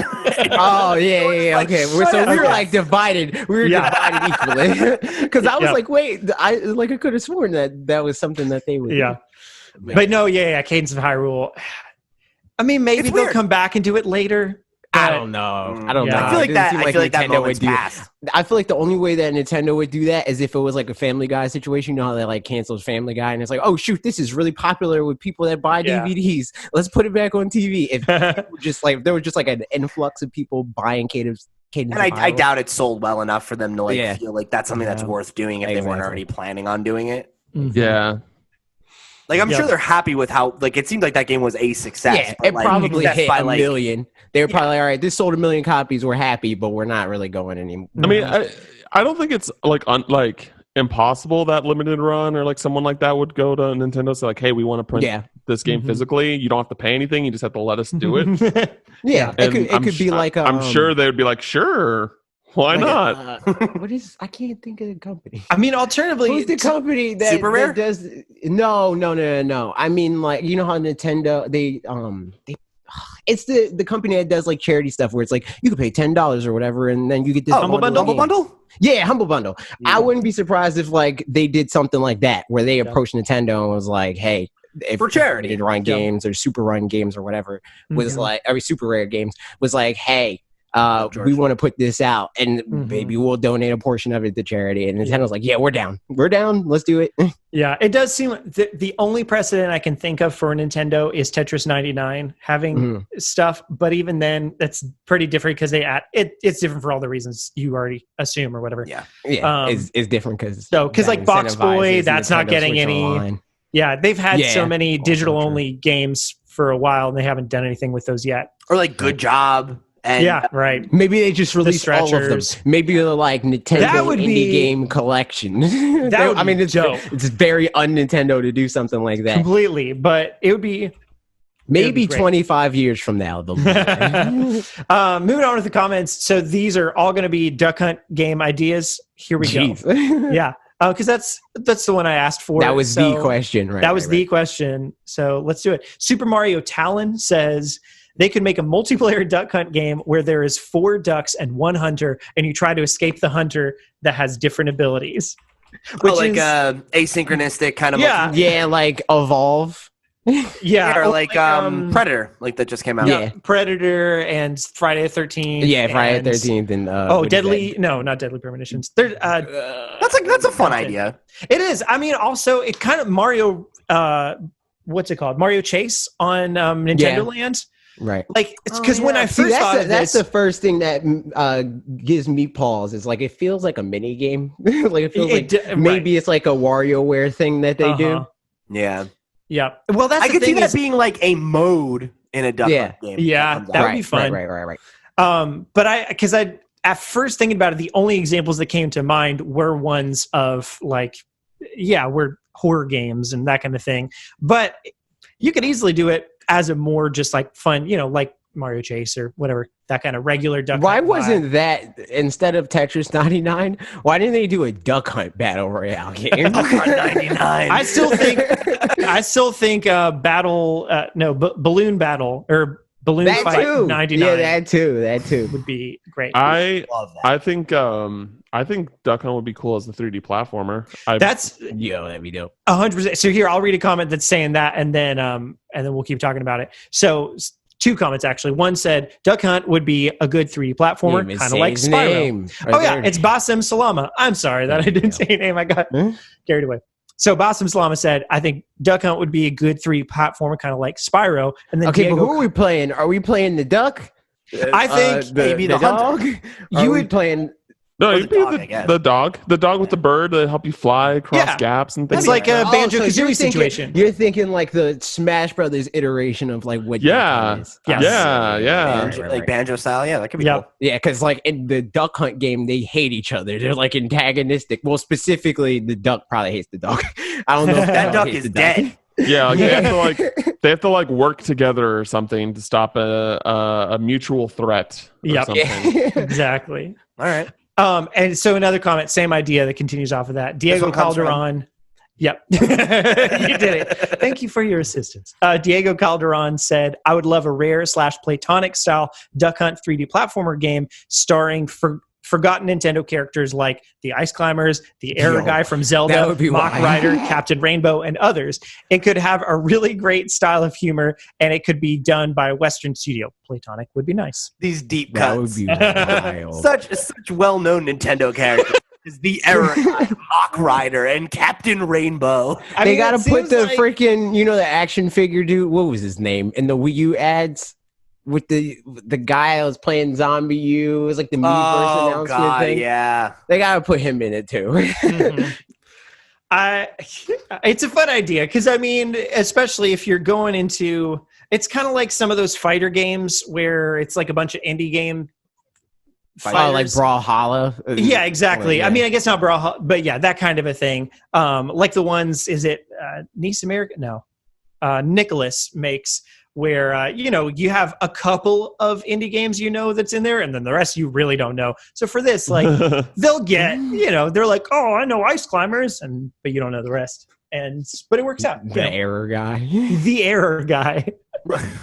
Oh yeah. Okay, so we were like divided. We were divided equally because I was like, wait, I could have sworn that was something that they would. Yeah. But no, Cadence of Hyrule. I mean, maybe It's they'll weird. come back and do it later. I but- don't know. Yeah. I don't know. I feel like It that. doesn't I seem feel like that Nintendo moment's would do it. passed. I feel like the only way that Nintendo would do that is if it was like a Family Guy situation. You know how they like canceled Family Guy, and it's like, oh shoot, this is really popular with people that buy Yeah. DVDs. Let's put it back on TV. If people just like there was just like an influx of people buying Cadence. And I doubt it sold well enough for them to like Yeah. feel like that's something that's Yeah. worth doing if they weren't Exactly. already planning on doing it. Mhm. Yeah. Like I'm Yeah. sure they're happy with how like it seemed like that game was a success. Yeah, but, it like, probably success hit by, a like, million. They were probably like, all right, this sold 1 million copies. We're happy, but we're not really going anymore. I mean, I don't think it's like like impossible that limited run or like someone like that would go to Nintendo say like, hey, we want to print Yeah. this game Mhm. physically. You don't have to pay anything. You just have to let us do it. Yeah, And it could be like a, I'm sure they would be like, sure, why like not? what is? I can't think of the company. I mean, alternatively, Who's the company that, Super Rare? that does? No. I mean, like you know how Nintendo they it's the company that does like charity stuff where it's like you could pay $10 or whatever, and then you get this Humble bundle Bundle? of Humble games. Bundle? Yeah, Humble Bundle. I wouldn't be surprised if like they did something like that where they approached Nintendo and was like, hey. If For charity. Limited Run Yeah. games or Super Run games or whatever was Mhm. like every Super Rare games was like, hey, George. we want to put this out and Mhm. maybe we'll donate a portion of it to charity. And Nintendo's like, yeah, we're down. Let's do it. Yeah, it does seem the only precedent I can think of for Nintendo is Tetris 99 having Mhm. stuff, but even then, that's pretty different because they add it's different for all the reasons you already assume or whatever. Yeah. Yeah, Um, it's different because so, 'cause, like, Box Boy, that's not getting any- Online. Yeah, they've had so Yeah. many Also digital true. only games for a while, and they haven't done anything with those yet. Or like Good Job. And Yeah, right. Maybe they just released all of them. Stretchers. Maybe they're like Nintendo That would indie be- game collection. That would I mean, be it's dope. it's very un-Nintendo to do something like that. Completely, but it would be Maybe great. 25 years from now. They'll do that. moving on with the comments. So these are all going to be Duck Hunt game ideas. Here we go. Jeez. Yeah, because that's the one I asked for. That was So the question, right? that was right, the question. So let's do it. Super Mario Talon says they could make a multiplayer duck hunt game where there is 4 ducks and 1 hunter, and you try to escape the hunter that has different abilities. Which like is, asynchronistic kind of Yeah. right. Yeah, like Evolve. yeah, or like Predator, like that just came out. Yeah. Predator and Friday the 13th. Yeah, Friday and- the 13th. And Oh, what is Deadly! No, not Deadly Premonitions. There, That's a fun idea. it is. I mean, also it kind of Mario. What's it called? Mario Chase on Nintendo Yeah. Land. that? Right. Like it's because when I See, first thought of that's this, the first thing that gives me pause. Is like it feels like a mini game. Like it feels like maybe it's like a WarioWare thing that they do. Uh-huh. Yeah. Yeah. Well, that's I the could see thing that is, being like a mode in a Duck Yeah. Hunt game. Yeah, comes that out. would be fun. Right. But because I at first thinking about it, the only examples that came to mind were ones of like, were horror games and that kind of thing. But you could easily do it as a more just like fun, like Mario Chase or whatever, that kind of regular Duck Why Hunt vibe. wasn't that instead of Tetris 99? Why didn't they do a Duck Hunt battle royale game? Duck Hunt 99. I still think Balloon Battle or Balloon that Fight too. 99 Yeah, that too. would be great. I love that. I think Duck Hunt would be cool as a 3D platformer. That's Yo, that'd be dope. 100%. So here, I'll read a comment that's saying that, and then we'll keep talking about it. So 2 comments actually. One said Duck Hunt would be a good 3D platformer, kind of like Spyro. It's Bassem Salama. I'm sorry that I didn't say your name. I got carried away. So Bassem Salama said, I think Duck Hunt would be a good 3D platformer, kind of like Spyro. And then Okay, Diego, but who are we playing? Are we playing the duck? I think maybe the dog. You would- playing. No, Or you'd the be dog, I guess. the dog with the bird that help you fly across Yeah. gaps and things. It's like a Oh, Banjo-Kazooie so you're thinking- situation. You're thinking like the Smash Brothers iteration of like what? Yeah. Duck Hunt is. Yes. Yeah. Banjo, like Banjo style. Yeah, that could be Yep. cool. Yeah, because like in the Duck Hunt game, they hate each other. They're like antagonistic. Well, specifically, the duck probably hates the dog. I don't know if That the duck hates is the dead. Yeah, like they have to like work together or something to stop a mutual threat or Yep. something. Exactly. All right. And so another comment, same idea that continues off of that. Diego one comes from- Calderon. Yep. You did it. Thank you for your assistance. Diego Calderon said, I would love a rare /Platonic style Duck Hunt 3D platformer game starring forgotten Nintendo characters like the Ice Climbers, the Error Guy from that Zelda, would be Mach wild. Rider, Captain Rainbow, and others. It could have a really great style of humor, and it could be done by a Western studio. Platonic would be nice. These deep That cuts. would be wild. Such well-known Nintendo characters. Is the Error Guy, Mach Rider, and Captain Rainbow. They gotta put the freaking, the action figure dude. What was his name in the Wii U ads with the guy that was playing Zombie U? It was like the Miiverse announcement God, thing. yeah. They gotta put him in it too. Mhm. It's a fun idea because especially if you're going into, it's kind of like some of those fighter games where it's like a bunch of indie game. Oh, like Brawlhalla. Yeah, exactly. Yeah. I guess not Brawlhalla, but yeah, that kind of a thing. Like the ones, is it Nice America? No, Nicholas makes, where you have a couple of indie games that's in there, and then the rest you really don't know. So for this, like they'll get, they're like, oh, I know Ice Climbers, but you don't know the rest, but it works out. The Error Guy. The Error Guy.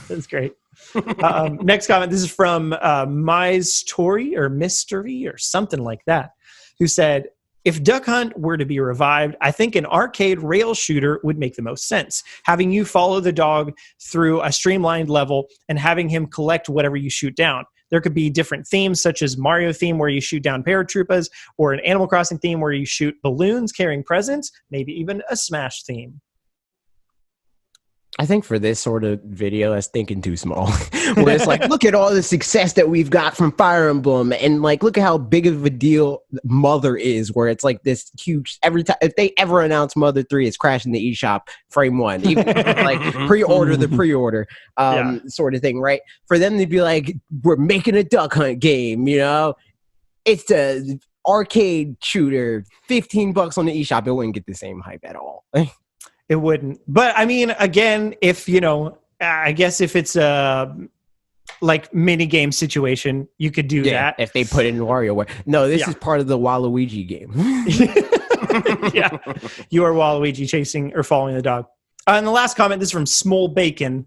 That's great. Next comment. This is from Mize Tori or Mystery or something like that, who said, if Duck Hunt were to be revived, I think an arcade rail shooter would make the most sense. Having you follow the dog through a streamlined level and having him collect whatever you shoot down. There could be different themes, such as Mario theme where you shoot down paratroopas, or an Animal Crossing theme where you shoot balloons carrying presents, maybe even a Smash theme. I think for this sort of video, that's thinking too small. Where it's like, look at all the success that we've got from Fire Emblem, and like, look at how big of a deal Mother is. Where it's like this huge. Every time if they ever announce Mother 3, it's crashing the eShop frame one, even like pre-order the pre-order sort of thing, right? For them to be like, we're making a Duck Hunt game, it's the arcade shooter, $15 on the eShop. It wouldn't get the same hype at all. It wouldn't. But again, if, I guess if it's a like mini game situation, you could do that. If they put it in WarioWare. No, this is part of the Waluigi game. Yeah. You are Waluigi chasing or following the dog. And the last comment, this is from Small Bacon,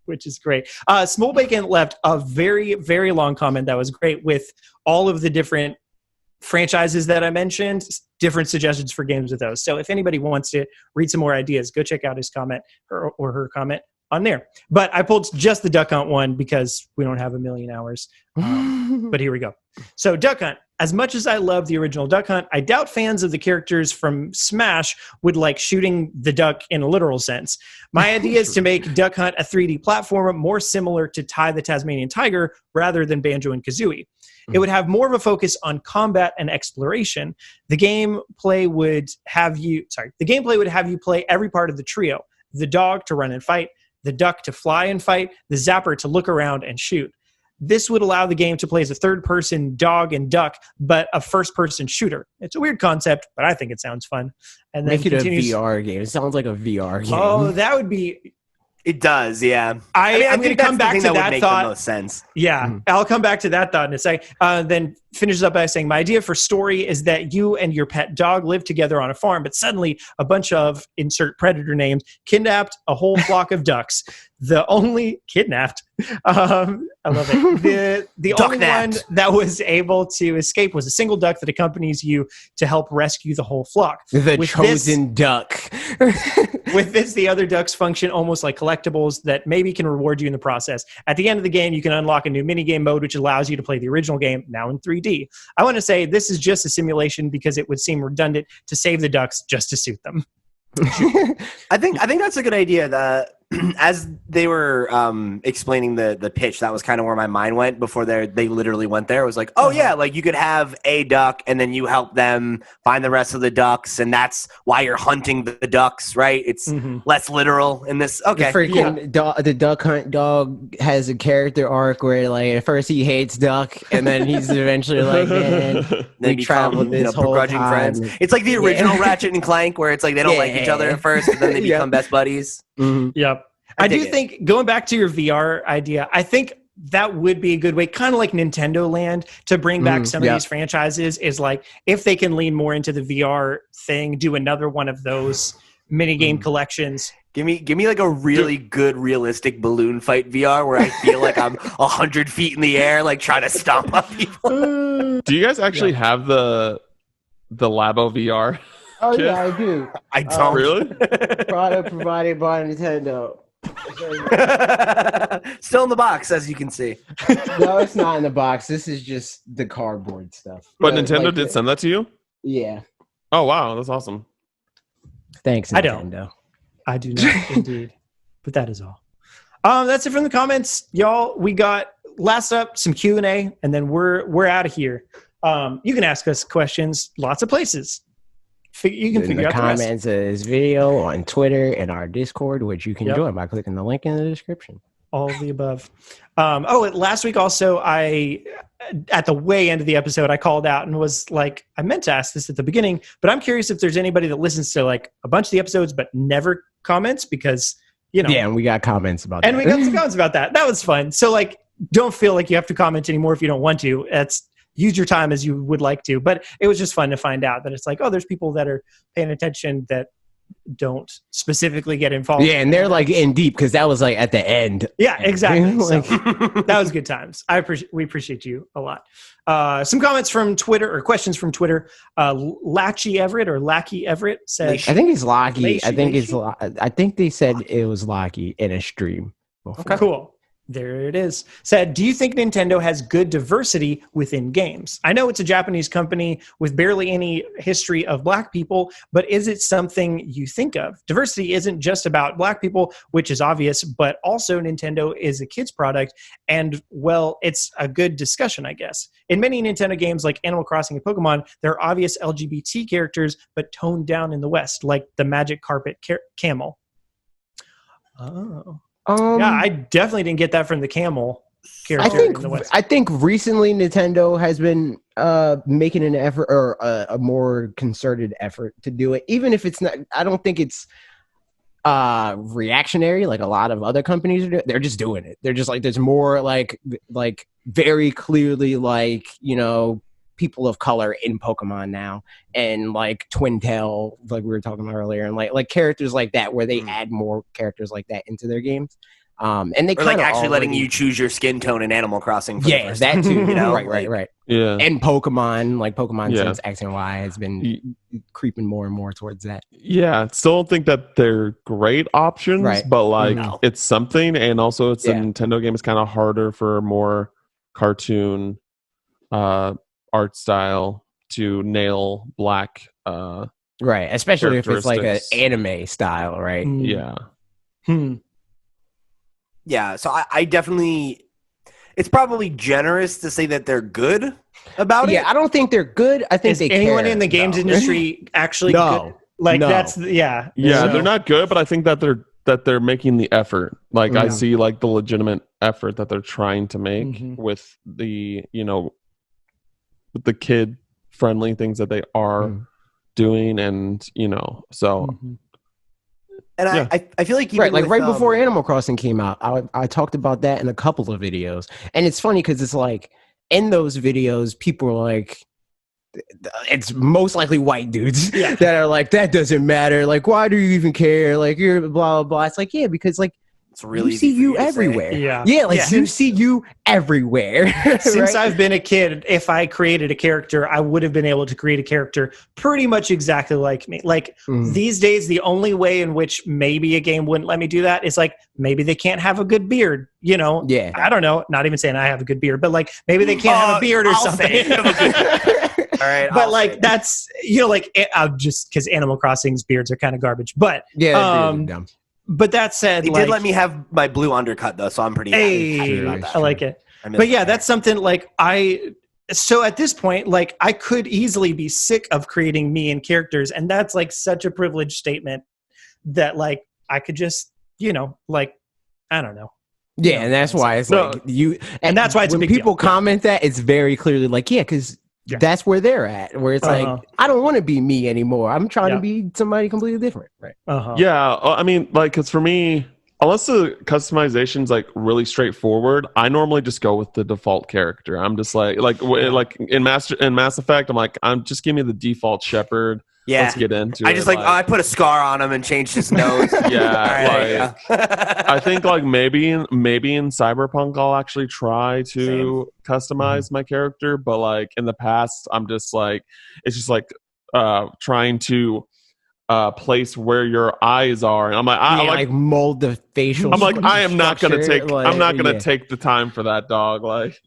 which is great. Small Bacon left a very, very long comment that was great with all of the different franchises that I mentioned, different suggestions for games with those. So if anybody wants to read some more ideas, go check out his comment or her comment on there. But I pulled just the Duck Hunt one because we don't have a million hours. But here we go. So Duck Hunt. As much as I love the original Duck Hunt, I doubt fans of the characters from Smash would like shooting the duck in a literal sense. My idea is to make Duck Hunt a 3D platformer more similar to Ty the Tasmanian Tiger rather than Banjo and Kazooie. It would have more of a focus on combat and exploration. The gameplay would have you play every part of the trio. The dog to run and fight, the duck to fly and fight, the zapper to look around and shoot. This would allow the game to play as a third-person dog and duck, but a first-person shooter. It's a weird concept, but I think it sounds fun. And then Make it a VR game. It sounds like a VR game. Oh, that would be... It does, yeah. I'm going to come back to that would make thought. The most sense. Yeah, I'll come back to that thought in a second. Then finishes up by saying, my idea for story is that you and your pet dog live together on a farm, but suddenly a bunch of, insert predator names, kidnapped a whole flock of ducks. The only kidnapped. I love it. The only one that was able to escape was a single duck that accompanies you to help rescue the whole flock. The chosen duck. With this, the other ducks function almost like collectibles that maybe can reward you in the process. At the end of the game, you can unlock a new minigame mode, which allows you to play the original game, now in 3D. I want to say this is just a simulation because it would seem redundant to save the ducks just to suit them. I think that's a good idea. As they were explaining the pitch, that was kind of where my mind went before they literally went there. It was like, oh yeah, like you could have a duck and then you help them find the rest of the ducks, and that's why you're hunting the ducks, right? It's less literal in this. Okay, the Duck Hunt dog has a character arc where like at first he hates duck, and then he's eventually like, man, we traveled this whole time. Friends. It's like the original Ratchet and Clank, where it's like they don't like each other at first, and then they become best buddies. Yep. I do think, going back to your VR idea, I think that would be a good way, kind of like Nintendo Land, to bring back some of these franchises, is like, if they can lean more into the VR thing, do another one of those minigame collections. Give me like a really good realistic balloon fight VR where I feel like I'm 100 feet in the air, like trying to stomp on people. Do you guys actually have the Labo VR? Oh Kid? yeah, I do. I don't. Really? Product provided by Nintendo. Still in the box, as you can see. No, it's not in the box. This is just the cardboard stuff. But Nintendo like, did send that to you? Yeah. Oh wow, that's awesome. Thanks, Nintendo. I do not indeed. But that is all. That's it from the comments, y'all. We got last up some Q&A, and then we're out of here. You can ask us questions lots of places. You can figure out the comments of this video on Twitter and our Discord, which you can join by clicking the link in the description. All of the above. Last week also, at the way end of the episode, I called out and was like, I meant to ask this at the beginning, but I'm curious if there's anybody that listens to like a bunch of the episodes but never comments because, you know. Yeah, and we got comments about that. And we got some comments about that. That was fun. So like, don't feel like you have to comment anymore if you don't want to. Use your time as you would like to. But it was just fun to find out that it's like, oh, there's people that are paying attention that don't specifically get involved. Yeah, and they're like in deep because that was like at the end. Yeah, exactly. Like, so, that was good times. We appreciate you a lot. Some comments from Twitter or questions from Twitter. Lackey Everett said, I think it's Locky. Lacy, I think Lacy? it's. I think they said it was Locky in a stream. Okay, cool. There it is. Said, do you think Nintendo has good diversity within games? I know it's a Japanese company with barely any history of black people, but is it something you think of? Diversity isn't just about black people, which is obvious, but also Nintendo is a kid's product. And, well, it's a good discussion, I guess. In many Nintendo games like Animal Crossing and Pokemon, there are obvious LGBT characters, but toned down in the West, like the Magic Carpet Camel. Oh. Yeah, I definitely didn't get that from the camel character in the West. I think recently Nintendo has been making an effort or a more concerted effort to do it, even if it's not. I don't think it's reactionary like a lot of other companies are doing. They're just doing it. They're just like there's more like very clearly like people of color in Pokemon now, and like Twin Tail, like we were talking about earlier, and like characters like that where they add more characters like that into their games. And they or like actually letting you choose your skin tone in Animal Crossing. For yeah, that too. Right. Yeah, and Pokemon since X and Y has been creeping more and more towards that. Yeah, still don't think that they're great options, but like it's something, and also it's a Nintendo game. It's kind of harder for more cartoon art style to nail black right, especially if it's like an anime style, right? Yeah, so I definitely, it's probably generous to say that they're good about it. Yeah, I don't think they're good. I think anyone in the games industry actually good? Like that's they're not good, but I think that they're making the effort. Like I see like the legitimate effort that they're trying to make with the with the kid friendly things that they are doing, and so and I feel like even right before Animal Crossing came out, I talked about that in a couple of videos, and it's funny because it's like in those videos people are like, it's most likely white dudes that are like, that doesn't matter, like why do you even care, like you're blah blah blah. It's like, yeah, because like it's really you see you everywhere. You see you everywhere. Since I've been a kid, if I created a character, I would have been able to create a character pretty much exactly like me. Like these days, the only way in which maybe a game wouldn't let me do that is like maybe they can't have a good beard. Yeah. I don't know. Not even saying I have a good beard, but like maybe they can't have a beard or something. All right, but like that's just because Animal Crossing's beards are kind of garbage. But dumb. But that said, they did let me have my blue undercut though, so I'm pretty happy about that. I like it. But yeah, that's something like so at this point, like I could easily be sick of creating me and characters, and that's like such a privileged statement that like I could just, like I don't know. Yeah, and that's why it's like you, and that's why it's when a big people deal. comment that, it's very clearly like, because that's where they're at, where it's like, I don't want to be me anymore. I'm trying to be somebody completely different. Right. Yeah. I mean, like, because for me, unless the customization's like really straightforward, I normally just go with the default character. I'm just like in Mass Effect, I'm like, just give me the default Shepard. Yeah. let's get into it. I just I put a scar on him and changed his nose. Yeah, I think like maybe in Cyberpunk I'll actually try to customize my character, but like in the past I'm just like it's just like trying to place where your eyes are, and I'm like, I like mold the facial. I'm like, I am not gonna take. Like, I'm not gonna take the time for that, dog. Like,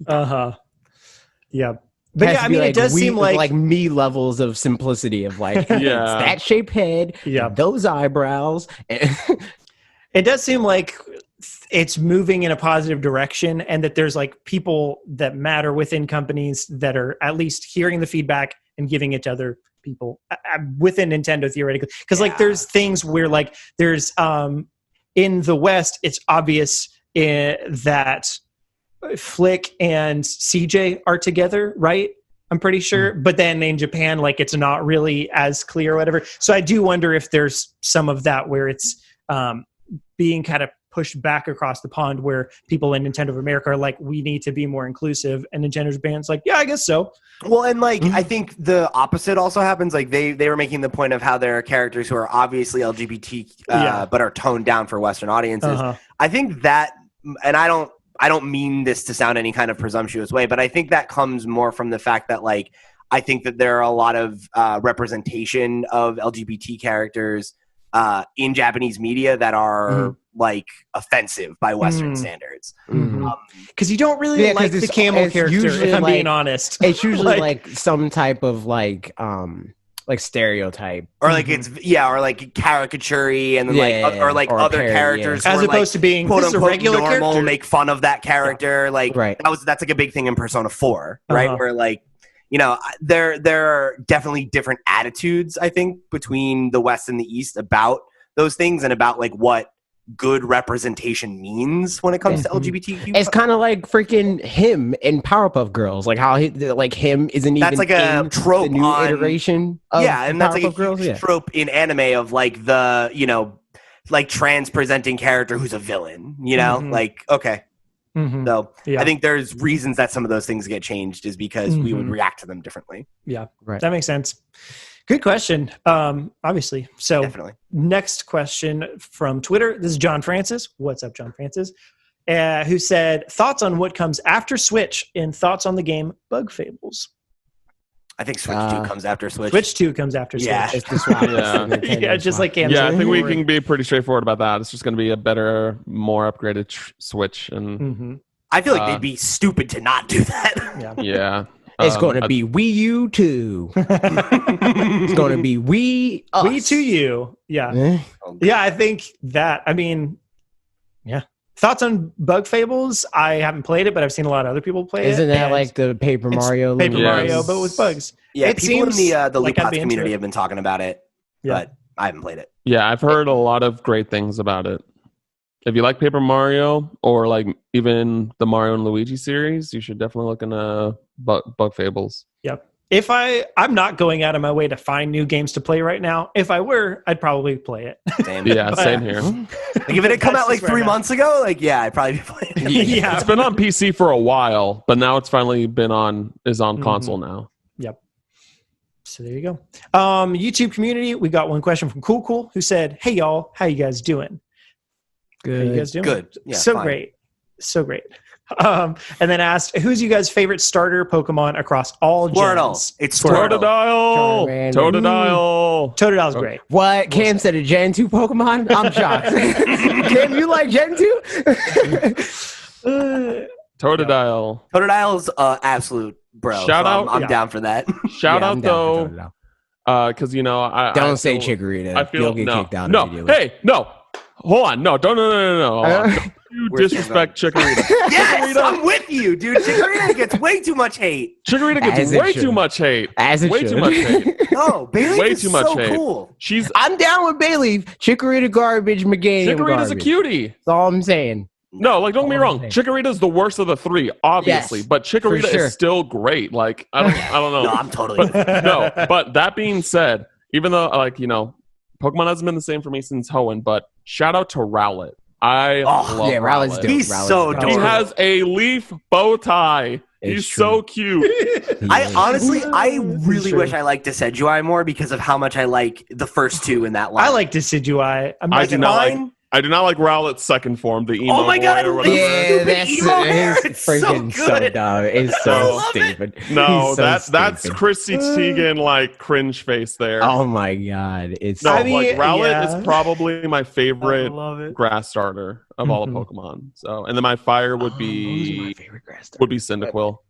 yeah. But yeah, I mean, it does seem like me levels of simplicity of like, it's that shaped head, those eyebrows. It does seem like it's moving in a positive direction, and that there's like people that matter within companies that are at least hearing the feedback and giving it to other people within Nintendo theoretically. Because like there's things where like there's in the West, it's obvious that Flick and CJ are together, right? I'm pretty sure. But then in Japan, like it's not really as clear or whatever. So I do wonder if there's some of that where it's being kind of pushed back across the pond, where people in Nintendo of America are like, we need to be more inclusive, and Nintendo Japan's like, yeah, I guess so. Well, and like I think the opposite also happens. Like they were making the point of how there are characters who are obviously LGBT but are toned down for Western audiences. I think that, and I don't mean this to sound any kind of presumptuous way, but I think that comes more from the fact that like I think that there are a lot of representation of LGBT characters in Japanese media that are like offensive by Western standards. Because you don't really like the camel character, if I'm being honest. It's usually like some type of like stereotype, or like it's or like caricature-y, and then or other characters as opposed to being quote unquote regular normal, character. make fun of that character. Like that's like a big thing in Persona 4, right? Where like, you know, there are definitely different attitudes, I think, between the West and the East about those things, and about like what good representation means when it comes to LGBTQ. It's kind of like freaking him in Powerpuff Girls, like how him isn't that's even like a trope, the new iteration of and that's like a Girls, trope in anime of like the, you know, like trans presenting character who's a villain, you know, like okay. So I think there's reasons that some of those things get changed is because we would react to them differently. Yeah, that makes sense. Good question. Obviously. So definitely. Next question from Twitter. This is John Francis. What's up, John Francis? Who said, thoughts on what comes after Switch and thoughts on the game Bug Fables? I think Switch 2 comes after Switch. Switch 2 comes after Switch. Yeah, it's just just like Cam. Yeah, I think we can be pretty straightforward about that. It's just going to be a better, more upgraded Switch. And I feel like they'd be stupid to not do that. Yeah. It's going to be Wii U 2. It's going to be Wii Us. Wii to you. Yeah. Yeah, I think that, I mean, yeah. Thoughts on Bug Fables? I haven't played it, but I've seen a lot of other people play it. Isn't that like the Paper Mario? Paper Mario, but with bugs. Yeah, it people seems in the like LootPots community have been talking about it, but I haven't played it. Yeah, I've heard a lot of great things about it. If you like Paper Mario or like even the Mario and Luigi series, you should definitely look into Bug Fables. Yep. If I'm not going out of my way to find new games to play right now. If I were, I'd probably play it. Same. Yeah, same here. Like if it had come out like 3 months ago, like I'd probably be playing it. Yeah. It's been on PC for a while, but now it's finally is on console now. Yep. So there you go. YouTube community, we got one question from Cool, who said, "Hey y'all, how you guys doing?" Good. How you guys doing? Good. Yeah, so fine. great. So great. And then asked, who's you guys' favorite starter Pokemon across all gens? It's Squirtle. Totodile. Totodile's great. What? Cam said a Gen 2 Pokemon? I'm shocked. Cam, you like Gen 2? Totodile. Totodile's absolute bro. Shout out. I'm down for that. Shout out though, because you know don't say Chikorita. I feel you'll get kicked out no. immediately. Hey, no. Hold on. No. Don't you disrespect Chikorita. Yes, I'm with you, dude. Chikorita gets way too much hate. Chikorita gets way too much hate. Way too much hate. No, Bayleaf way is too much so hate. cool. I'm down with Bayleaf. Chikorita garbage, Meganium Chikorita's a garbage. cutie. That's all I'm saying. No, like don't get me wrong. Chikorita's the worst of the three, obviously, Yes, but Chikorita is still great. Like I don't know. No, I'm totally but that being said, even though like you know, Pokemon hasn't been the same for me since Hoenn, but shout out to Rowlet. I love Rowlet's Rowlet. dope. He's so dope. He has a leaf bow tie. He's so cute. I really wish I liked Decidueye more because of how much I like the first two in that line. I like Decidueye. I do not like Rowlet's second form, the emo Oh my god, boy or whatever. Yeah, that's emo hair. it's It's so freaking so good. dumb. It's I so love it. stupid. No, He's so that's stupid. Chrissy Teigen like cringe face there. Oh my god, it's no, I mean, like Rowlet yeah. is probably my favorite love it. grass starter of all the Pokemon. So, and then my fire would who's my be favorite grass starter?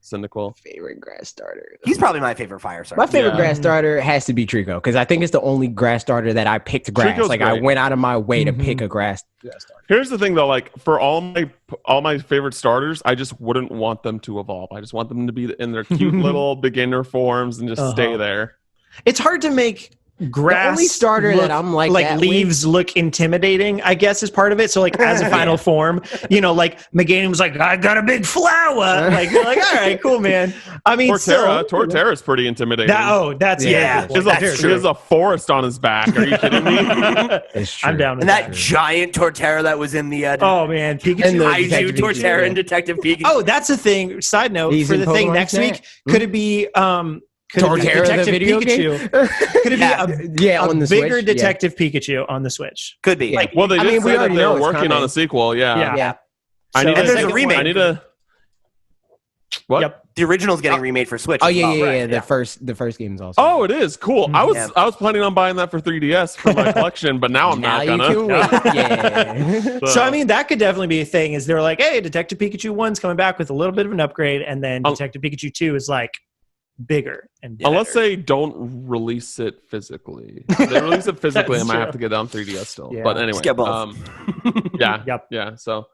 Cyndaquil. Favorite grass starter. He's probably my favorite fire starter. My favorite Yeah. grass starter has to be Trico because I think it's the only grass starter that I picked grass. Trico's Like I great. went out of my way to pick a grass starter. Here's the thing though, like for all my favorite starters, I just wouldn't want them to evolve. I just want them to be in their cute little beginner forms and just stay there. It's hard to make grass. The only starter that I'm like that leaves look intimidating, I guess, is part of it. So like as a final form, like Meganium was like, I got a big flower. Like you're like, all right, cool, man. I mean, Torterra is pretty intimidating. That's Yeah. He has a forest on his back. Are you kidding me? It's true. I'm down with And that giant Torterra that was in the Oh man, Pikachu. And the Kaiju Detective Torterra Pikachu. and Detective Pikachu. Oh, that's the thing. Side note He's for in the thing Pokemon next Snap? week. Could it be could it be Torterra, the Detective video Pikachu? game? Could it be a on the bigger Switch? Detective Pikachu on the Switch? Could be. Like, Well, they I did mean, we say that already they're know it's working on coming. a sequel. Yeah. Yeah. I So need the And there's a second remake. I need to. What? Yep. The original's getting remade for Switch. Oh as yeah, well. yeah, yeah. The first game is also. Oh, it is cool. I Yeah. was planning on buying that for 3DS for my collection, but now I'm now not you gonna. can wait. Yeah. So I mean, that could definitely be a thing. Is they're like, hey, Detective Pikachu 1's coming back with a little bit of an upgrade, and then Detective Pikachu 2 is like bigger and better. Unless they don't release it physically. If they release it physically, I That's might true. have to get it on 3DS still. Yeah. But anyway, Just get both. yeah, Yep. yeah. So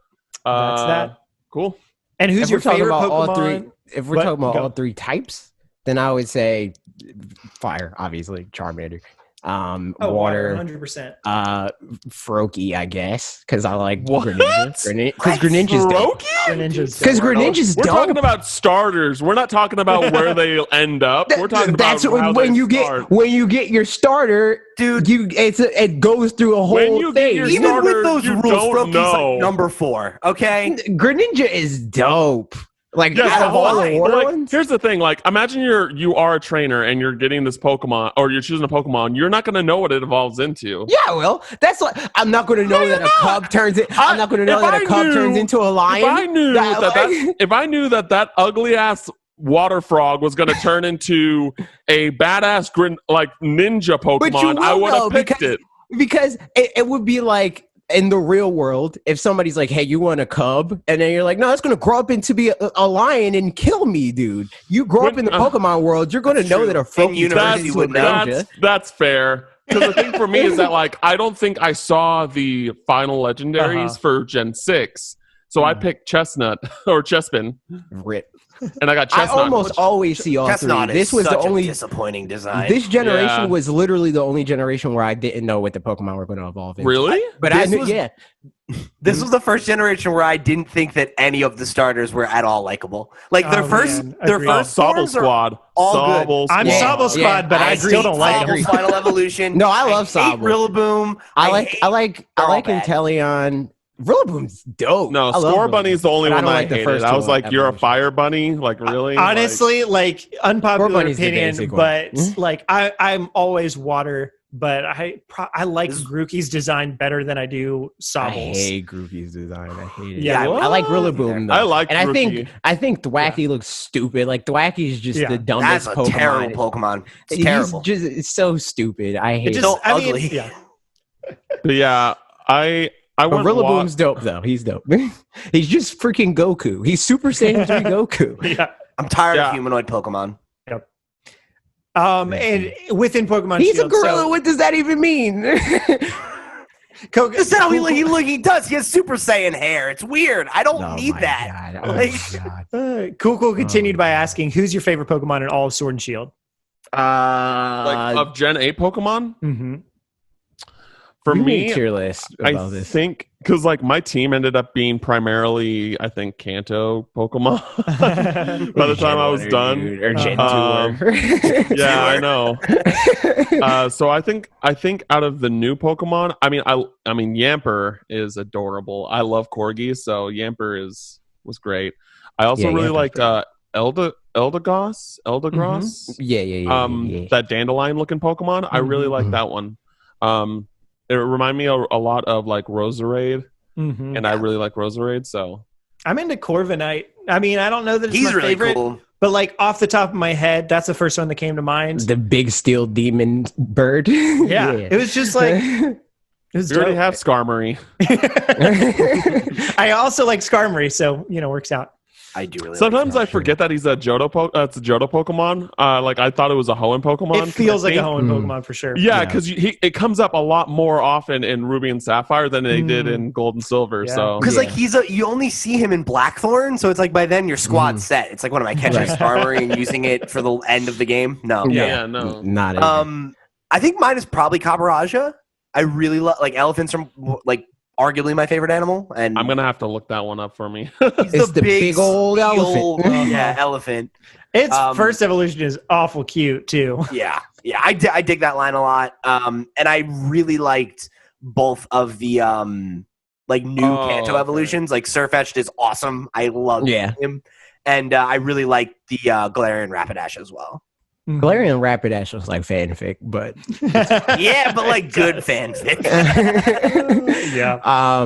That's that. Cool. And who's If your we're talking favorite about Pokemon? all three, if we're What? talking about Go. all three types, then I would say fire, obviously, Charmander. Water, 100%. Froakie, I guess, because I like What? Greninja. Because Greninja's dope. Greninja's Because dope. Greninja's We're dope. talking about starters. We're not talking about where they end up. We're talking That's about how when they you start. when you get your starter, Dude. it goes through a When whole you get thing. your Even starter, with those you rules, don't Froakie's know. like number 4. Okay. Greninja is dope. Like Yes, out of all the why? water Like, ones. here's the thing. Like, imagine you are a trainer and you're getting this Pokemon, or you're choosing a Pokemon. You're not going to know what it evolves into. Yeah, well, that's like I'm not going to know that a cub turns it. I'm not going to know If that I a cub knew- turns into a lion. If I knew that ugly ass water frog was going to turn into a badass ninja Pokemon, I would have picked it. because it would be like in the real world if somebody's like, "Hey, you want a cub?" and then you're like, "No, it's going to grow up into be a lion and kill me, dude." You grow up in the Pokemon world, you're going to That's know true. that a In Froakie universe, turns you into a would know. ninja. That's fair. Because the thing for me is that I don't think I saw the final legendaries for Gen 6. So I picked Chestnut or Chespin, Rip. and I got I Chestnut. almost always see all Chestnut three. is This was such the only. a disappointing design. This generation Yeah. was literally the only generation where I didn't know what the Pokemon were going to evolve into. Really? But I This knew, was- yeah. This was the first generation where I didn't think that any of the starters were at all likable. Like their Oh, first, man. their Agreed. first Sobble forms are Squad. all good. Sobble I'm Yeah. Sobble Squad, but I agree. still don't like Sobble's him. Final Evolution. No, I love hate Sobble. Rillaboom. I like hate- I all like bad. Inteleon. Rillaboom's dope. No, I love Score Rillaboom. Bunny's the only But I one don't that I like the hated. first I was two like, "You're a evolutions. fire bunny?" Like, really? Honestly, like unpopular Bunny's the opinion, basic one. but Mhm. like I'm always water, but I like This- Grookey's design better than I do I Sobble's. hate Grookey's design. I hate it. Yeah, I like what? Rillaboom though. I like and I Grookey. think Thwacky looks stupid. Like Thwacky's just Yeah. the dumbest That's a Pokemon. terrible Pokemon. It's He's terrible. just it's so stupid. I hate It it. just, So I mean, ugly. yeah. But yeah, I But went Rillaboom's dope though. He's dope. He's just freaking Goku. He's Super Saiyan 3 Goku. Yeah. I'm tired Yeah. of humanoid Pokemon. And within Pokemon He's a Shield, gorilla. so- What does that even mean? That's how he does. He has Super Saiyan hair. It's weird. I don't Oh need my that. God. Oh Like- my God. Cool continued Oh, by God. asking, who's your favorite Pokemon in all of Sword and Shield? of Gen 8 Pokemon. Mm-hmm. For you me, need tier list I about this. think because my team ended up being primarily, I think, Kanto Pokemon. By the time I was done, Dude, or Gen Um, 2 yeah, I know. So I think out of the new Pokemon, I mean Yamper is adorable. I love corgis, so Yamper was great. I also Yeah, really Yamper's liked great. Eldegoss. Yeah. That dandelion looking Pokemon. I really like that one. It reminded me a lot of like Roserade, and I really like Roserade. So I'm into Corviknight. I mean, I don't know that it's He's my really favorite, cool. but like off the top of my head, that's the first one that came to mind. The big steel demon bird. Yeah, it was just like it was we already dope. have Skarmory. I also like Skarmory, so works out. I do really. Sometimes like I forget that he's a Johto. It's a Johto Pokemon. Like I thought it was a Hoenn Pokemon. It feels like a Hoenn Pokemon for sure. Yeah, because it comes up a lot more often in Ruby and Sapphire than they did in Gold and Silver. Yeah. So because like you only see him in Blackthorn, so it's like by then your squad's set. It's like, what am I catching Skarmory and using it for the end of the game? No. no. Not it. I think mine is probably Kabaraja. I really love elephants are like arguably my favorite animal, and I'm gonna have to look that one up for me. he's the big old elephant. Elephant. Its first evolution is awful cute too. Yeah. I dig that line a lot. And I really liked both of the like new Kanto evolutions. Like Sirfetch'd is awesome. I love him, and I really like the Galarian Rapidash as well. Galarian Rapidash looks like fanfic, but Yeah, but like good fanfic. Yeah. I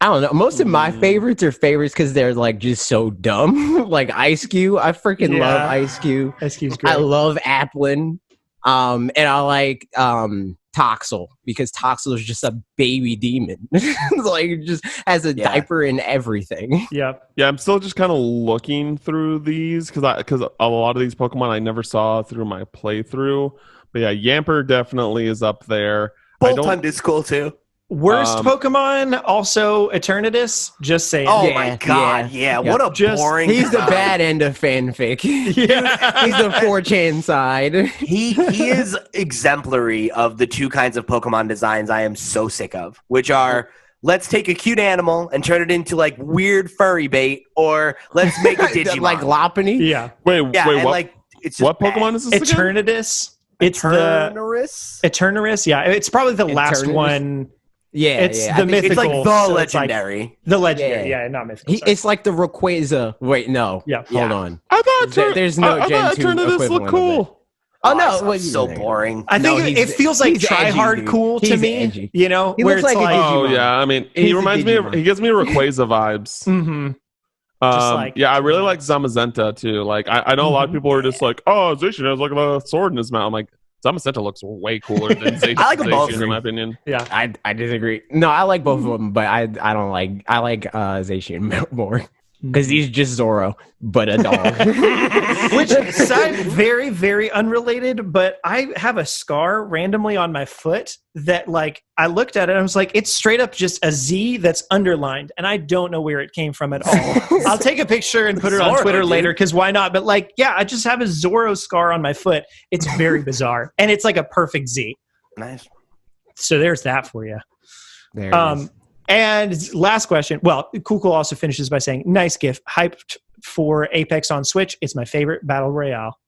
don't know. Most of my favorites are favorites because they're like just so dumb. Like Ice Cube, I freaking love Ice Cube. Ice Cube's great. I love Applin. And I like Toxel because Toxel is just a baby demon. Like just has a diaper and everything. Yeah. Yeah, I'm still just kind of looking through these because a lot of these Pokemon I never saw through my playthrough. But yeah, Yamper definitely is up there. Boltund is cool too. Worst Pokemon, also Eternatus. Just saying. Oh my god, yeah. What a boring. He's the bad end of fanfic. Yeah. He's the 4chan side. He is exemplary of the two kinds of Pokemon designs I am so sick of, which are let's take a cute animal and turn it into like weird furry bait, or let's make a Digimon. Like Lopunny? Yeah. Wait, and what? like it's just What Pokemon is this again? Eternatus. It's Eternatus? Eternatus. Yeah, it's probably the last Eternus? one. Yeah, It's yeah. the mythical. It's like the so it's like legendary. the legendary. Yeah. Yeah, not mythical. It's like the Rayquaza. Wait, no. Yeah. Hold on. I thought There's no I Gen thought 2 Eternatus equivalent looked of cool. Oh no, It's what so boring. I think No, it feels like he's try edgy, hard dude. cool to He's me. edgy. You know, He where looks it's like a like, Oh Digimon. yeah, I mean, He's he a reminds me of. Digimon. He gives me Rayquaza vibes. mm-hmm. Just like- Yeah, I really like Zamazenta too. Like, I know a lot of people are just like, "Oh, Zacian has like a sword in his mouth." I'm like, Zamazenta looks way cooler than Zacian. I like them both. in my opinion. Yeah. I disagree. No, I like both of them, but I don't like. I like Zacian more because he's just Zoro, but a dog. Which side very, very unrelated, but I have a scar randomly on my foot that like I looked at it and I was like, it's straight up just a Z that's underlined, and I don't know where it came from at all. I'll take a picture and put it on Zoro, Twitter dude. later because why not? But like, yeah, I just have a Zoro scar on my foot. It's very bizarre. And it's like a perfect Z. Nice. So there's that for you. There it is. And last question. Well, Cool also finishes by saying, nice GIF. Hyped for Apex on Switch. It's my favorite battle royale.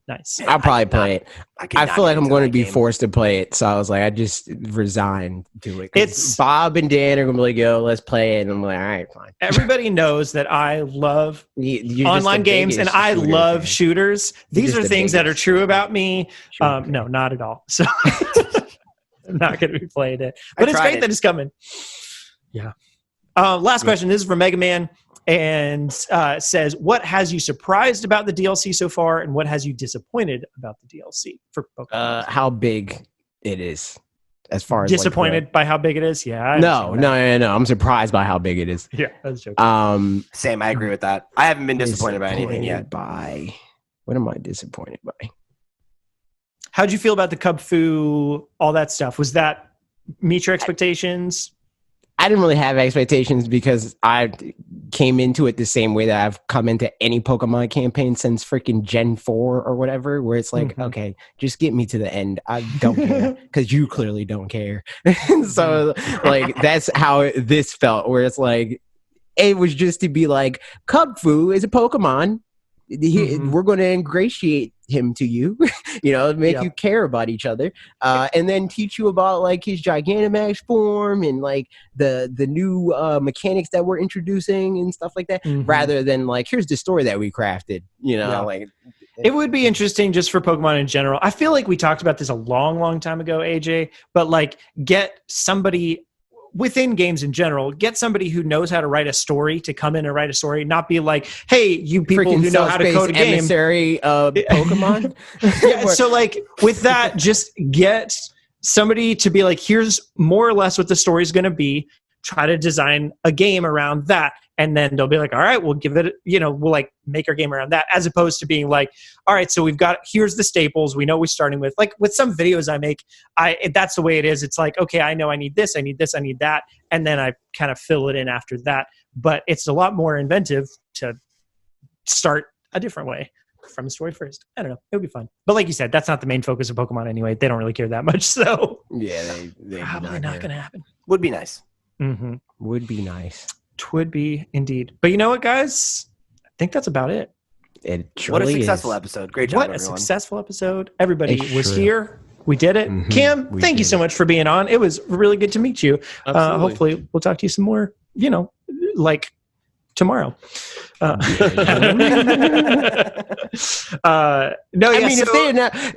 Nice. I'll probably play it. could I not feel like get I'm into going to that be game. forced to play it, so I was like, I just resigned to it. 'Cause It's- Bob and Dan are going to be like, "Yo, let's play it," and I'm like, "All right, fine." Everybody knows that I love You're just online the games and biggest I shooter love fan. shooters. These just are the things that are biggest true about me. Shooter fan. No, not at all. So I'm not going to be playing it. But it's tried great it. that it's coming. Yeah. Last question. This is from Mega Man and says, what has you surprised about the DLC so far, and what has you disappointed about the DLC for Pokemon? How big it is, as far as Disappointed by how big it is? Yeah. I No. understand that. I'm surprised by how big it is. Yeah, I was joking. Same, I agree with that. I haven't been disappointed by anything yet. By what am I disappointed by? How'd you feel about the Cub Fu, all that stuff? Was that meet your expectations? I didn't really have expectations because I came into it the same way that I've come into any Pokemon campaign since freaking Gen 4 or whatever, where it's like, okay, just get me to the end. I don't care because you clearly don't care. So, like, that's how this felt, where it's like, it was just to be like, Cub Fu is a Pokemon. We're going to ingratiate him to you. make you care about each other, and then teach you about like his Gigantamax form and like the new mechanics that we're introducing and stuff like that, rather than like, here's the story that we crafted, like. It would be interesting just for Pokemon in general. I feel like we talked about this a long, long time ago, AJ, but like get somebody within games in general, get somebody who knows how to write a story to come in and write a story, not be like, hey, you people Freaking who know how to code a game. Emissary Pokemon. So like with that, just get somebody to be like, here's more or less what the story is going to be. Try to design a game around that. And then they'll be like, all right, we'll give it, we'll like make our game around that, as opposed to being like, all right, so here's the staples. We know we're starting with, like with some videos I make, that's the way it is. It's like, okay, I know I need this, I need this, I need that. And then I kind of fill it in after that. But it's a lot more inventive to start a different way from the story first. I don't know. It would be fun. But like you said, that's not the main focus of Pokemon anyway. They don't really care that much. So yeah, they probably not going to happen. Would be nice. Mm-hmm. Would be nice. Would be indeed. But you know what, guys? I think that's about it. It truly what a successful is. episode. Great job, What everyone. a successful episode. Everybody It's was true. here. We did it. Cam, thank you so much for being on. It was really good to meet you. Hopefully we'll talk to you some more, like tomorrow. No,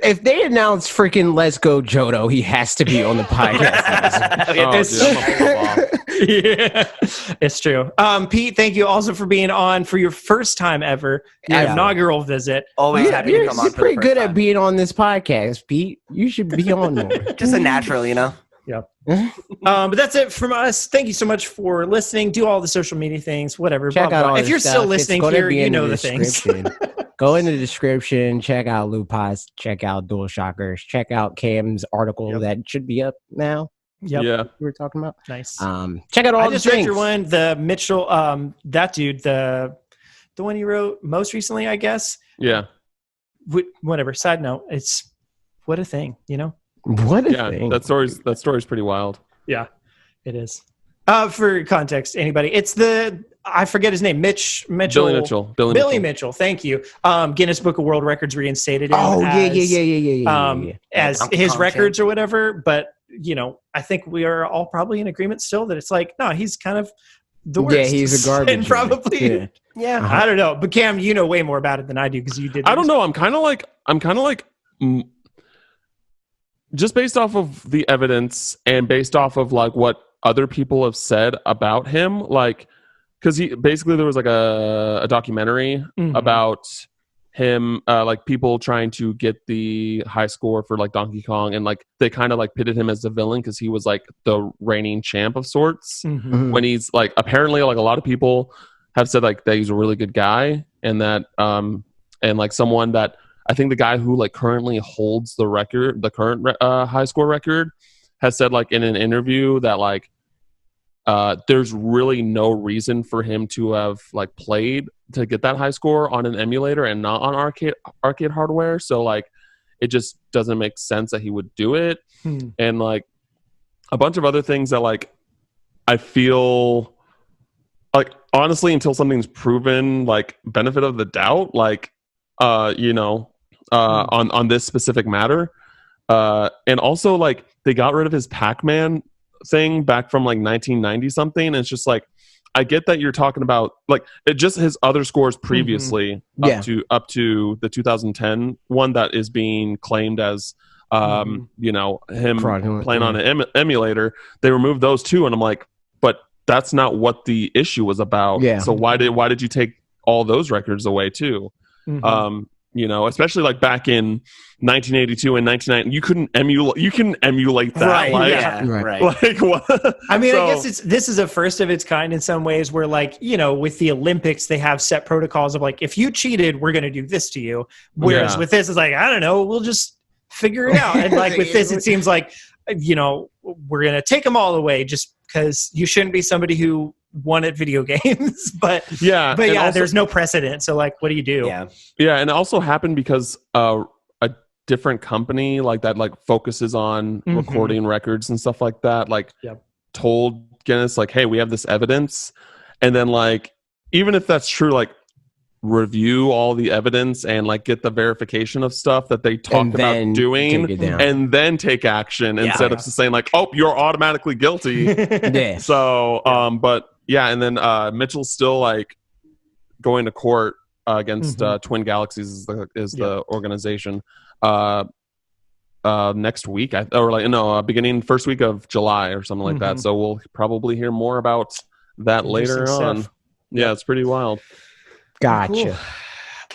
if they announce freaking Let's Go Johto, he has to be on the podcast. Yeah, it's true. Pete, thank you also for being on for your first time ever, your inaugural visit. Always happy to come on. You're pretty good at being on this podcast, Pete. You should be on more. Just a natural, Yep. But that's it from us. Thank you so much for listening. Do all the social media things, whatever. Check out all if you're the still stuff. listening It's gonna here, be you in know the the things. Go in the description. Check out LootPots. Check out Dualshockers. Check out Cam's article that should be up now. Yep. Yeah. We were talking about. Nice. Check out all I the just read things. your one, the Mitchell, that dude, the one you wrote most recently, I guess. Yeah. Whatever. Side note, it's what a thing, What a thing. That story's pretty wild. Yeah, it is. For context, anybody, it's I forget his name, Billy Mitchell. Thank you. Guinness Book of World Records reinstated him. Yeah. As Donkey his Kong records or whatever. But I think we are all probably in agreement still that it's like, no, he's kind of the worst. Yeah, he's a garbage. And probably, Yeah. I don't know. But Cam, you know way more about it than I do because you did. I don't know. I'm kind of like. Just based off of the evidence and based off of like what other people have said about him, like, because there was like a documentary about him, like people trying to get the high score for like Donkey Kong, and like they kind of like pitted him as the villain because he was like the reigning champ of sorts, when he's like apparently like a lot of people have said like that he's a really good guy, and that and like someone that I think the guy who like currently holds the record, the current high score record, has said like in an interview that like there's really no reason for him to have like played to get that high score on an emulator and not on arcade hardware. So like it just doesn't make sense that he would do it. And like a bunch of other things that like I feel like honestly until something's proven, like benefit of the doubt, like on this specific matter, and also like they got rid of his Pac-Man thing back from like 1990 something, and it's just like I get that you're talking about like it just his other scores previously up to the 2010 one that is being claimed as him fraudulent, playing on an emulator. They removed those too, and I'm like, but that's not what the issue was about. So why did you take all those records away too? Especially like back in 1982 and 1990, you couldn't emulate that. Right. Like, like what? I mean, I guess this is a first of its kind in some ways where like, with the Olympics, they have set protocols of like, if you cheated, we're going to do this to you. Whereas with this, it's like, I don't know, we'll just figure it out. And like with this, it seems like, we're going to take them all away just because you shouldn't be somebody who won at video games. but also, there's no precedent. So like, what do you do? Yeah. And it also happened because a different company like that, like focuses on recording records and stuff like that, like told Guinness like, hey, we have this evidence. And then like, even if that's true, like review all the evidence and like get the verification of stuff that they talked about doing, and then take action instead of just saying like, "Oh, you're automatically guilty." So, but yeah, and then Mitchell's still like going to court against Twin Galaxies is the organization next week, beginning first week of July or something like that. So we'll probably hear more about that later on. Yeah, it's pretty wild. Gotcha. Cool.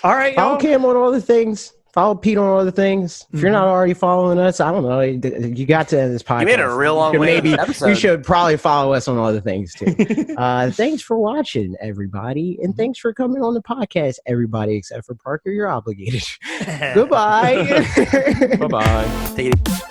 All right, follow Cam on all the things. Follow Pete on all the things. If you're not already following us, I don't know. You got to end this podcast. You made it a real long way. Maybe you should probably follow us on all the things too. Thanks for watching, everybody, and thanks for coming on the podcast, everybody except for Parker. You're obligated. Goodbye. Bye-bye. Take it.